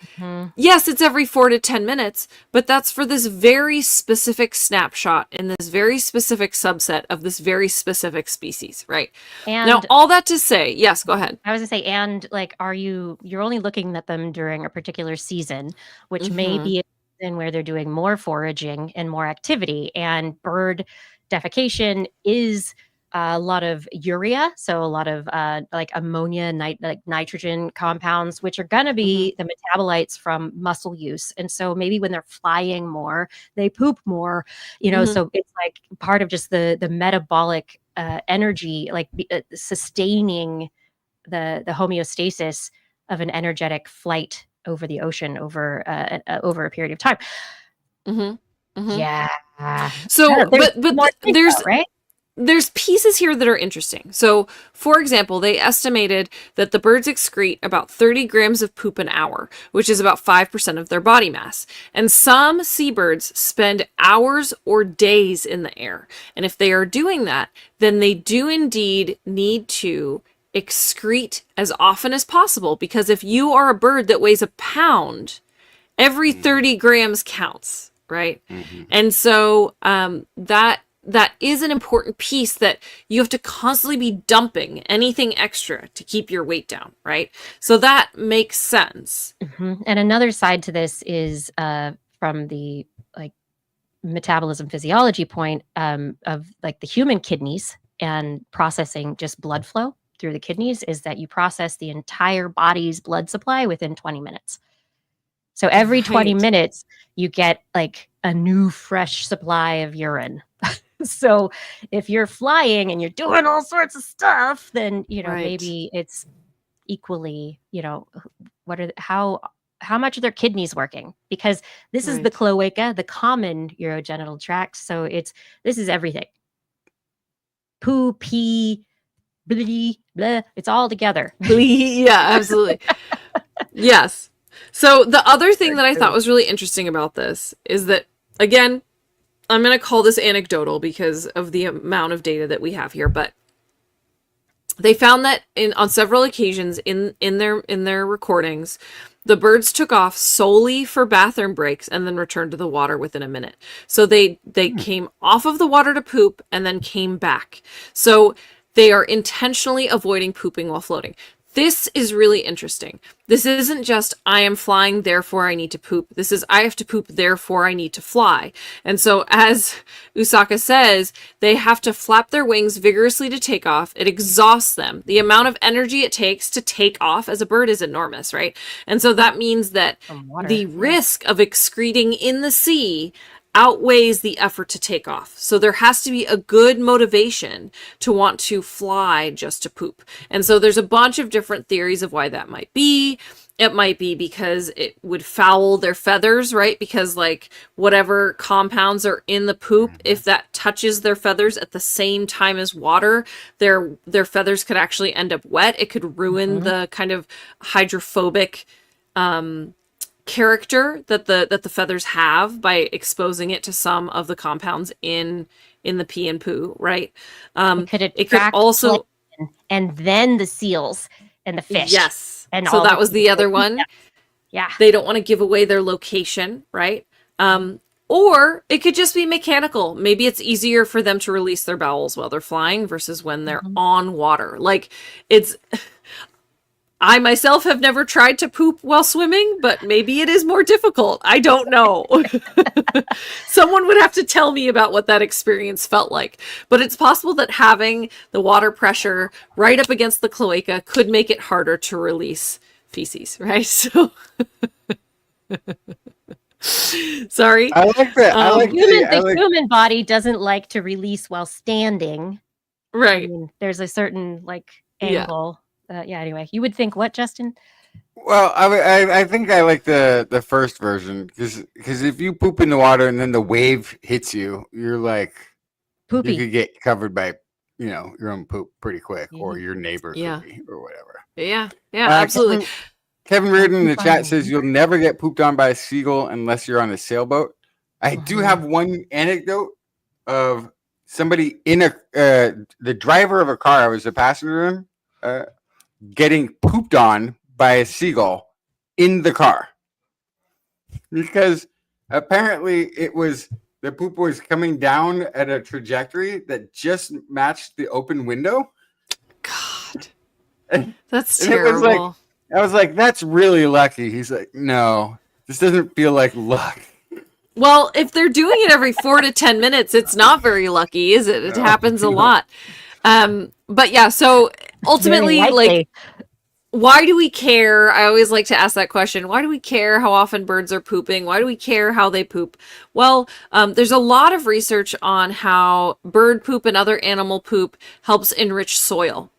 yes, it's every 4 to 10 minutes, but that's for this very specific snapshot in this very specific subset of this very specific species, right? And now, all that to say, yes, go ahead. I was gonna say, and like, you're only looking at them during a particular season, which may be a season where they're doing more foraging and more activity, and bird defecation is a lot of urea, so a lot of like ammonia, like nitrogen compounds, which are going to be the metabolites from muscle use. And so maybe when they're flying more, they poop more, so it's like part of just the metabolic energy, like sustaining the homeostasis of an energetic flight over the ocean over a period of time. Yeah. So, but there's right? There's pieces here that are interesting. So, for example, they estimated that the birds excrete about 30 grams of poop an hour, which is about 5% of their body mass. And some seabirds spend hours or days in the air. And if they are doing that, then they do indeed need to excrete as often as possible, because if you are a bird that weighs a pound, every 30 grams counts, right? And so that is an important piece, that you have to constantly be dumping anything extra to keep your weight down, right? So that makes sense. And another side to this is from the like metabolism physiology point of like the human kidneys and processing just blood flow through the kidneys, is that you process the entire body's blood supply within 20 minutes. So every 20 Right. minutes, you get like a new fresh supply of urine. So if you're flying and you're doing all sorts of stuff, then, you know, Right. maybe it's equally, you know, how much are their kidneys working? Because this is the Right. cloaca, the common urogenital tract. So this is everything. Poo, pee, blah, blah, it's all together. Yeah, absolutely. Yes. So the other thing that I thought was really interesting about this is that, again, I'm going to call this anecdotal because of the amount of data that we have here, but they found that on several occasions in their recordings, the birds took off solely for bathroom breaks and then returned to the water within a minute. So they came off of the water to poop and then came back. So they are intentionally avoiding pooping while floating. This is really interesting. This isn't just, I am flying, therefore I need to poop. This is, I have to poop, therefore I need to fly. And so, as Usaka says, they have to flap their wings vigorously to take off. It exhausts them. The amount of energy it takes to take off as a bird is enormous, right? And so that means that the risk of excreting in the sea outweighs the effort to take off. So there has to be a good motivation to want to fly just to poop. And so there's a bunch of different theories of why that might be. It might be because it would foul their feathers, right? Because like whatever compounds are in the poop, if that touches their feathers at the same time as water, their feathers could actually end up wet. It could ruin the kind of hydrophobic character that the feathers have by exposing it to some of the compounds in the pee and poo, right? It could also, and then the seals and the fish. yes. And so all that the was the other one. Yeah. They don't want to give away their location, right? Or it could just be mechanical. Maybe it's easier for them to release their bowels while they're flying versus when they're on water. Like it's I myself have never tried to poop while swimming, but maybe it is more difficult. I don't know. Someone would have to tell me about what that experience felt like. But it's possible that having the water pressure right up against the cloaca could make it harder to release feces, right? So, sorry. I like that. The human body doesn't like to release while standing. Right. I mean, there's a certain like angle. Anyway, you would think what, Justin? Well, I think I like the first version because if you poop in the water and then the wave hits you, you're like Poopy. you could get covered by your own poop pretty quick, or your neighbor Yeah. could be, or whatever. Yeah, absolutely. Kevin Reardon in the chat says you'll never get pooped on by a seagull unless you're on a sailboat. I do have one anecdote of somebody in the driver of a car I was a passenger in. Getting pooped on by a seagull in the car because apparently the poop was coming down at a trajectory that just matched the open window. God, and, that's and terrible. I was like, that's really lucky. He's like, no, this doesn't feel like luck. Well, if they're doing it every 4 to 10 minutes, it's not very lucky, is it? It happens a lot. But yeah, so ultimately, like, why do we care? I always like to ask that question. Why do we care how often birds are pooping? Why do we care how they poop? Well, there's a lot of research on how bird poop and other animal poop helps enrich soil.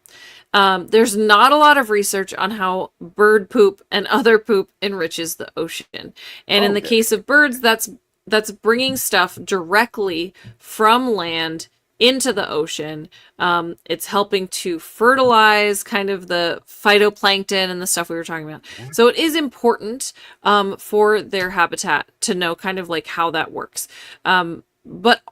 There's not a lot of research on how bird poop and other poop enriches the ocean. And in the case of birds, that's bringing stuff directly from land into the ocean. It's helping to fertilize kind of the phytoplankton and the stuff we were talking about. So it is important for their habitat to know kind of like how that works. But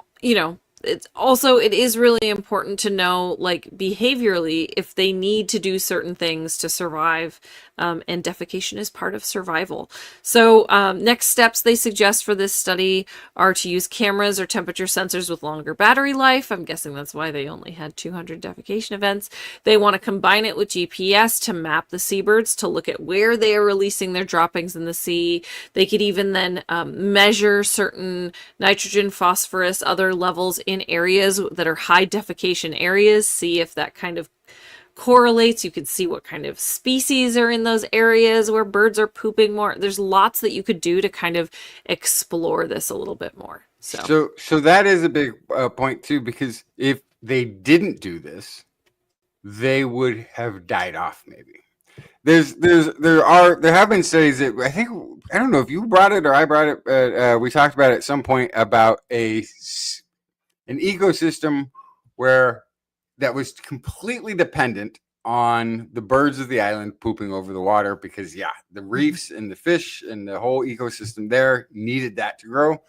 it's also, it is really important to know, like, behaviorally, if they need to do certain things to survive, and defecation is part of survival. So next steps they suggest for this study are to use cameras or temperature sensors with longer battery life. I'm guessing that's why they only had 200 defecation events. They want to combine it with GPS to map the seabirds to look at where they are releasing their droppings in the sea. They could even then measure certain nitrogen, phosphorus, other levels in areas that are high defecation areas, see if that kind of correlates. You could see what kind of species are in those areas where birds are pooping more. There's lots that you could do to kind of explore this a little bit more. So that is a big point too, because if they didn't do this, they would have died off. Maybe there have been studies that I don't know if you brought it or I brought it, but we talked about it at some point about an ecosystem where that was completely dependent on the birds of the island pooping over the water, because the reefs and the fish and the whole ecosystem there needed that to grow.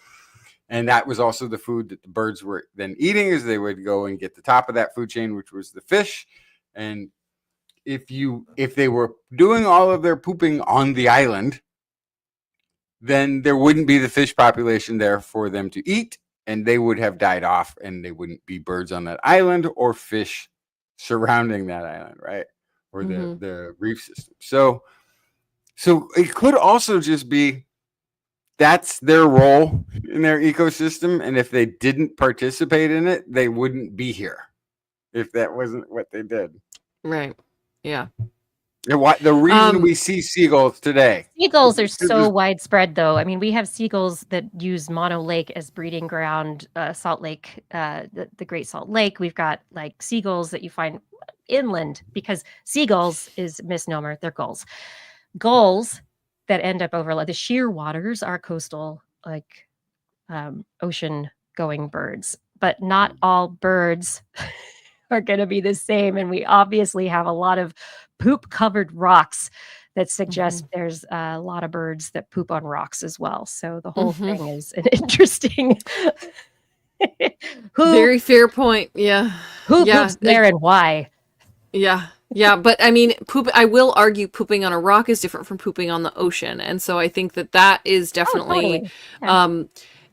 And that was also the food that the birds were then eating, as they would go and get the top of that food chain, which was the fish. And if they were doing all of their pooping on the island, then there wouldn't be the fish population there for them to eat, and they would have died off, and they wouldn't be birds on that island or fish surrounding that island, right? Or the reef system. So it could also just be that's their role in their ecosystem, and if they didn't participate in it, they wouldn't be here if that wasn't what they did. Right. Yeah. The reason we see seagulls today. Seagulls are so widespread, though. I mean, we have seagulls that use Mono Lake as breeding ground, Salt Lake, the Great Salt Lake. We've got like seagulls that you find inland, because seagulls is a misnomer. They're gulls. Gulls that end up over the sheer waters are coastal, like ocean going birds, but not all birds are going to be the same. And we obviously have a lot of poop covered rocks that suggest there's a lot of birds that poop on rocks as well. So the whole thing is an interesting very fair point. Yeah. Who poops there and why? Yeah. Yeah, but I mean, I will argue pooping on a rock is different from pooping on the ocean. And so I think that is definitely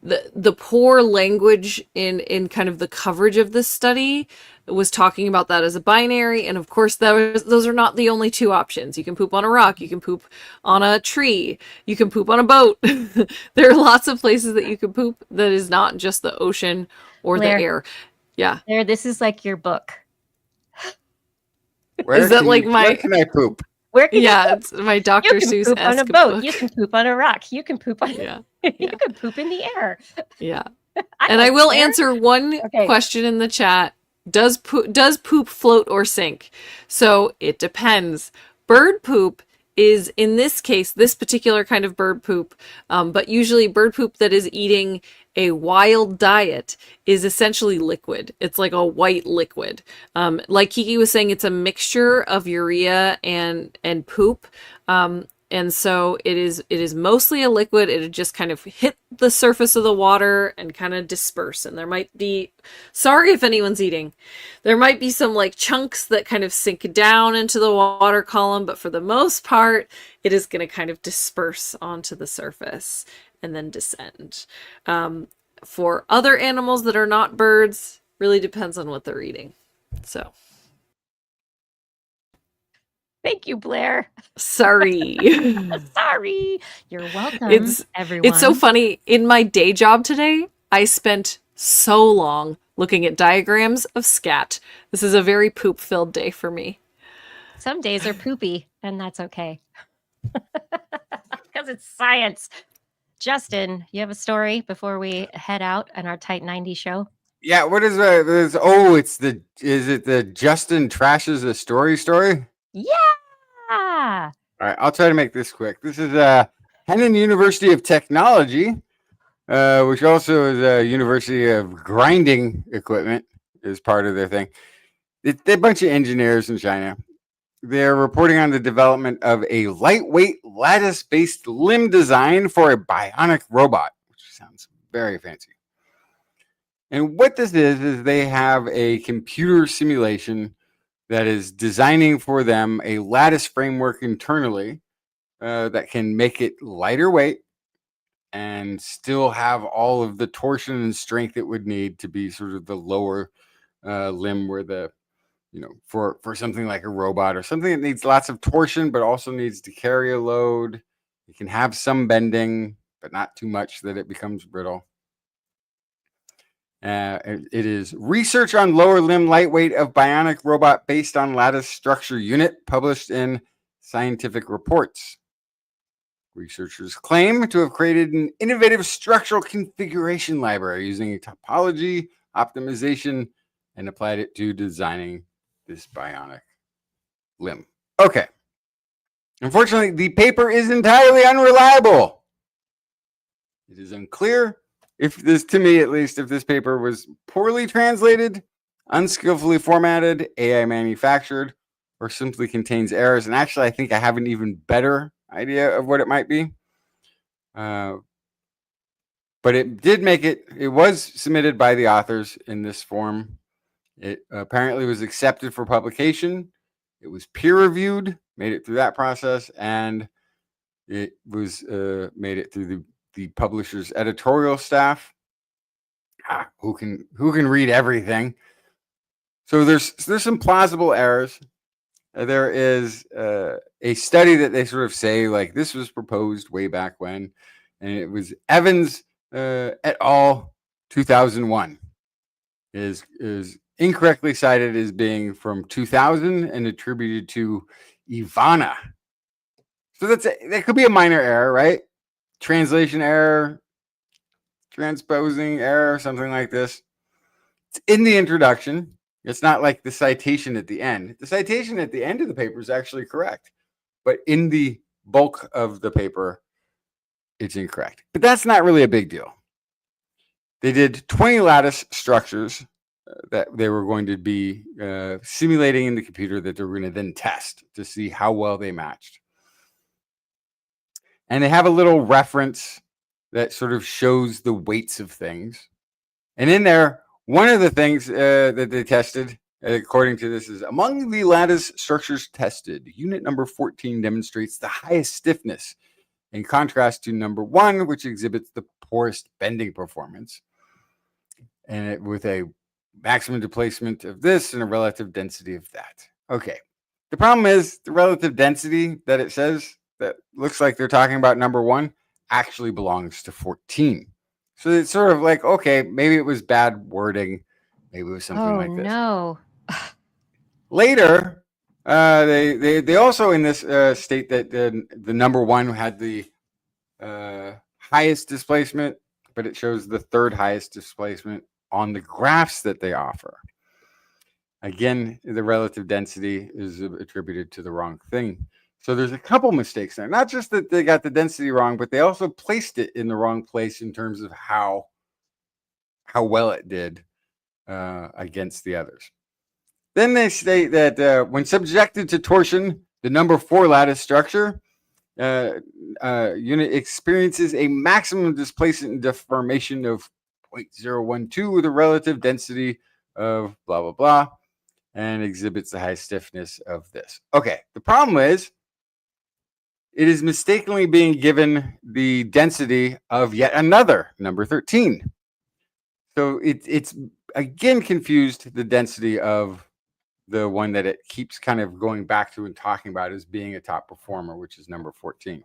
the poor language in kind of the coverage of this study was talking about that as a binary. And of course, those are not the only two options. You can poop on a rock, you can poop on a tree, you can poop on a boat. There are lots of places that you can poop that is not just the ocean or the air. Yeah. Claire, this is like your book. Where can I poop? It's my Dr. Seuss. You can poop on a boat. Book. You can poop on a rock. You can poop on. You can poop in the air. Yeah. And I will answer one question in the chat. Does poop float or sink? So it depends. Bird poop is, in this case, this particular kind of bird poop, but usually bird poop that is eating a wild diet is essentially liquid. It's like a white liquid. Like Kiki was saying, it's a mixture of urea and poop. And so it is mostly a liquid. It just kind of hit the surface of the water and kind of disperse. And there might be, sorry if anyone's eating, there might be some like chunks that kind of sink down into the water column, but for the most part, it is going to kind of disperse onto the surface and then descend. For other animals that are not birds, really depends on what they're eating. So. Thank you, Blair. Sorry. Sorry. You're welcome, everyone. It's so funny. In my day job today, I spent so long looking at diagrams of scat. This is a very poop-filled day for me. Some days are poopy, and that's okay. Because it's science. Justin, you have a story before we head out on our Tight 90 show? Yeah, what is that? Is it the Justin trashes a story? Yeah. All right, I'll try to make this quick. This is Henan University of Technology, which also is a University of Grinding Equipment, is part of their thing. They're a bunch of engineers in China. They're reporting on the development of a lightweight lattice-based limb design for a bionic robot, which sounds very fancy. And what this is they have a computer simulation that is designing for them a lattice framework internally that can make it lighter weight and still have all of the torsion and strength it would need to be sort of the lower limb where the, for something like a robot or something that needs lots of torsion, but also needs to carry a load. It can have some bending, but not too much that it becomes brittle. It is research on lower limb lightweight of bionic robot based on lattice structure unit published in Scientific Reports. Researchers claim to have created an innovative structural configuration library using a topology optimization and applied it to designing this bionic limb. Okay. Unfortunately, the paper is entirely unreliable. It is unclear if this, to me at least, if this paper was poorly translated, unskillfully formatted, AI manufactured, or simply contains errors. And actually, I think I have an even better idea of what it might be. But it did make it, it was submitted by the authors in this form. It apparently was accepted for publication. It was peer reviewed, made it through that process, and it was made it through the publisher's editorial staff. Who can read everything? So there's some plausible errors. There is a study that they sort of say like this was proposed way back when, and it was Evans et al. 2001 is incorrectly cited as being from 2000 and attributed to Ivana. So that could be a minor error, right? Translation error, transposing error, something like this. It's in the introduction. It's not like the citation at the end. The citation at the end of the paper is actually correct, but in the bulk of the paper, it's incorrect. But that's not really a big deal. They did 20 lattice structures that they were going to be simulating in the computer that they were going to then test to see how well they matched. And they have a little reference that sort of shows the weights of things. And in there, one of the things that they tested, according to this, is among the lattice structures tested, unit number 14 demonstrates the highest stiffness in contrast to number 1, which exhibits the poorest bending performance. And with a maximum displacement of this and a relative density of that. Okay. The problem is the relative density that it says that looks like they're talking about number 1 actually belongs to 14. So it's sort of like, okay, maybe it was bad wording. Maybe it was something like this. Oh, no. Later, they also in this state that the number 1 had the highest displacement, but it shows the third highest displacement on the graphs that they offer. Again, the relative density is attributed to the wrong thing. So there's a couple mistakes there. Not just that they got the density wrong, but they also placed it in the wrong place in terms of how well it did against the others. Then they state that when subjected to torsion, the number 4 lattice structure unit experiences a maximum displacement and deformation of 0.012 with a relative density of blah, blah, blah, and exhibits the high stiffness of this. Okay, the problem is it is mistakenly being given the density of yet another, number 13. So it's again confused the density of the one that it keeps kind of going back to and talking about as being a top performer, which is number 14.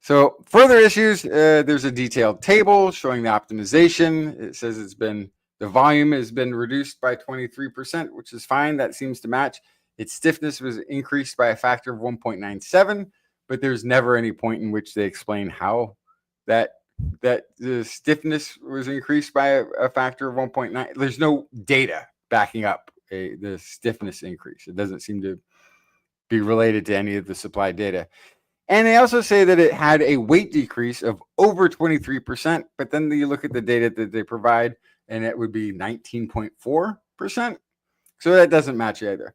So further issues, there's a detailed table showing the optimization. It says the volume has been reduced by 23%, which is fine. That seems to match. Its stiffness was increased by a factor of 1.97, but there's never any point in which they explain how that the stiffness was increased by a factor of 1.9. There's no data backing up the stiffness increase. It doesn't seem to be related to any of the supply data. And they also say that it had a weight decrease of over 23%, but then you look at the data that they provide, and it would be 19.4%. So that doesn't match either.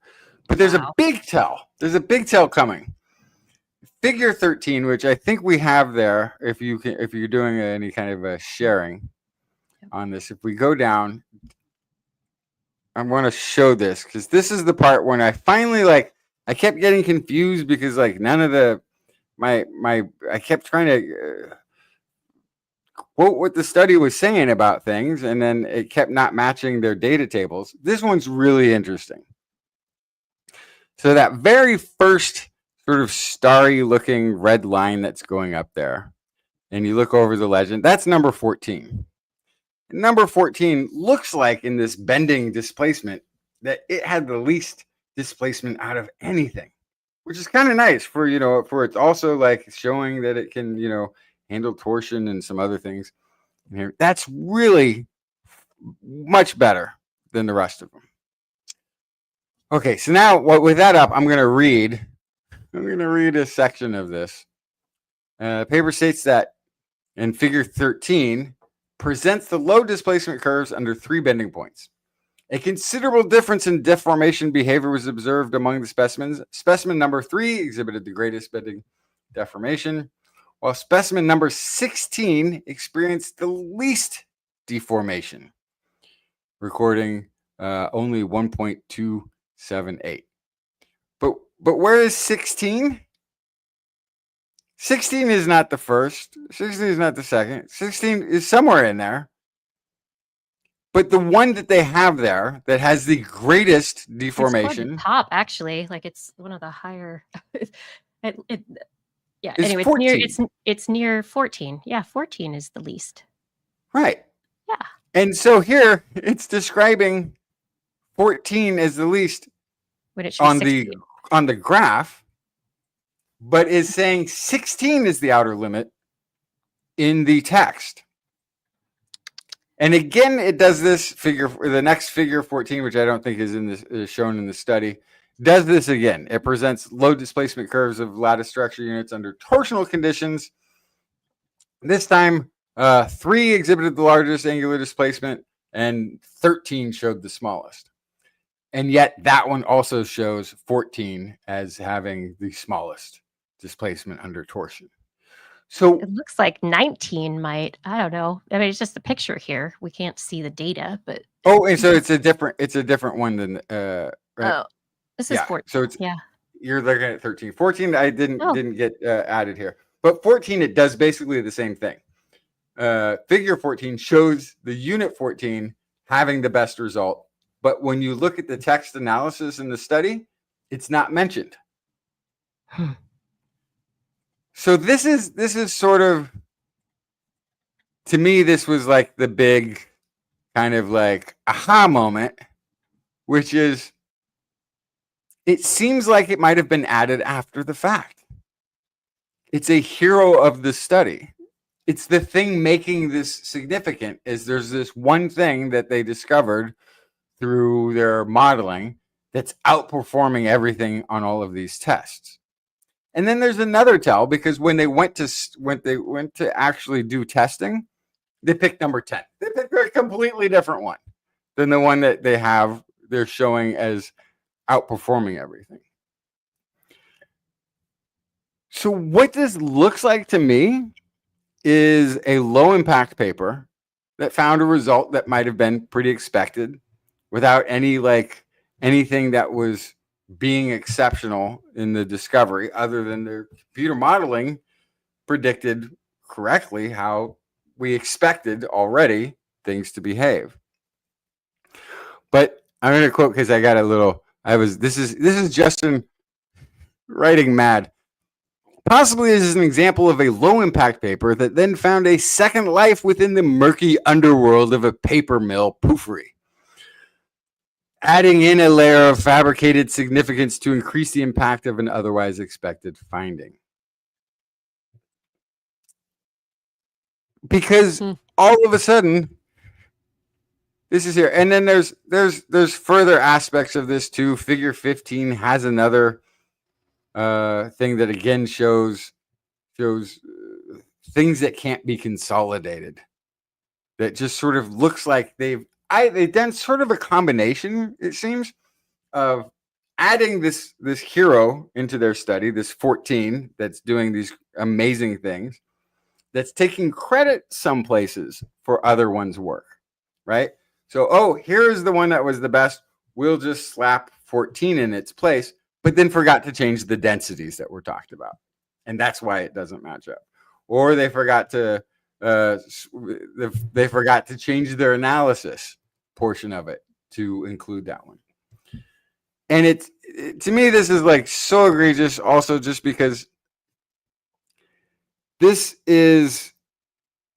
But there's a big tell. There's a big tell coming. Figure 13, which I think we have there, if you're doing any kind of a sharing. on this. If we go down, I want to show this because this is the part when I finally I kept getting confused because none of the I kept trying to quote what the study was saying about things, and then it kept not matching their data tables. This one's really interesting. So that very first sort of starry looking red line that's going up there, and you look over the legend, that's number 14. Number 14 looks like in this bending displacement that it had the least displacement out of anything, which is kind of nice for, for it's also showing that it can, handle torsion and some other things. That's really much better than the rest of them. Okay, so now with that up, I'm going to read a section of this. The paper states that in figure 13 presents the low displacement curves under 3 bending points. A considerable difference in deformation behavior was observed among the specimens. Specimen number 3 exhibited the greatest bending deformation, while specimen number 16 experienced the least deformation, recording only 1.278. But where is 16? 16 is not the first. 16 is not the second. 16 is somewhere in there. But the one that they have there that has the greatest deformation. It's top, actually. It's one of the higher. Yeah. It's Anyway, 14. it's near 14. Yeah, 14 is the least. Right. Yeah. And so here it's describing 14 as the least When it shows 16. on the graph, but is saying 16 is the outer limit in the text. And again, it does this figure, the next figure 14, which I don't think is shown in the study, does this again. It presents low displacement curves of lattice structure units under torsional conditions. This time, 3 exhibited the largest angular displacement and 13 showed the smallest. And yet that one also shows 14 as having the smallest displacement under torsion. So it looks like 19 might, I don't know. I mean, it's just a picture here. We can't see the data, but and so it's a different one than right? Oh, this is 14. So it's you're looking at 13. 14 I didn't get added here. But 14 it does basically the same thing. Figure 14 shows the unit 14 having the best result, but when you look at the text analysis in the study, it's not mentioned. So this is sort of, to me, this was like the big kind of aha moment, which is it seems like it might have been added after the fact. It's a hero of the study. It's the thing making this significant is there's this one thing that they discovered through their modeling that's outperforming everything on all of these tests. And then there's another tell because when they went to actually do testing, they picked number 10. They picked a completely different one than the one that they're showing as outperforming everything. So what this looks like to me is a low impact paper that found a result that might have been pretty expected without anything that was being exceptional in the discovery, other than their computer modeling predicted correctly how we expected already things to behave. But I'm going to quote because I got a little. This is Justin writing mad. Possibly this is an example of a low impact paper that then found a second life within the murky underworld of a paper mill poofery, adding in a layer of fabricated significance to increase the impact of an otherwise expected finding. Because all of a sudden, this is here. And then there's further aspects of this too. Figure 15 has another thing that again shows things that can't be consolidated. That just sort of looks like they've done sort of a combination, it seems, of adding this hero into their study, this 14 that's doing these amazing things, that's taking credit some places for other ones' work. right? So, oh, here's the one that was the best. We'll just slap 14 in its place, but then forgot to change the densities that were talked about. And that's why it doesn't match up. Or they forgot to change their analysis portion of it to include that one. And to me, this is like so egregious also just because this is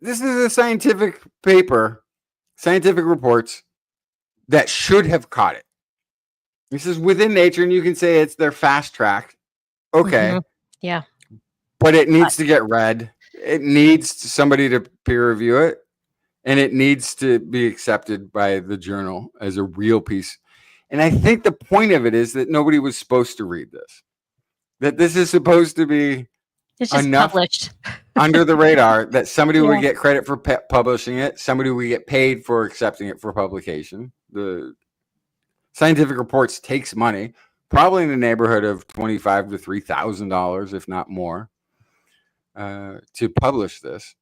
a scientific paper, scientific reports that should have caught it. This is within Nature, and you can say it's their fast track. Okay. Yeah. But it needs to get read. It needs somebody to peer review it, and it needs to be accepted by the journal as a real piece. And I think the point of it is that nobody was supposed to read this. That this is supposed to be It's just enough published under the radar that somebody would get credit for publishing it. Somebody would get paid for accepting it for publication. The scientific reports takes money, probably in the neighborhood of $2,500 to $3,000, if not more, to publish this.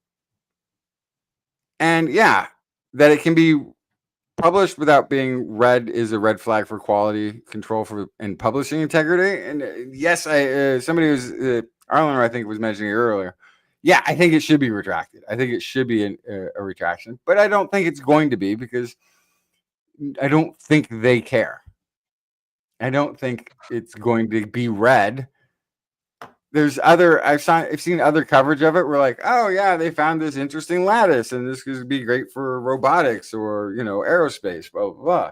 And yeah, that it can be published without being read is a red flag for quality control and publishing integrity. And yes, somebody was Arlen, I think, was mentioning it earlier. Yeah, I think it should be retracted. I think it should be a retraction, but I don't think it's going to be because I don't think they care. I don't think it's going to be read. There's I've seen other coverage of it. We're like, oh yeah, they found this interesting lattice, and this could be great for robotics or aerospace, blah blah blah.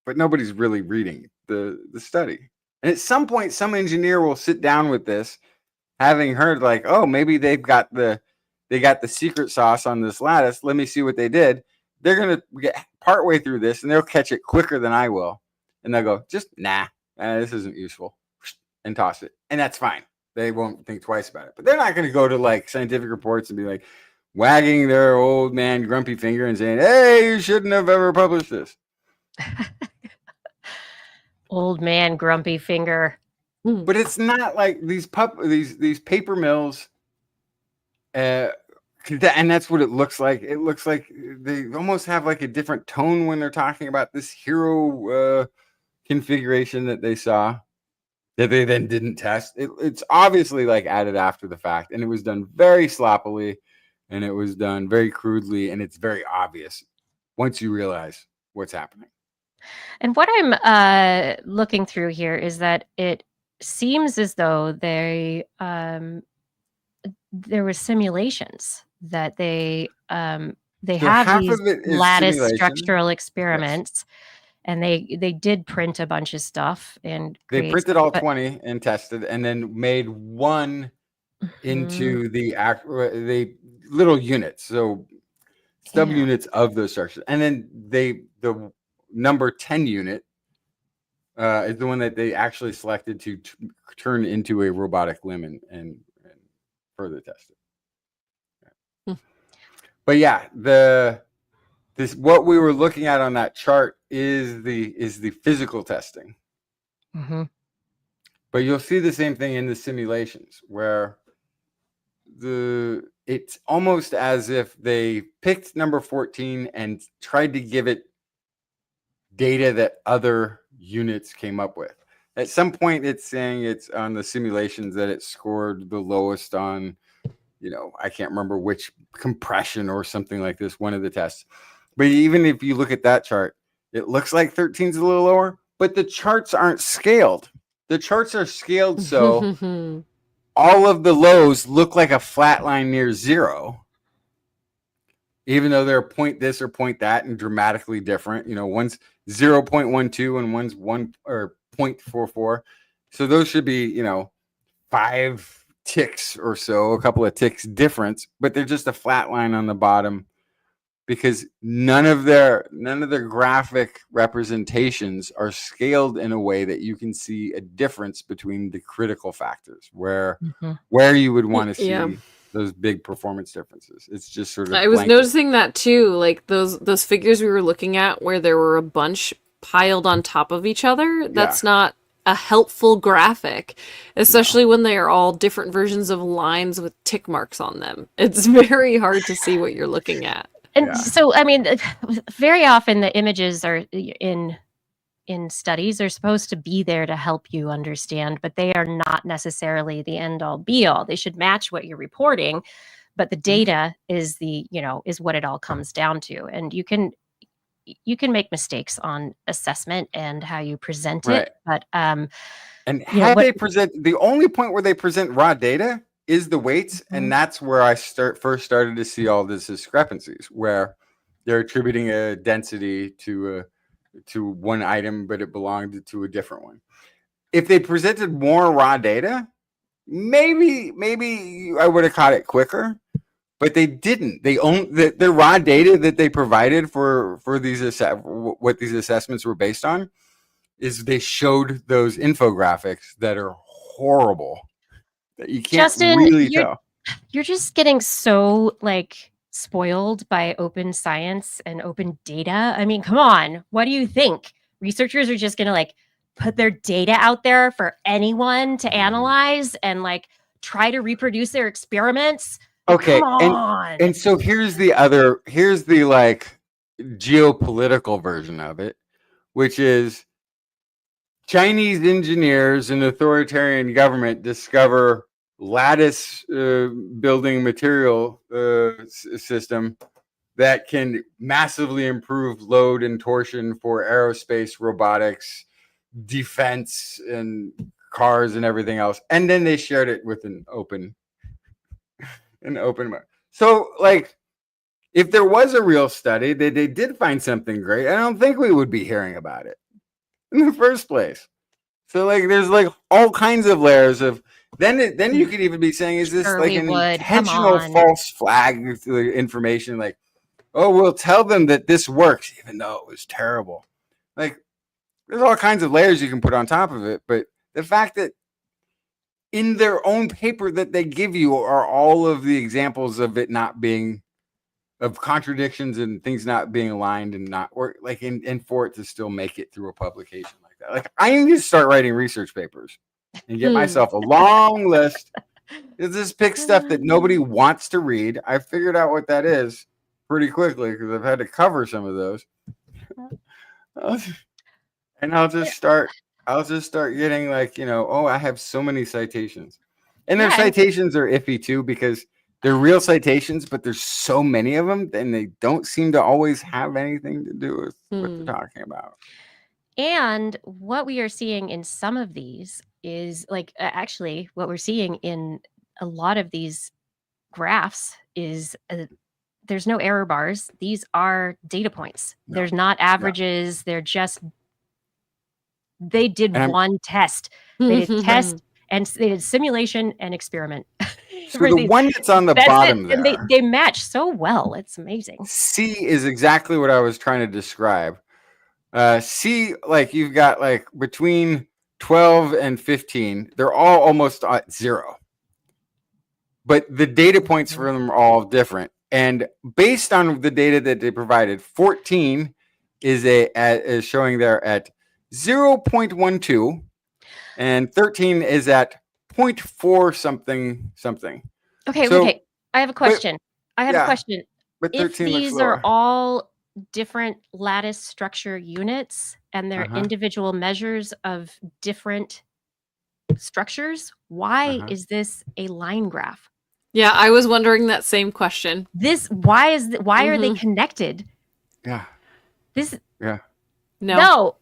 But nobody's really reading the study. And at some point, some engineer will sit down with this, having heard like, oh, maybe they got the secret sauce on this lattice. Let me see what they did. They're gonna get partway through this, and they'll catch it quicker than I will, and they'll go, just this isn't useful, and toss it, and that's fine. They won't think twice about it. But they're not going to go to like scientific reports and be like wagging their old man grumpy finger and saying, "Hey, you shouldn't have ever published this." Old man grumpy finger. But it's not like these paper mills, and that's what it looks like. It looks like they almost have like a different tone when they're talking about this hero configuration that they saw that they then didn't test. It's obviously like added after the fact, and it was done very sloppily, and it was done very crudely, and it's very obvious once you realize what's happening. And what I'm looking through here is that it seems as though there were simulations that they have these lattice structural experiments, and they did print a bunch of stuff and they printed all 20 and tested, and then made one into the little units, so subunits of those structures, and then the number 10 unit is the one that they actually selected to turn into a robotic limb and further test it. But yeah, what we were looking at on that chart is the physical testing. But you'll see the same thing in the simulations where it's almost as if they picked number 14 and tried to give it data that other units came up with. At some point, it's saying it's on the simulations that it scored the lowest on, I can't remember which compression or something like this, one of the tests. But even if you look at that chart, it looks like 13 is a little lower, but the charts aren't scaled. The charts are scaled so all of the lows look like a flat line near zero, even though they're point this or point that and dramatically different. One's 0.12 and one's 1 or 0.44. So those should be, 5 ticks or so, a couple of ticks difference, but they're just a flat line on the bottom because none of their graphic representations are scaled in a way that you can see a difference between the critical factors where you would want to see those big performance differences. It's just sort of I was noticing that too, like those figures we were looking at where there were a bunch piled on top of each other. That's not a helpful graphic, especially when they are all different versions of lines with tick marks on them. It's very hard to see what you're looking at. And so, I mean, very often the images are in studies. They're supposed to be there to help you understand, but they are not necessarily the end all be all. They should match what you're reporting, but the data is is what it all comes down to. And you can make mistakes on assessment and how you present it, but and how they present, the only point where they present raw data is the weights, and that's where I first started to see all these discrepancies, where they're attributing a density to one item, but it belonged to a different one. If they presented more raw data, maybe I would have caught it quicker, but they didn't. They the raw data that they provided for these what these assessments were based on is they showed those infographics that are horrible that you can't really tell. You're just getting so spoiled by open science and open data. I mean, come on. What do you think? Researchers are just going to put their data out there for anyone to analyze and try to reproduce their experiments? Okay. Come on. And so here's the geopolitical version of it, which is Chinese engineers and authoritarian government discover lattice building material system that can massively improve load and torsion for aerospace, robotics, defense, and cars and everything else. And then they shared it with an open. So, if there was a real study that they did find something great, I don't think we would be hearing about it in the first place. So there's all kinds of layers of then you could even be saying, is this an intentional false flag information? Oh, we'll tell them that this works even though it was terrible. There's all kinds of layers you can put on top of it, but the fact that in their own paper that they give you are all of the examples of it not being, of contradictions and things not being aligned and not work, and for it to still make it through a publication like that. I need to start writing research papers and get myself a long list. Just pick stuff that nobody wants to read. I figured out what that is pretty quickly because I've had to cover some of those. And I'll just start getting I have so many citations. And their citations are iffy too because they're real citations, but there's so many of them and they don't seem to always have anything to do with what they're talking about. And what we are seeing in some of these is actually what we're seeing in a lot of these graphs is there's no error bars. These are data points. No. There's not averages. They're just, they did one test. They did test and they did simulation and experiment. So the one that's on the bottom there. And they match so well. It's amazing. C is exactly what I was trying to describe. C, you've got between 12 and 15. They're all almost at 0. But the data points for them are all different. And based on the data that they provided, 14 is showing there at 0.12 and 13 is at 0.4 something. Okay. I have a question. A question. But if these are all different lattice structure units and they're individual measures of different structures, why is this a line graph? Yeah, I was wondering that same question. Why are they connected? Yeah. No.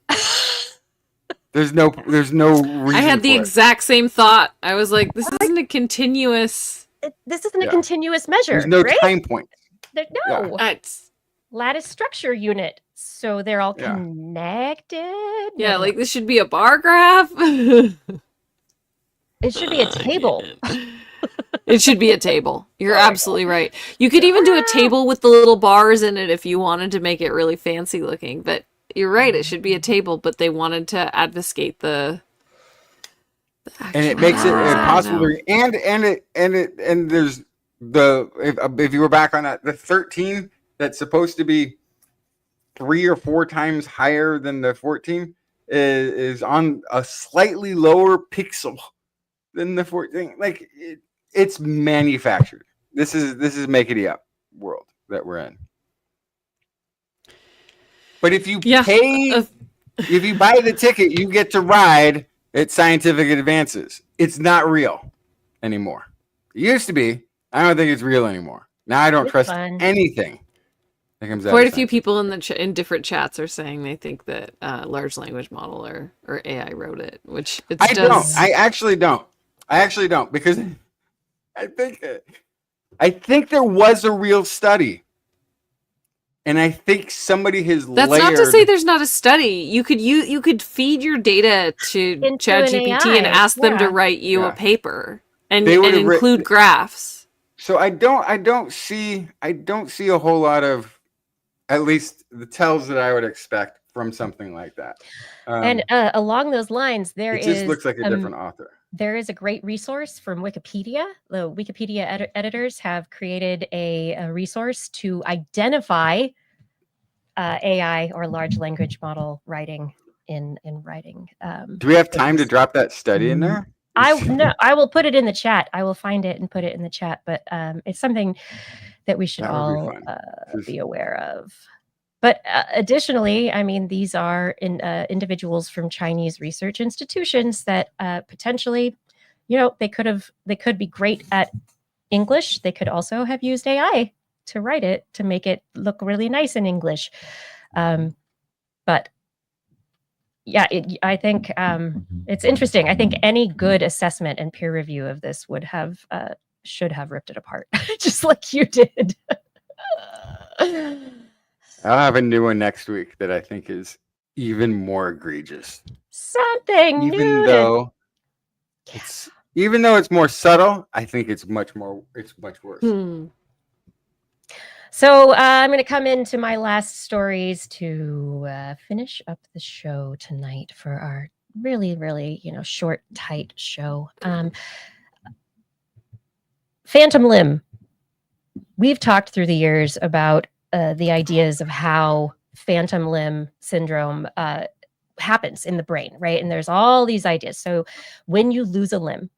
There's no reason. I had the exact same thought. I was like, this isn't a continuous. This isn't a continuous measure. There's no time point. It's lattice structure unit. So they're all connected. Yeah, this should be a bar graph. It should be a table. It should be a table. You're absolutely right. You could even do a table with the little bars in it if you wanted to make it really fancy looking. But you're right. It should be a table, but they wanted to obfuscate the and it makes it impossible. And there's if you were back on that, the 13 that's supposed to be 3 or 4 times higher than the 14 is on a slightly lower pixel than the 14. It's manufactured. This is makey up world that we're in. But if you Yeah. pay, if you buy the ticket, you get to ride at Scientific Advances. It's not real anymore. It used to be. I don't think it's real anymore. Now I don't It's trust fun. anything that comes out. Quite of a few Scientific. people in the in different chats are saying they think that large language model or AI wrote it, which it I don't. does. I actually don't. I actually don't, because I think there was a real study, and I think somebody has That's layered. not to say there's not a study. You could feed your data to Into an ChatGPT and AI, ask them to yeah. write you Yeah. a paper and They would have include graphs. So I don't see a whole lot of, at least the tells that I would expect from something like that. And along those lines, it just looks like a different author. there is a great resource from Wikipedia. The Wikipedia editors have created a resource to identify AI or large language model writing in writing. Do we have time to drop that study in there? I will put it in the chat. I will find it and put it in the chat. But it's something that we should That would be all fun. be aware of. But additionally, I mean, these are individuals from Chinese research institutions that potentially, they could be great at English. They could also have used AI to write it to make it look really nice in English. But yeah, I think it's interesting. I think any good assessment and peer review of this should have ripped it apart, just like you did. I'll have a new one next week that I think is even more egregious. Something Even new. though it's more subtle, I think it's much worse. So I'm going to come into my last stories to finish up the show tonight for our really, really, short, tight show. Phantom limb. We've talked through the years about the ideas of how phantom limb syndrome happens in the brain, right? And there's all these ideas. So when you lose a limb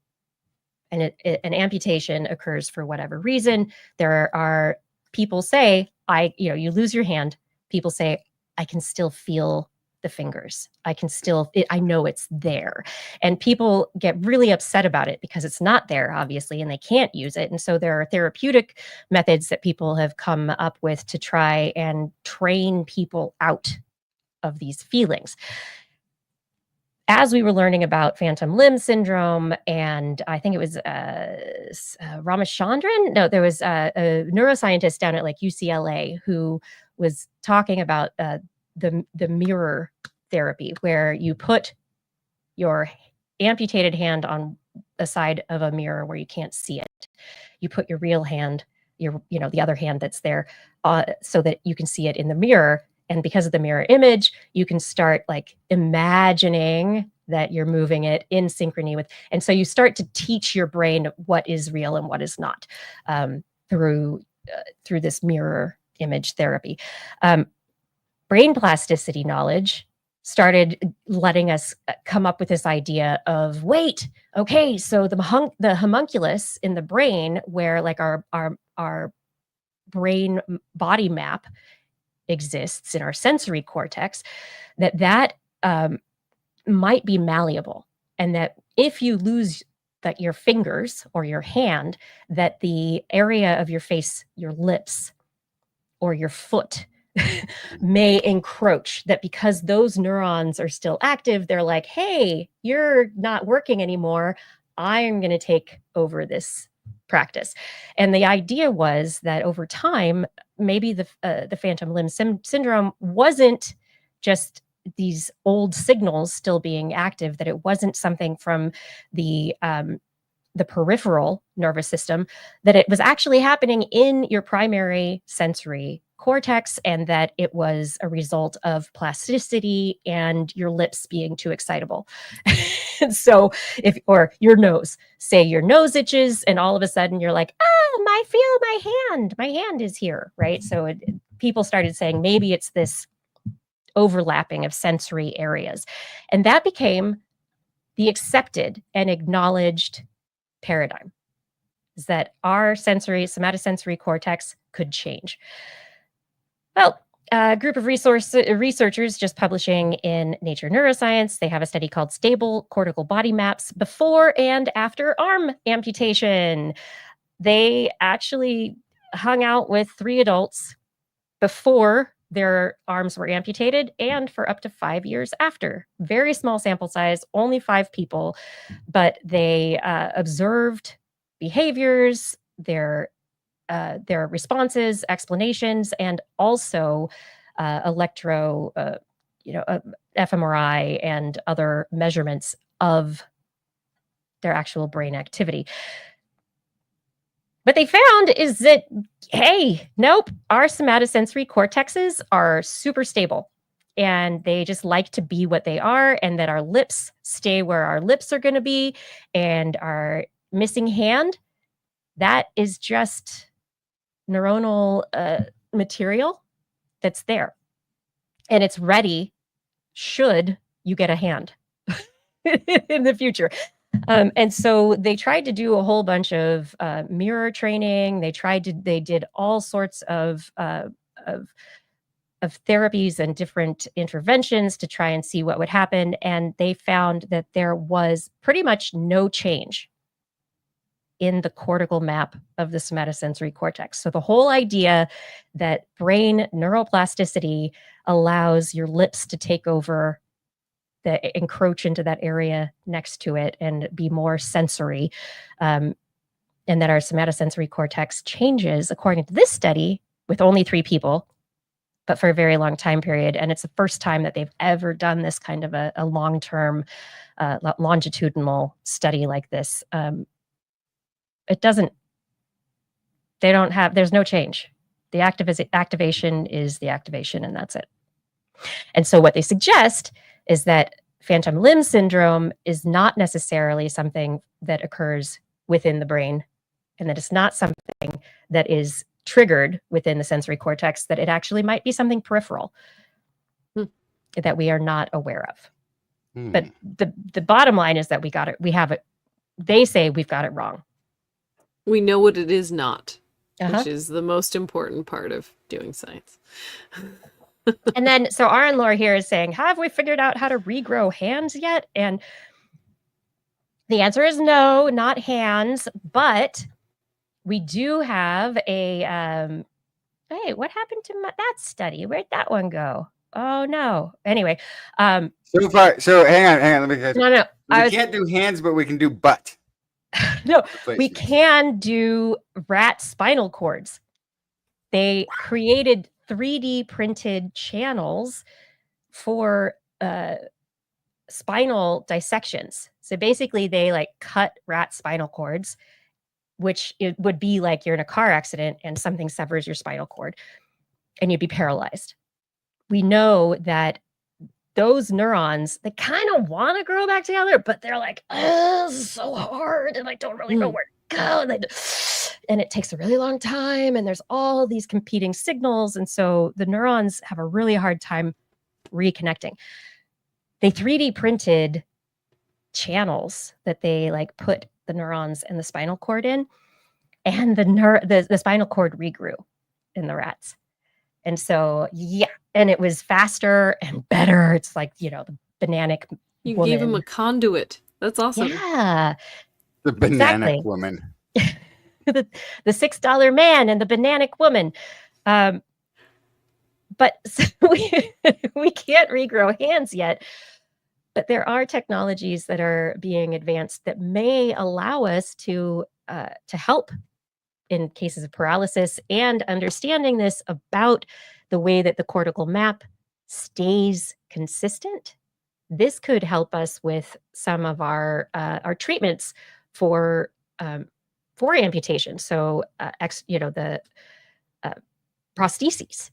and an amputation occurs for whatever reason, there are people say, you lose your hand. People say, I can still feel the fingers. I know it's there. And people get really upset about it because it's not there, obviously, and they can't use it. And so there are therapeutic methods that people have come up with to try and train people out of these feelings. As we were learning about phantom limb syndrome, and I think it was Ramachandran. No, there was a neuroscientist down at UCLA who was talking about the mirror therapy, where you put your amputated hand on the side of a mirror where you can't see it. You put your real hand, the other hand that's there, so that you can see it in the mirror. And because of the mirror image, you can start imagining that you're moving it in synchrony with. And so you start to teach your brain what is real and what is not through this mirror image therapy. Brain plasticity knowledge started letting us come up with this idea of, wait, okay, so the homunculus in the brain, where our brain body map exists in our sensory cortex, that might be malleable, and that if you lose your fingers or your hand, that the area of your face, your lips, or your foot may encroach, that because those neurons are still active, they're like, hey, you're not working anymore. I'm going to take over this practice. And the idea was that over time, maybe the phantom limb syndrome wasn't just these old signals still being active, that it wasn't something from the peripheral nervous system, that it was actually happening in your primary sensory cortex, and that it was a result of plasticity and your lips being too excitable. And so or your nose, say your nose itches and all of a sudden you're like, oh, I feel my hand is here, right? So people started saying maybe it's this overlapping of sensory areas. And that became the accepted and acknowledged paradigm, is that our somatosensory cortex could change. Well, a group of researchers just publishing in Nature Neuroscience. They have a study called Stable Cortical Body Maps Before and After Arm Amputation. They actually hung out with 3 adults before their arms were amputated and for up to 5 years after. Very small sample size, only 5 people, but they observed behaviors, their responses, explanations, and also fMRI and other measurements of their actual brain activity. What they found is that, hey, nope, our somatosensory cortexes are super stable and they just like to be what they are, and that our lips stay where our lips are going to be, and our missing hand, that is just neuronal material that's there. And it's ready should you get a hand in the future. And so they tried to do a whole bunch of mirror training. They did all sorts of therapies and different interventions to try and see what would happen. And they found that there was pretty much no change in the cortical map of the somatosensory cortex. So the whole idea that brain neuroplasticity allows your lips to take over, encroach into that area next to it and be more sensory, and that our somatosensory cortex changes, according to this study, with only 3 people, but for a very long time period. And it's the first time that they've ever done this kind of a long-term, longitudinal study like this. There's no change. The activation is the activation, and that's it. And so what they suggest is that phantom limb syndrome is not necessarily something that occurs within the brain, and that it's not something that is triggered within the sensory cortex, that it actually might be something peripheral that we are not aware of. But the bottom line is that they say we've got it wrong. We know what it is not, which is the most important part of doing science. And then, so Aaron Lore here is saying, have we figured out how to regrow hands yet? And the answer is no, not hands, but we do have a, hey, what happened to that study? Where'd that one go? Oh, no. Anyway. So hang on. Let me catch No. We can't do hands, but we can do butt. No, we can do rat spinal cords. They created 3D printed channels for spinal dissections. So basically they cut rat spinal cords, which it would be like you're in a car accident and something severs your spinal cord and you'd be paralyzed. We know that those neurons, they kind of want to grow back together, but they're like, oh, this is so hard, and I don't really know where to go. And it takes a really long time, and there's all these competing signals. And so the neurons have a really hard time reconnecting. They 3D printed channels that they put the neurons and the spinal cord in, and the spinal cord regrew in the rats. And so, yeah, and it was faster and better. It's like, the bananic You woman. gave him a conduit. That's awesome. Yeah. The bananic woman. the $6 man and the bananic woman. But we can't regrow hands yet. But there are technologies that are being advanced that may allow us to help in cases of paralysis, and understanding this about the way that the cortical map stays consistent. This could help us with some of our treatments for amputation. So, the prostheses.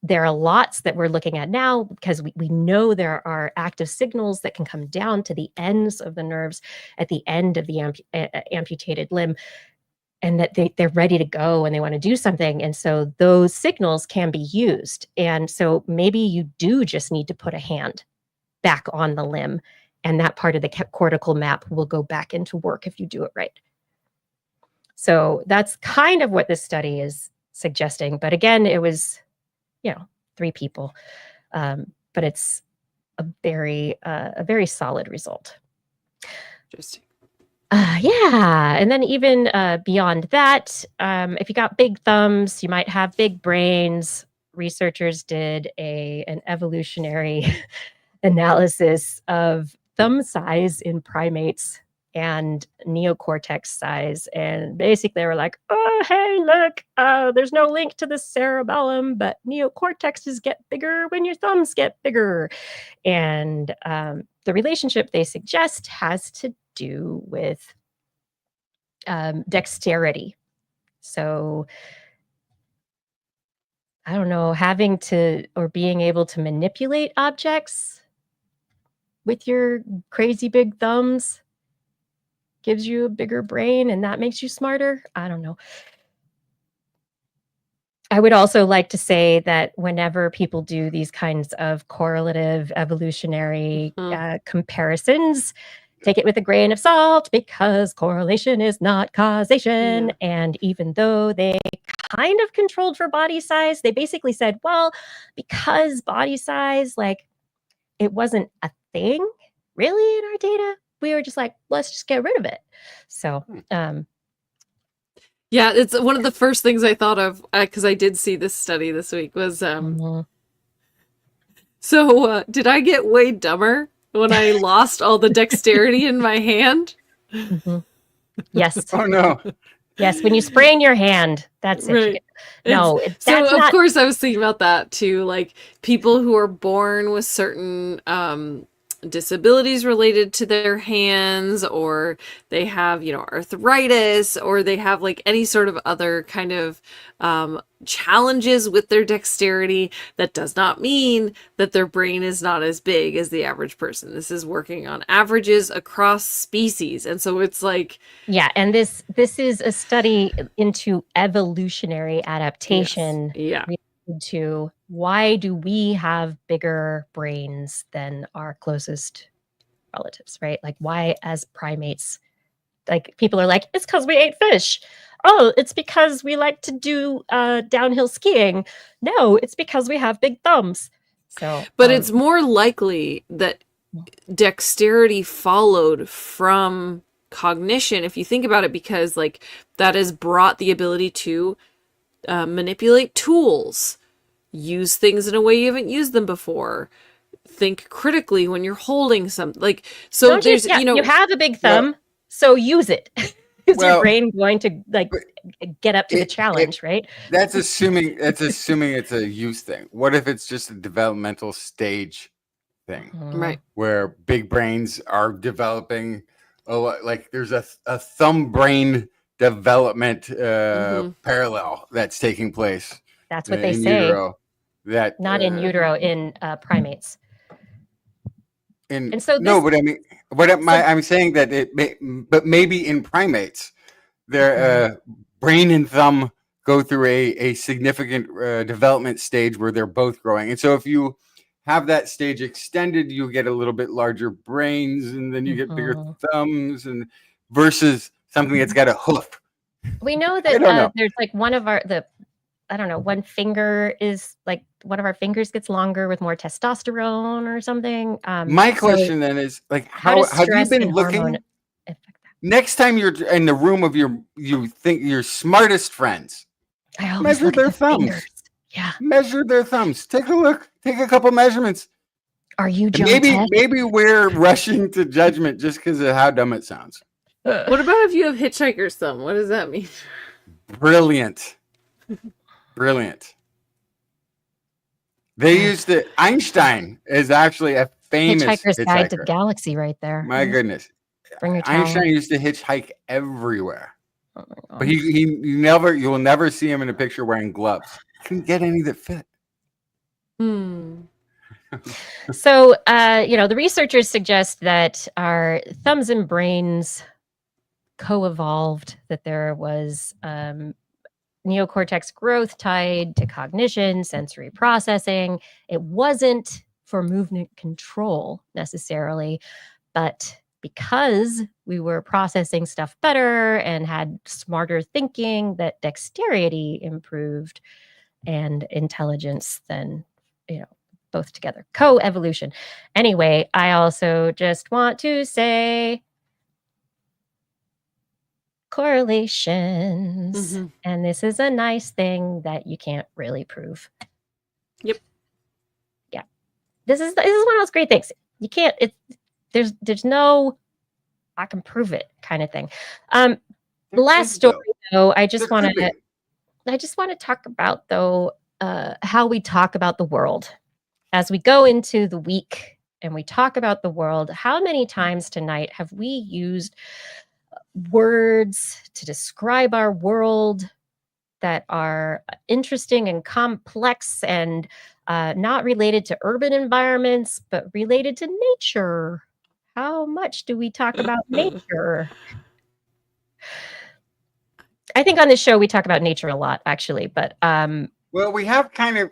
There are lots that we're looking at now because we know there are active signals that can come down to the ends of the nerves at the end of the amputated limb, and that they're ready to go and they want to do something. And so those signals can be used. And so maybe you do just need to put a hand back on the limb, and that part of the cortical map will go back into work if you do it right. So that's kind of what this study is suggesting. But again, it was, 3 people. But it's a very solid result. Interesting. Yeah. And then even beyond that, if you got big thumbs, you might have big brains. Researchers did an evolutionary analysis of thumb size in primates and neocortex size. And basically they were like, oh, hey, look, there's no link to the cerebellum, but neocortexes get bigger when your thumbs get bigger. And the relationship they suggest has to do with dexterity. So I don't know, having to or being able to manipulate objects with your crazy big thumbs gives you a bigger brain and that makes you smarter. I don't know. I would also like to say that whenever people do these kinds of correlative evolutionary comparisons, take it with a grain of salt because correlation is not causation. Yeah. And even though they kind of controlled for body size, they basically said, well, because body size, like, it wasn't a thing really in our data, we were just like, let's just get rid of it. So, yeah, it's one of the first things I thought of because I did see this study this week was, so did I get way dumber when I lost all the dexterity in my hand? Yes. Oh no. Yes, when you sprain your hand, that's it. Right. No, so that's of not... course I was thinking about that too, like people who are born with certain disabilities related to their hands, or they have, arthritis, or they have like any sort of other kind of challenges with their dexterity. That does not mean that their brain is not as big as the average person. This is working on averages across species. And so it's like, yeah, and this is a study into evolutionary adaptation. Yes. Yeah. To why do we have bigger brains than our closest relatives, right? Like, why as primates, like, people are like, it's because we ate fish. Oh, it's because we like to do downhill skiing. No, it's because we have big thumbs. So, but it's more likely that dexterity followed from cognition, if you think about it, because like that has brought the ability to manipulate tools, use things in a way you haven't used them before, think critically when you're holding something. Like, so there's, you have a big thumb, so use it. Is your brain going to like get up to the challenge, right? That's assuming it's a use thing. What if it's just a developmental stage thing, right? Where big brains are developing, like there's a thumb brain development parallel that's taking place. That's what they say. Utero, that not in utero, in primates. And so but I mean, I'm saying that but maybe in primates, their brain and thumb go through a significant development stage where they're both growing, and so if you have that stage extended, you get a little bit larger brains, and then you get bigger thumbs, and versus something that's got a hoof. We know that there's like one of one finger is like one of our fingers gets longer with more testosterone or something. My question then is like, how have you been looking? Next time you're in the room of you think your smartest friends, measure their thumbs. Fingers. Yeah, measure their thumbs. Take a look. Take a couple measurements. Are you John maybe we're rushing to judgment just because of how dumb it sounds. What about if you have hitchhiker's thumb? What does that mean? Brilliant. They used to. Einstein is actually a famous Hitchhiker's hitchhiker. Guide to the Galaxy, right there. My goodness, bring your Einstein used to hitchhike everywhere, but you will never see him in a picture wearing gloves. Couldn't get any that fit. So, the researchers suggest that our thumbs and brains co-evolved, that there was neocortex growth tied to cognition, sensory processing. It wasn't for movement control necessarily, but because we were processing stuff better and had smarter thinking, that dexterity improved and intelligence then both together. Co-evolution. Anyway, I also just want to say correlations. Mm-hmm. And this is a nice thing that you can't really prove. Yep. Yeah. This is one of those great things. You can't, there's no, I can prove it kind of thing. Last story though, I just want to talk about though, how we talk about the world. As we go into the week and we talk about the world, how many times tonight have we used words to describe our world that are interesting and complex and not related to urban environments, but related to nature? How much do we talk about nature? I think on this show we talk about nature a lot, actually, but well, we have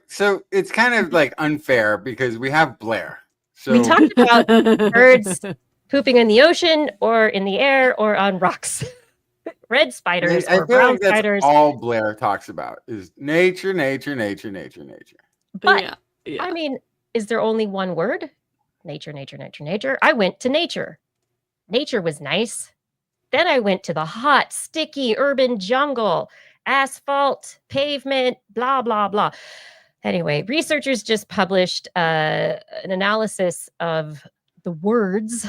so it's kind of like unfair because we have Blair. So we talked about birds pooping in the ocean or in the air or on rocks. Red spiders I or feel brown like that's spiders. all Blair talks about is nature, nature, nature, nature, nature. But I mean, is there only one word? Nature, nature, nature, nature. I went to nature. Nature was nice. Then I went to the hot, sticky urban jungle, asphalt, pavement, blah, blah, blah. Anyway, researchers just published an analysis of the words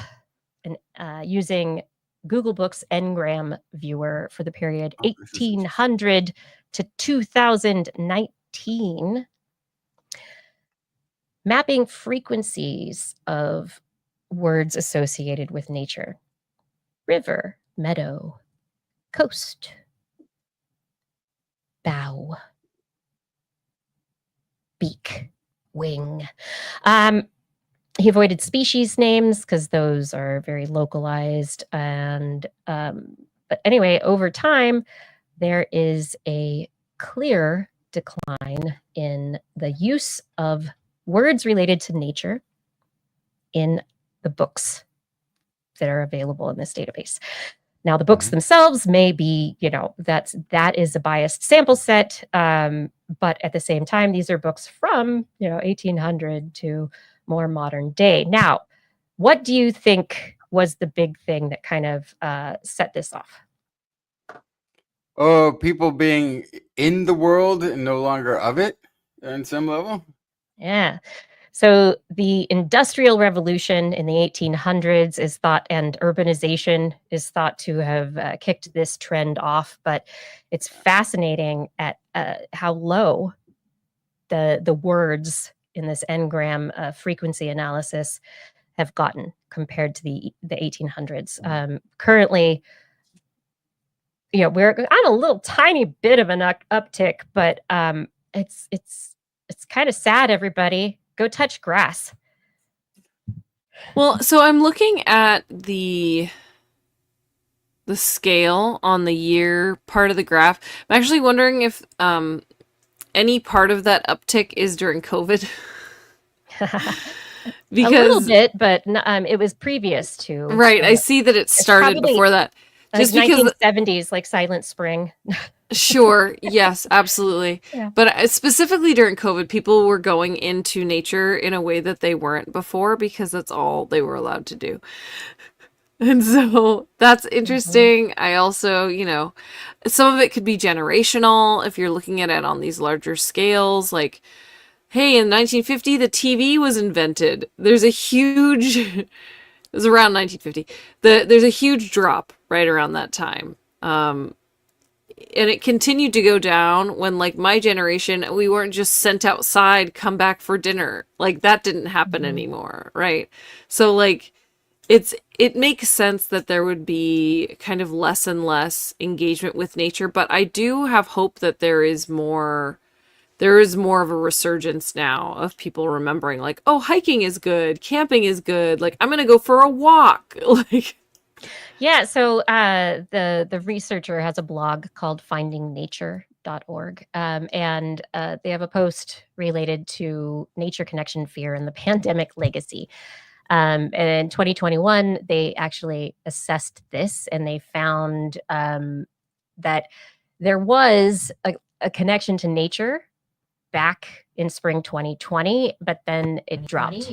and using Google Books Ngram Viewer for the period 1800 to 2019, mapping frequencies of words associated with nature. River, meadow, coast, bow, beak, wing. He avoided species names because those are very localized. And but anyway, over time, there is a clear decline in the use of words related to nature in the books that are available in this database. Now, the books themselves may be, that is a biased sample set, but at the same time, these are books from, 1800 to more modern day. Now, what do you think was the big thing that kind of set this off? Oh, people being in the world and no longer of it on some level? Yeah. So the Industrial Revolution in the 1800s is thought, and urbanization is thought to have kicked this trend off. But it's fascinating at how low the words in this Ngram frequency analysis have gotten compared to the 1800s. Currently, we're on a little tiny bit of an uptick, but it's kind of sad. Everybody, go touch grass. Well, so I'm looking at the scale on the year part of the graph. I'm actually wondering if any part of that uptick is during COVID. Because, a little bit, but it was previous to. Right, I see that it started before that. Just like 1970s, like Silent Spring. Sure, yes, absolutely. Yeah. But specifically during COVID, people were going into nature in a way that they weren't before because that's all they were allowed to do. And so that's interesting. Mm-hmm. I also, some of it could be generational if you're looking at it on these larger scales. Like, hey, in 1950, the TV was invented. There's a huge, it was around 1950. There's a huge drop right around that time. And it continued to go down when, like, my generation, we weren't just sent outside, come back for dinner. Like, that didn't happen anymore, right? So, like, it makes sense that there would be kind of less and less engagement with nature, but I do have hope that there is more of a resurgence now of people remembering, like, oh, hiking is good, camping is good, like, I'm gonna go for a walk. Like, yeah, so the researcher has a blog called findingnature.org, and they have a post related to nature connection fear and the pandemic legacy. And in 2021, they actually assessed this, and they found that there was a connection to nature back in spring 2020, but then it dropped.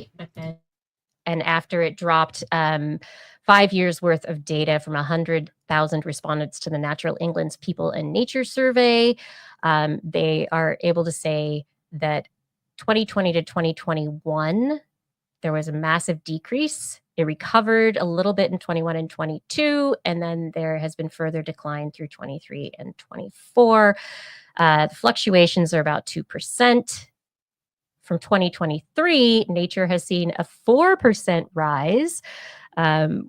And after it dropped, 5 years worth of data from 100,000 respondents to the Natural England's People and Nature Survey, they are able to say that 2020 to 2021, there was a massive decrease. It recovered a little bit in 21 and 22, and then there has been further decline through 23 and 24. The fluctuations are about 2%. From 2023, nature has seen a 4% rise,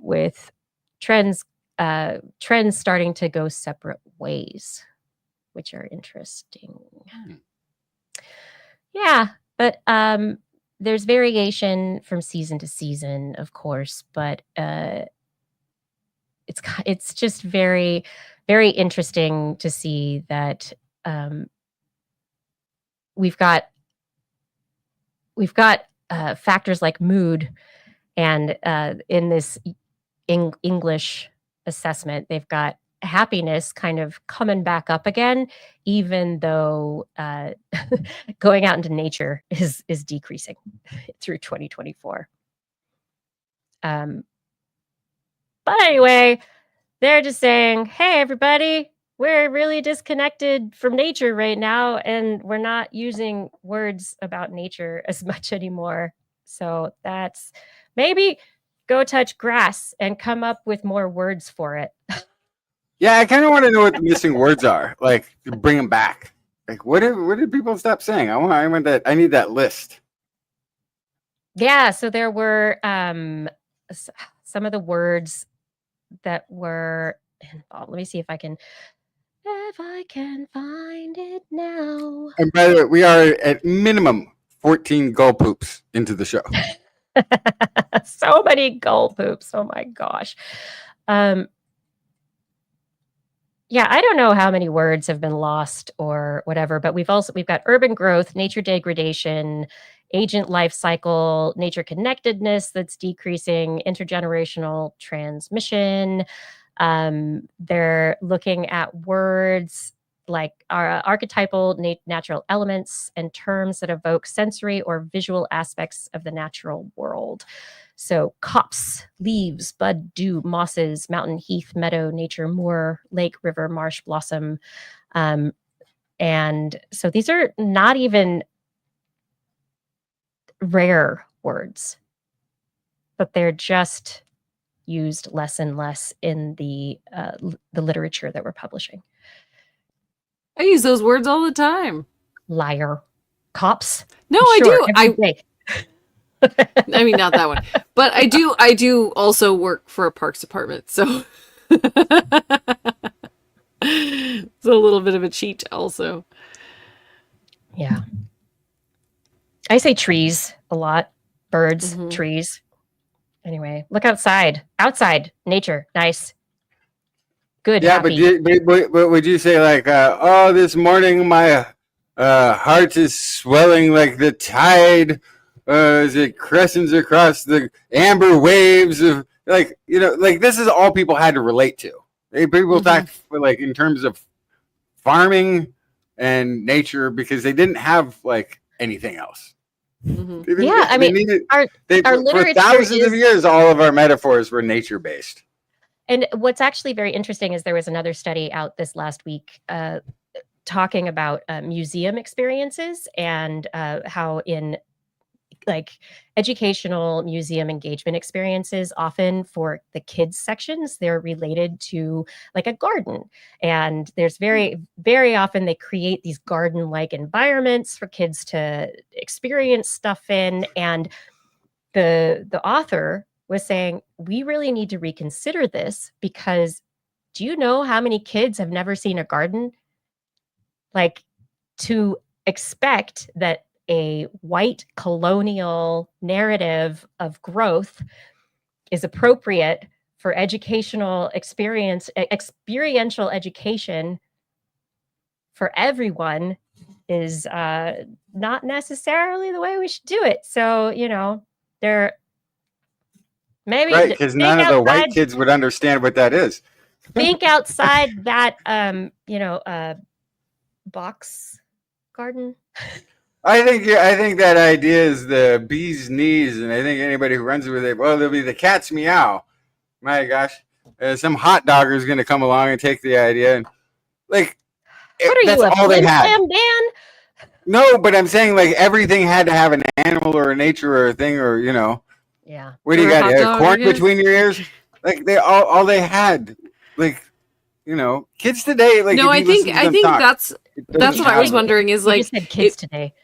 with trends starting to go separate ways, which are interesting. Yeah, but there's variation from season to season, of course, but it's just very, very interesting to see that we've got factors like mood, and in this English assessment, they've got happiness kind of coming back up again, even though going out into nature is decreasing through 2024. But anyway, they're just saying, hey, everybody, we're really disconnected from nature right now, and we're not using words about nature as much anymore. So that's maybe go touch grass and come up with more words for it. Yeah, I kind of want to know what the missing words are. Like, to bring them back. Like, what did people stop saying? I want that. I need that list. Yeah, so there were some of the words that were involved. Let me see if I can find it now. And by the way, we are at minimum 14 gull poops into the show. So many gull poops. Oh my gosh. Yeah, I don't know how many words have been lost or whatever, but we've got urban growth, nature degradation, agent life cycle, nature connectedness that's decreasing, intergenerational transmission. They're looking at words like archetypal natural elements and terms that evoke sensory or visual aspects of the natural world. So copse, leaves, bud, dew, mosses, mountain, heath, meadow, nature, moor, lake, river, marsh, blossom. And so these are not even rare words, but they're just used less and less in the literature that we're publishing. I use those words all the time. Liar. Copse. No, I'm sure, I do. every day. I mean, not that one, but I do also work for a parks department, so it's a little bit of a cheat also. Yeah. I say trees a lot. Birds, trees. Anyway, look outside. Outside, nature, nice. Good, Yeah, happy. but would you say like, oh, this morning my heart is swelling like the tide as it crescents across the amber waves of, like, like this is all people had to relate to. People talk like in terms of farming and nature because they didn't have like anything else. Yeah, I mean, our literature for thousands of years, all of our metaphors were nature based. And what's actually very interesting is there was another study out this last week talking about museum experiences and how in like educational museum engagement experiences, often for the kids sections, they're related to like a garden. And there's very, very often they create these garden-like environments for kids to experience stuff in. And the author was saying, we really need to reconsider this because do you know how many kids have never seen a garden? Like, to expect that a white colonial narrative of growth is appropriate for educational experiential education for everyone is not necessarily the way we should do it. So, they're maybe right, because none of the white kids would understand what that is. Think outside that box garden. I think that idea is the bee's knees, and I think anybody who runs with it, well, there'll be the cat's meow. My gosh, some hot dogger is going to come along and take the idea, and like, What are that's you, a all they Flim had. Flam Dan? No, but I'm saying like everything had to have an animal or a nature or a thing or Yeah. What do you Or a got? hot dog, I Corn guess? between your ears? Like they all they had, like kids today. Like No, if I you listen think to them talk, that's it what doesn't I was have wondering is You like just said kids today.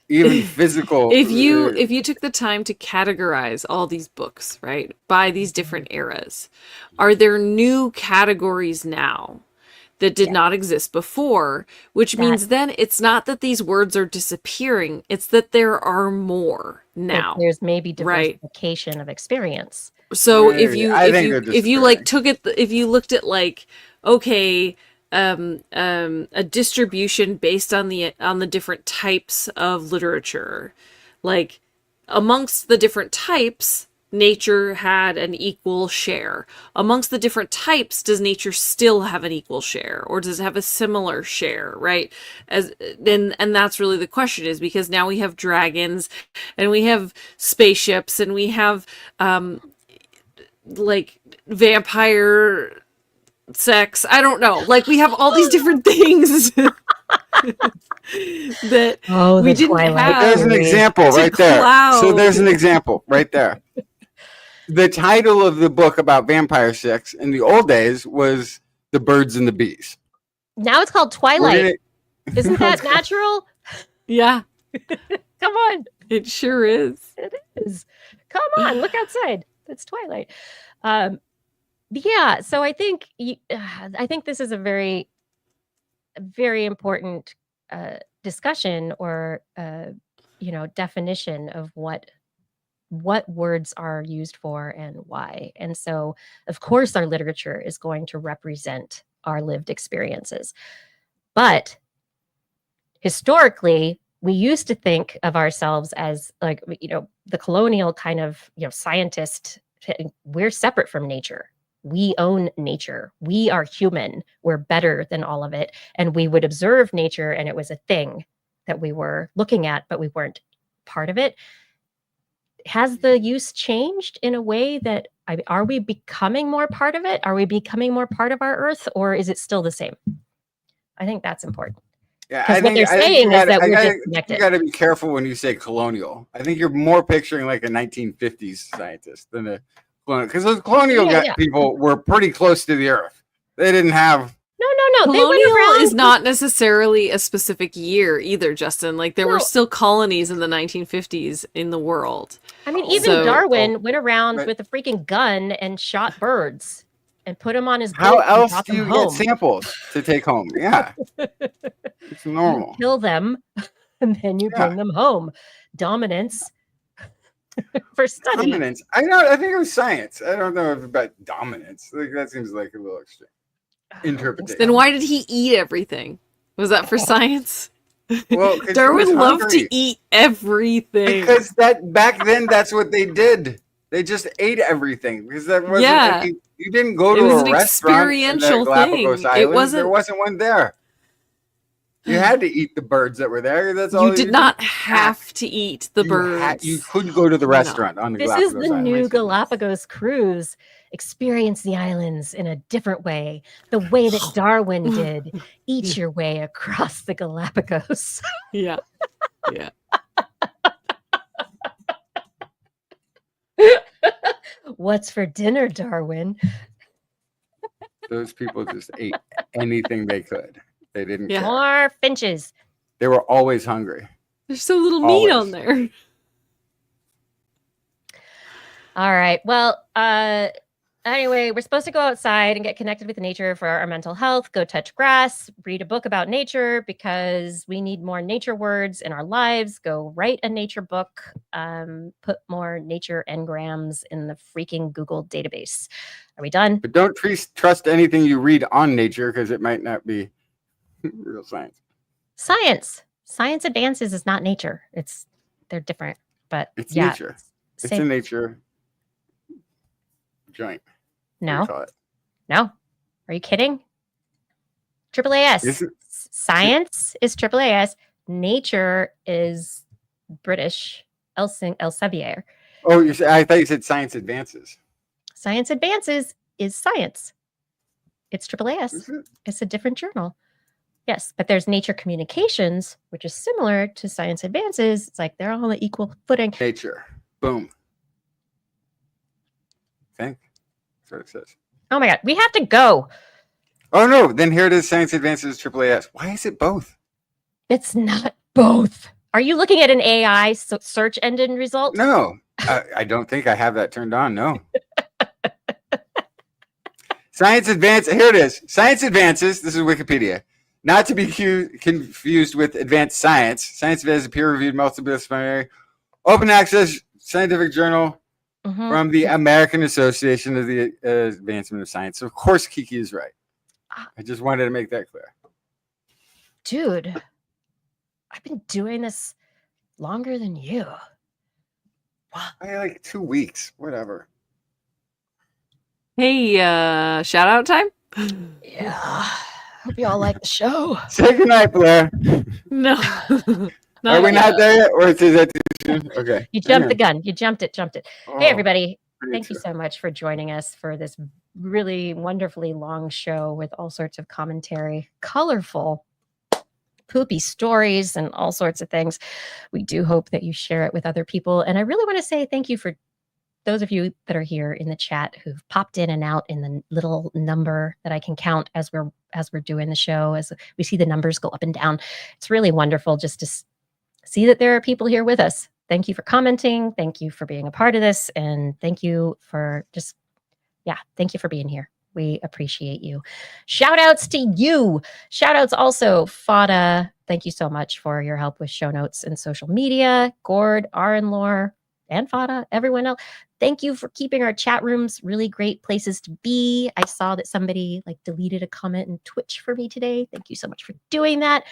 even physical. if you took the time to categorize all these books, right, by these different eras, are there new categories now that did not exist before, which means then it's not that these words are disappearing, it's that there are more now. There's maybe Right. diversification of experience. So I think they're if you like disappearing. if you looked at like, okay, a distribution based on the different types of literature, like amongst the different types, nature had an equal share. Amongst the different types, does nature still have an equal share, or does it have a similar share, right? And that's really the question, is because now we have dragons and we have spaceships and we have like vampire sex. I don't know. Like we have all these different things that we didn't Twilight have. There's an example to right there. So cloud. there's an example right there. The title of the book about vampire sex in the old days was The Birds and the Bees. Now it's called Where Twilight. did it- Isn't that natural? Yeah, Come on. it sure is. It is. Come on, look outside. It's Twilight. Yeah, so I think this is a very, very important discussion or definition of what words are used for and why. And so, of course, our literature is going to represent our lived experiences. But historically, we used to think of ourselves as like, the colonial kind of, scientist. We're separate from nature. We own nature. We are human. We're better than all of it. And we would observe nature, and it was a thing that we were looking at, but we weren't part of it. Has the use changed in a way that, are we becoming more part of it? Are we becoming more part of our earth, or is it still the same? I think that's important. Yeah, Because what they're saying is that we're disconnected. You got to be careful when you say colonial. I think you're more picturing like a 1950s scientist than a colonial, because those colonial people were pretty close to the earth. They didn't have. No. Colonial is not necessarily a specific year either, Justin. Like there were still colonies in the 1950s in the world. I mean, even Darwin went around with a freaking gun and shot birds and put them on his boat. How else and do you get samples to take home? Yeah, it's normal. You kill them and then you bring them home. Dominance for study. Dominance. I know. I think it was science. I don't know about dominance. Like that seems like a little extreme interpretation. Then why did he eat everything? Was that for science? Well, Darwin loved to eat everything. Because back then that's what they did. They just ate everything because that wasn't. Like, you didn't go to a restaurant in the Galapagos Islands. There wasn't one there. You had to eat the birds that were there. That's all. You did not have to eat the birds. You couldn't go to the restaurant on the Galapagos Islands. This is the new Galapagos cruise. Experience the islands in a different way, the way that Darwin did. Eat your way across the Galapagos. Yeah. What's for dinner, Darwin? Those people just ate anything they could. They didn't care. More finches. They were always hungry. There's so little meat on there. All right. Well, anyway, we're supposed to go outside and get connected with nature for our mental health. Go touch grass, read a book about nature because we need more nature words in our lives. Go write a nature book. Put more nature engrams in the freaking Google database. Are we done? But don't trust anything you read on nature because it might not be real science. Science advances is not nature. They're different, but it's nature. It's a nature joint. No. Are you kidding? AAAS. Science is AAAS. nature is British, Elsevier. Oh, I thought you said science advances. Science Advances is science. It's AAAS. Is it? It's a different journal. Yes, but there's Nature Communications, which is similar to Science Advances. It's like they're all on equal footing. Nature. Boom. Think. That's what it says. Oh my God, we have to go. Oh no, then here it is, Science Advances AAAS. Why is it both? It's not both. Are you looking at an AI search engine result? No, I don't think I have that turned on. No. Science Advances. Here it is. Science Advances. This is Wikipedia. Not to be confused with Advanced Science. Science Advances is a peer-reviewed, multidisciplinary, open access scientific journal from the American Association of the Advancement of Science. Of course, Kiki is right. I just wanted to make that clear. Dude, I've been doing this longer than you. Like 2 weeks, whatever. Hey, shout out time? Yeah. Hope you all like the show. Say goodnight, Blair. No. Are we not there yet? Or is that too soon? Okay. You jumped the gun. You jumped it. Oh, Hey, everybody. me Thank you too. so much for joining us for this really wonderfully long show with all sorts of commentary, colorful, poopy stories, and all sorts of things. We do hope that you share it with other people. And I really want to say thank you for those of you that are here in the chat who've popped in and out in the little number that I can count as we're doing the show, as we see the numbers go up and down. It's really wonderful just to see that there are people here with us. Thank you for commenting. Thank you for being a part of this. And thank you for thank you for being here. We appreciate you. Shout outs to you. Shout outs also, Fada. Thank you so much for your help with show notes and social media. Gord, Arenlore, and Fada, everyone else. Thank you for keeping our chat rooms really great places to be. I saw that somebody deleted a comment in Twitch for me today. Thank you so much for doing that.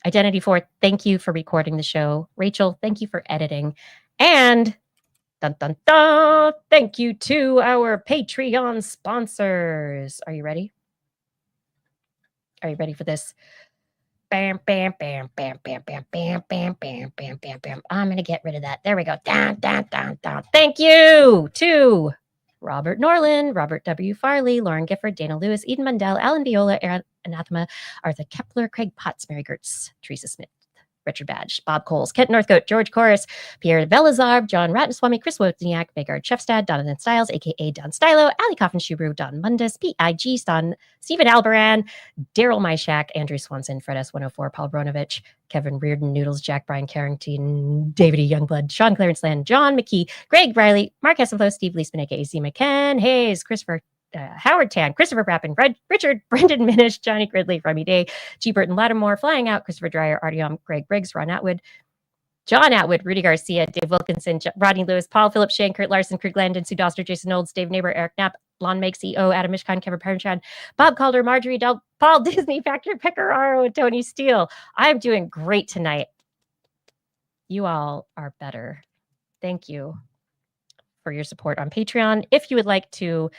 Identity 4, thank you for recording the show. Rachel, thank you for editing. And dun, dun, dun, thank you to our Patreon sponsors. Are you ready? Are you ready for this? Bam, bam, bam, bam, bam, bam, bam, bam, bam, bam, bam, bam. I'm going to get rid of that. There we go. Down, down, down, down. Thank you to Robert Norland, Robert W. Farley, Lauren Gifford, Dana Lewis, Eden Mundell, Alan Viola, Aaron Anathema, Arthur Kepler, Craig Potts, Mary Gertz, Teresa Smith, Richard Badge, Bob Coles, Kent Northcote, George Corris, Pierre Velazar, John Rattenswamy, Chris Wozniak, Vegard Chefstad, Donovan Stiles, aka Don Stylo, Ali Coffin Shubru, Don Mundus, P.I.G. Ston, Stephen Albaran, Daryl Myshak, Andrew Swanson, Fred S104, Paul Bronovich, Kevin Reardon, Noodles, Jack Bryan Carrington, David E. Youngblood, Sean Clarence Land, John McKee, Greg Riley, Mark Hessenflow, Steve Leisman, aka Z. McCann, Hayes, Christopher Howard Tan, Christopher Brappen, Richard, Brendan Minish, Johnny Gridley, Remy Day, G. Burton Lattimore, Flying Out, Christopher Dreyer, Artyom, Greg Briggs, Ron Atwood, John Atwood, Rudy Garcia, Dave Wilkinson, Rodney Lewis, Paul Phillips, Shane, Kurt Larson, Craig Landon, Sue Doster, Jason Olds, Dave Neighbor, Eric Knapp, Lon Makes EO, Adam Mishkan, Kevin Parentran, Bob Calder, Marjorie Del, Paul Disney, Factor Pecoraro, and Tony Steele. I'm doing great tonight. You all are better. Thank you for your support on Patreon. If you would like to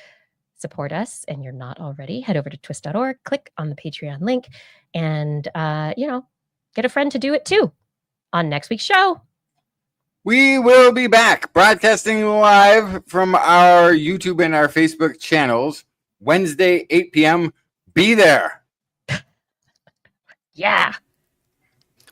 support us and you're not already, head over to twist.org, click on the Patreon link, and get a friend to do it too. On next week's show, we will be back broadcasting live from our YouTube and our Facebook channels Wednesday, 8 p.m. Be there. Yeah.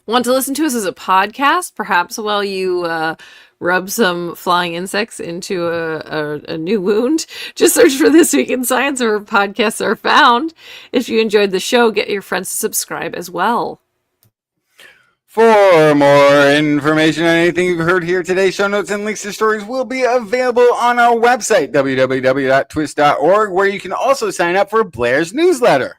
Want to listen to us as a podcast, perhaps while you rub some flying insects into a new wound? Just search for This Week in Science where podcasts are found. If you enjoyed the show, get your friends to subscribe as well. For more information on anything you've heard here today, show notes and links to stories will be available on our website, www.twist.org, where you can also sign up for Blair's newsletter.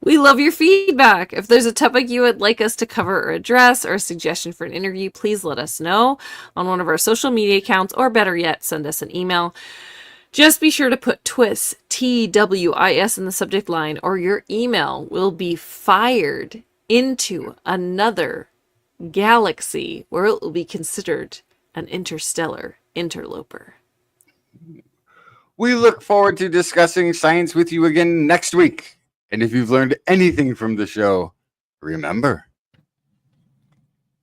We love your feedback. If there's a topic you would like us to cover or address, or a suggestion for an interview, please let us know on one of our social media accounts, or better yet, send us an email. Just be sure to put TWIS, TWIS, in the subject line, or your email will be fired into another galaxy where it will be considered an interstellar interloper. We look forward to discussing science with you again next week. And if you've learned anything from the show, remember,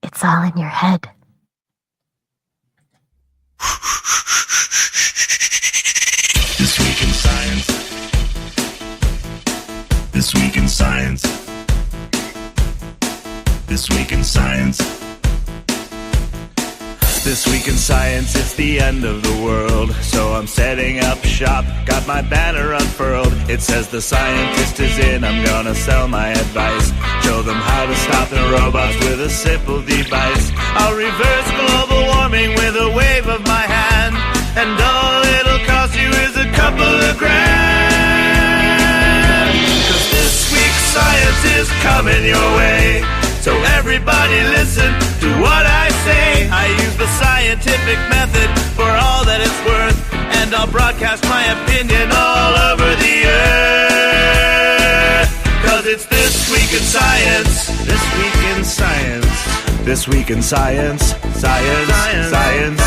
It's all in your head. This week in science. This week in science. This week in science. This week in science, it's the end of the world. So I'm setting up shop, got my banner unfurled. It says the scientist is in, I'm gonna sell my advice. Show them how to stop the robots with a simple device. I'll reverse global warming with a wave of my hand. And all it'll cost you is a couple of grand. 'Cause this week's science is coming your way. So everybody listen to what I say. I use the scientific method for all that it's worth. And I'll broadcast my opinion all over the earth. 'Cause it's This Week in Science. This Week in Science. This Week in Science. Science. Science.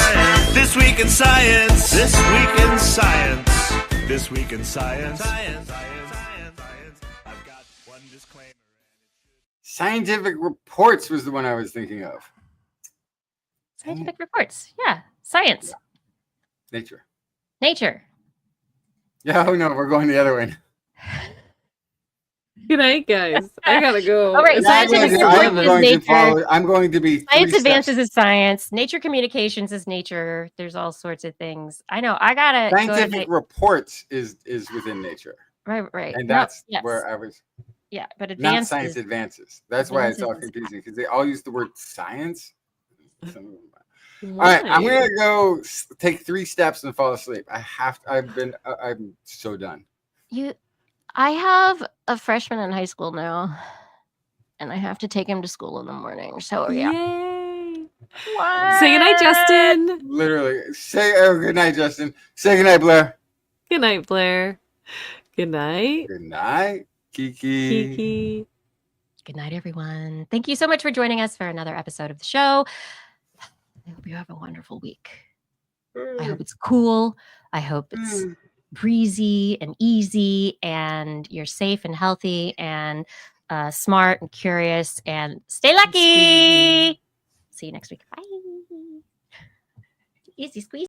This Week in Science. This Week in Science. This Week in Science. Science. Science. I've got one disclaimer. Scientific Reports was the one I was thinking of. Scientific reports. Yeah. Science. Nature. Nature. Yeah, oh no, we're going the other way. Good night, guys. I gotta go. All right, It's scientific almost report seven. is nature. I'm going to be Science 3 advances steps. is science. Nature communications is nature. There's all sorts of things. I know. I gotta go Scientific to Reports is within nature. right. And No, that's yes. where I was. Yeah, but Not advanced science is advances. That's why it's all advances is confusing because they all use the word science. All right, I'm Why? gonna go take 3 steps and fall asleep. I'm so done. you. I have a freshman in high school now, and I have to take him to school in the morning. So yeah. Yay. What? Say goodnight, Justin. Literally, say good night, Justin. Say good night, Blair. Good night, Blair. Good night, Good night, Kiki. Kiki. Good night, everyone. Thank you so much for joining us for another episode of the show. I hope you have a wonderful week. I hope it's cool. I hope it's breezy and easy, and you're safe and healthy and smart and curious, and stay lucky. See you next week. Bye. Easy squeeze.